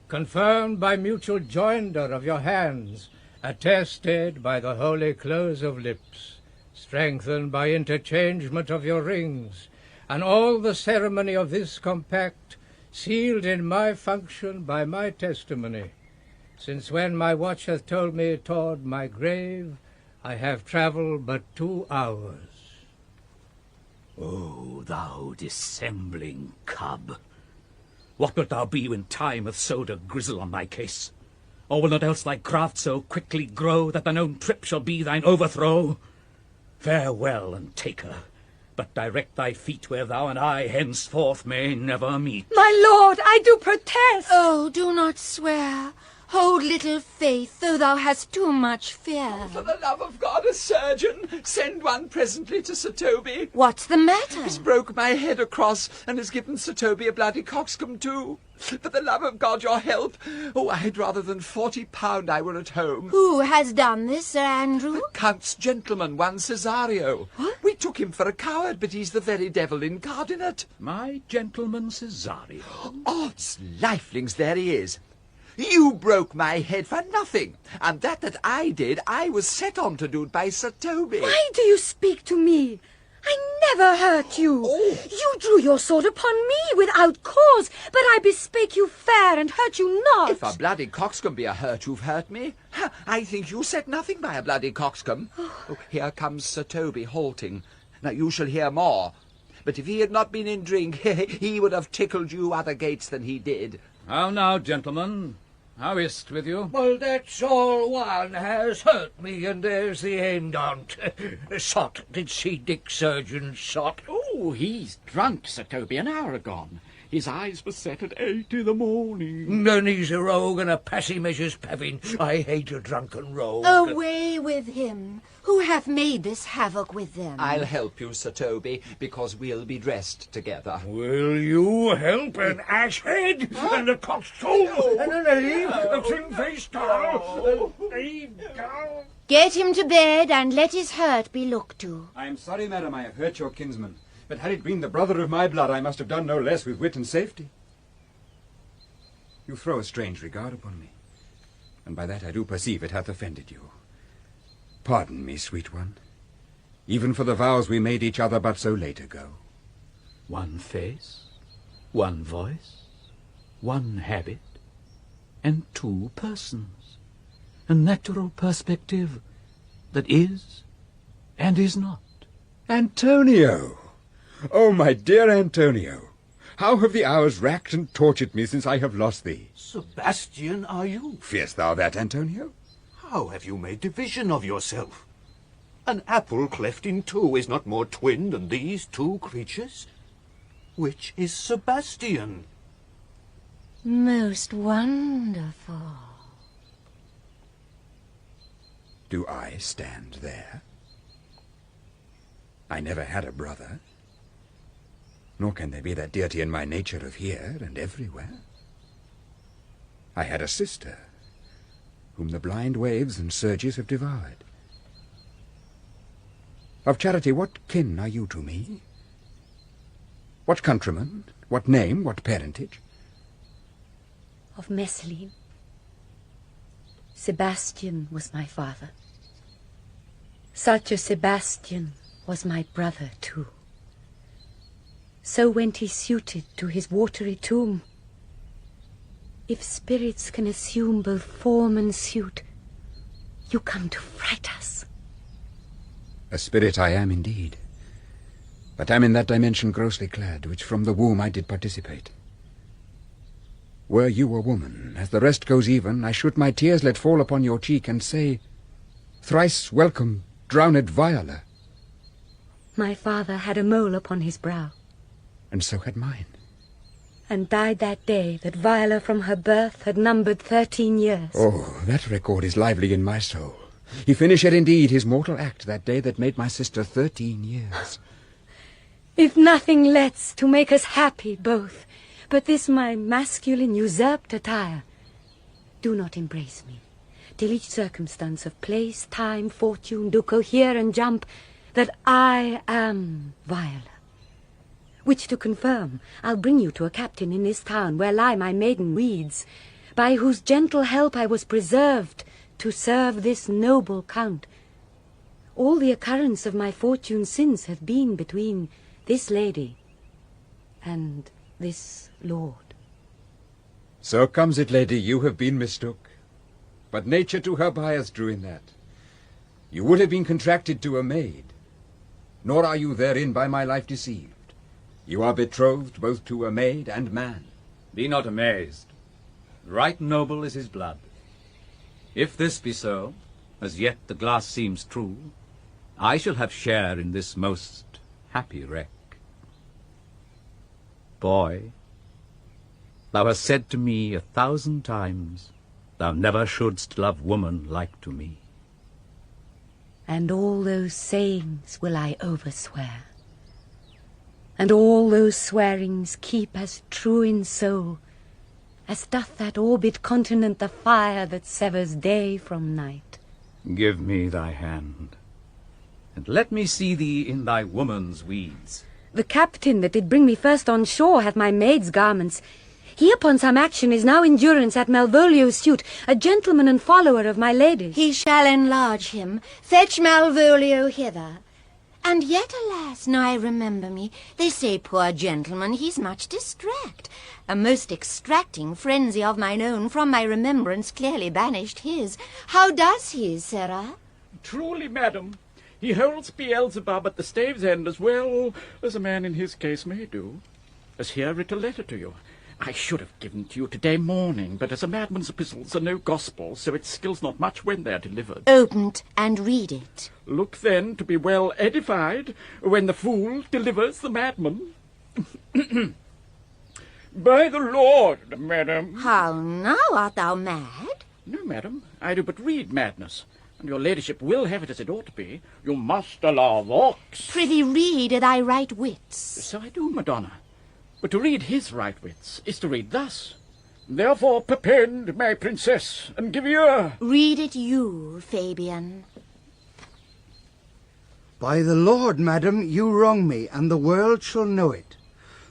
confirmed by mutual joinder of your hands, attested by the holy close of lips, strengthened by interchangement of your rings, and all the ceremony of this compact sealed in my function by my testimony, since when my watch hath told me toward my grave, I have travelled but 2 hours. O thou dissembling cub! What wilt thou be when time hath sowed a grizzle on thy case? Or will not else thy craft so quickly grow that thine own trip shall be thine overthrow? Farewell, and take her, but direct thy feet where thou and I henceforth may never meet. My lord, I do protest. Oh, do not swear. Hold little faith, though thou hast too much fear. For the love of God, a surgeon! Send one presently to Sir Toby. What's the matter? He's broke my head across, and has given Sir Toby a bloody coxcomb too. For the love of God, your help! Oh, I'd rather than £40 I were at home. Who has done this, Sir Andrew? The Count's gentleman, one Cesario. What? We took him for a coward, but he's the very devil incarnate. My gentleman Cesario. Odds lifelings, there he is. You broke my head for nothing, and that I did, I was set on to do by Sir Toby. Why do you speak to me? I never hurt you. Oh. You drew your sword upon me without cause, but I bespake you fair and hurt you not. If a bloody coxcomb be a hurt, you've hurt me. I think you set nothing by a bloody coxcomb. Oh, here comes Sir Toby halting. Now you shall hear more. But if he had not been in drink, he would have tickled you other gates than he did. How now, gentlemen? How is't with you? Well, that's all one has hurt me, and there's the end on't. Sot, did see Dick Surgeon shot? Oh, he's drunk, Sir Toby, an hour agone. His eyes were set at 8 in the morning. Then he's a rogue and a passy measures pavin. I hate a drunken rogue. Away with him. Who hath made this havoc with them? I'll help you, Sir Toby, because we'll be dressed together. Will you help an ass-head and a coxcomb and an ellie, a thin-faced doll, Get him to bed and let his hurt be looked to. I am sorry, madam, I have hurt your kinsman. But had it been the brother of my blood, I must have done no less with wit and safety. You throw a strange regard upon me, and by that I do perceive it hath offended you. Pardon me, sweet one, even for the vows we made each other but so late ago. One face, one voice, one habit, and 2 persons. A natural perspective that is and is not. Antonio! Oh, my dear Antonio! How have the hours racked and tortured me since I have lost thee? Sebastian, are you? Fearst thou that, Antonio? How have you made division of yourself? An apple cleft in two is not more twin than these two creatures. Which is Sebastian? Most wonderful. Do I stand there? I never had a brother. Nor can there be that deity in my nature of here and everywhere. I had a sister, whom the blind waves and surges have devoured. Of Charity, what kin are you to me? What countryman? What name? What parentage? Of Messeline. Sebastian was my father. Such a Sebastian was my brother too. So went he suited to his watery tomb. If spirits can assume both form and suit, you come to fright us. A spirit I am indeed, but am in that dimension grossly clad, which from the womb I did participate. Were you a woman, as the rest goes even, I should my tears let fall upon your cheek, and say, Thrice welcome, drowned Viola. My father had a mole upon his brow, And so had mine. and died that day that Viola from her birth had numbered 13 years. Oh, that record is lively in my soul. He finished indeed his mortal act that day that made my sister 13 years. If nothing lets to make us happy both, but this my masculine usurped attire, do not embrace me, till each circumstance of place, time, fortune do cohere and jump, that I am Viola. Which to confirm, I'll bring you to a captain in this town, where lie my maiden weeds, by whose gentle help I was preserved to serve this noble count. All the occurrence of my fortune since hath been between this lady and this lord. So comes it, lady, you have been mistook. But nature to her bias drew in that. You would have been contracted to a maid, nor are you therein by my life deceived. You are betrothed both to a maid and man. Be not amazed. Right noble is his blood. If this be so, as yet the glass seems true, I shall have share in this most happy wreck. Boy, thou hast said to me 1,000 times, thou never shouldst love woman like to me. And all those sayings will I overswear, and all those swearings keep as true in soul as doth that orbed continent the fire that severs day from night. Give me thy hand, and let me see thee in thy woman's weeds. The captain that did bring me first on shore hath my maid's garments. He upon some action is now in durance at Malvolio's suit, a gentleman and follower of my lady's. He shall enlarge him. Fetch Malvolio hither. And yet, alas, now I remember me, they say, poor gentleman, he's much distract. A most extracting frenzy of mine own from my remembrance clearly banished his. How does he, sirrah? Truly, madam, he holds Beelzebub at the stave's end as well as a man in his case may do. As here writ a letter to you. I should have given to you today morning, but as a madman's epistles are no gospel, so it skills not much when they are delivered. Open't and read it. Look then to be well edified when the fool delivers the madman. By the Lord, madam. How now, art thou mad? No, madam, I do but read madness, and your ladyship will have it as it ought to be. You must allow vox. Prithee read thy right wits. So I do, Madonna. But to read his right wits is to read thus. Therefore perpend, my princess, and give ear. Read it you, Fabian. By the Lord, madam, you wrong me, and the world shall know it.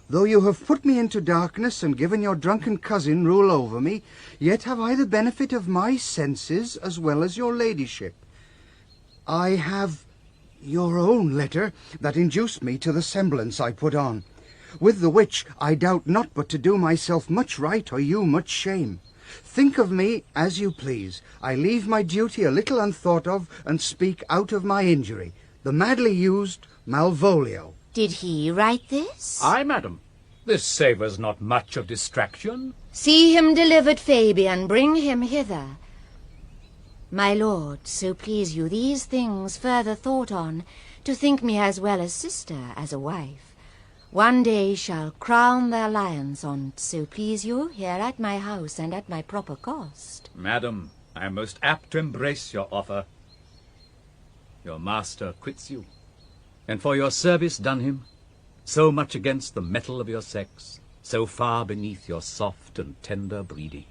Though you have put me into darkness and given your drunken cousin rule over me, yet have I the benefit of my senses as well as your ladyship. I have your own letter that induced me to the semblance I put on, with the which I doubt not but to do myself much right or you much shame. Think of me as you please. I leave my duty a little unthought of, and speak out of my injury. The madly used Malvolio. Did he write this? Aye, madam. This savours not much of distraction. See him delivered, Fabian, bring him hither. My lord, so please you, these things further thought on, to think me as well as sister, as a wife, one day shall crown their alliance on't, so please you, here at my house and at my proper cost. Madam, I am most apt to embrace your offer. Your master quits you, and for your service done him, so much against the metal of your sex, so far beneath your soft and tender breeding.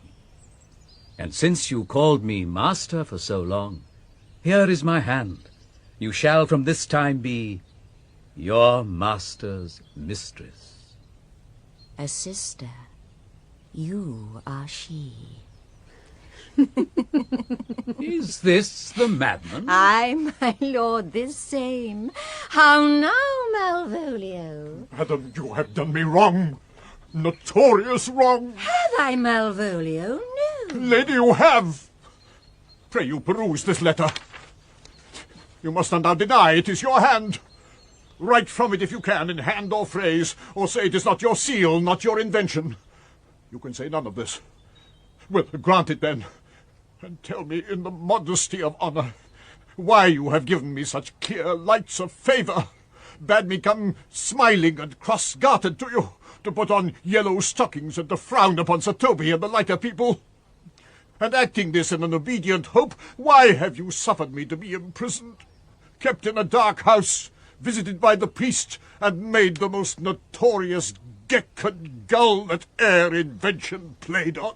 And since you called me master for so long, here is my hand. You shall from this time be your master's mistress. A sister, you are she. Is this the madman? Ay, my lord, this same. How now, Malvolio? Madam, you have done me wrong. Notorious wrong. Have I, Malvolio? No. Lady, you have. Pray you peruse this letter. You must not now deny it is your hand. Write from it if you can, in hand or phrase, or say it is not your seal, not your invention. You can say none of this. Well, grant it then, and tell me in the modesty of honour why you have given me such clear lights of favour, bade me come smiling and cross-gartered to you, to put on yellow stockings and to frown upon Sir Toby and the lighter people. And acting this in an obedient hope, why have you suffered me to be imprisoned, kept in a dark house, visited by the priest, and made the most notorious geck and gull that e'er invention played on?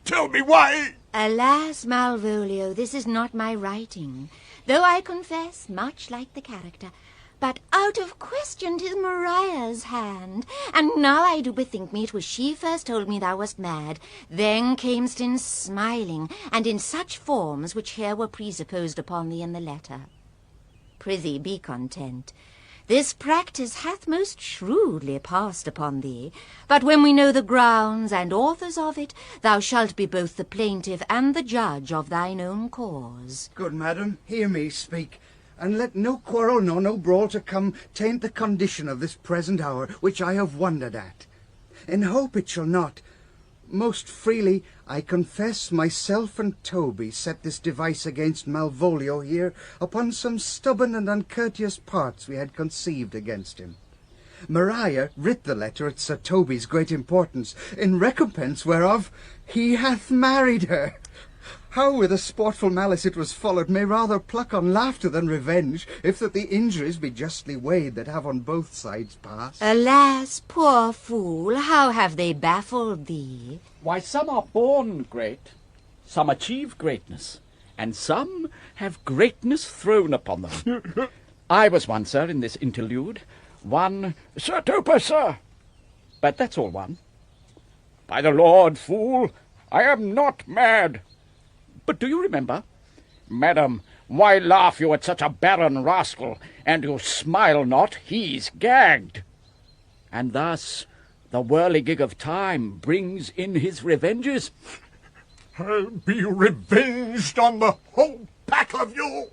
Tell me why! Alas, Malvolio, this is not my writing, though I confess, much like the character, but out of question 'tis Maria's hand. And now I do bethink me it was she first told me thou wast mad, then camest in smiling, and in such forms which here were presupposed upon thee in the letter. Prithee, be content. This practice hath most shrewdly passed upon thee, but when we know the grounds and authors of it, thou shalt be both the plaintiff and the judge of thine own cause. Good madam, hear me speak, and let no quarrel nor no brawl to come taint the condition of this present hour, which I have wondered at. In hope it shall not. Most freely I confess myself and Toby set this device against Malvolio here upon some stubborn and uncourteous parts we had conceived against him. Maria writ the letter at Sir Toby's great importance, in recompense whereof he hath married her. How with a sportful malice it was followed may rather pluck on laughter than revenge, if that the injuries be justly weighed that have on both sides passed. Alas, poor fool, how have they baffled thee? Why, some are born great, some achieve greatness, and some have greatness thrown upon them. I was one, sir, in this interlude. One, Sir Toper, sir. But that's all one. By the Lord, fool, I am not mad. But do you remember? Madam, why laugh you at such a barren rascal, and you smile not, he's gagged. And thus the whirligig of time brings in his revenges. I'll be revenged on the whole pack of you.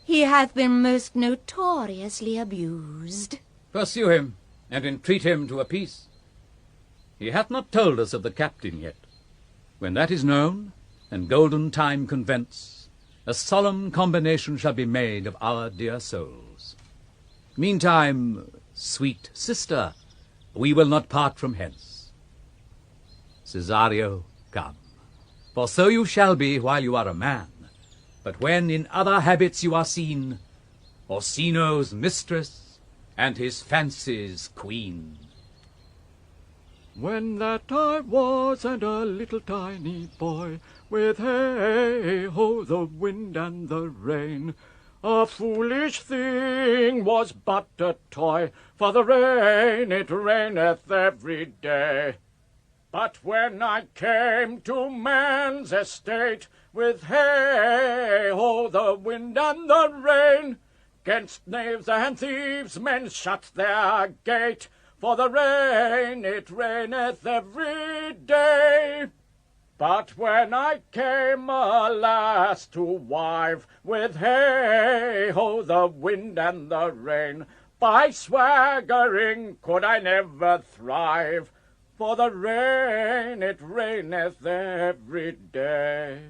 He hath been most notoriously abused. Pursue him, and entreat him to a peace. He hath not told us of the captain yet. When that is known, and golden time convents, a solemn combination shall be made of our dear souls. Meantime, sweet sister, we will not part from hence. Cesario, come, for so you shall be while you are a man, but when in other habits you are seen, Orsino's mistress and his fancy's queen. When that I was and a little tiny boy, with hey-ho, the wind and the rain, a foolish thing was but a toy, for the rain it raineth every day. But when I came to man's estate, with hey-ho, the wind and the rain, 'gainst knaves and thieves men shut their gate, for the rain it raineth every day. But when I came, alas, to wive, with hey-ho, the wind and the rain, By swaggering could I never thrive, for the rain it raineth every day.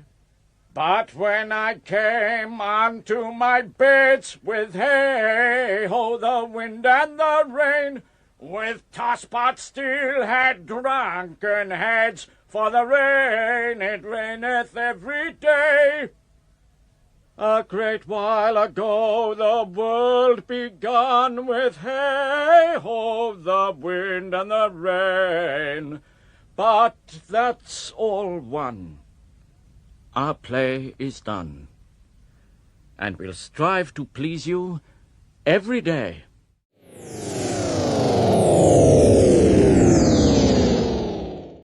But when I came unto my beds with hey-ho, the wind and the rain, with tosspot still had drunken heads, for the rain it raineth every day. A great while ago the world begun with hey-ho, the wind and the rain. But that's all one. Our play is done, and we'll strive to please you every day.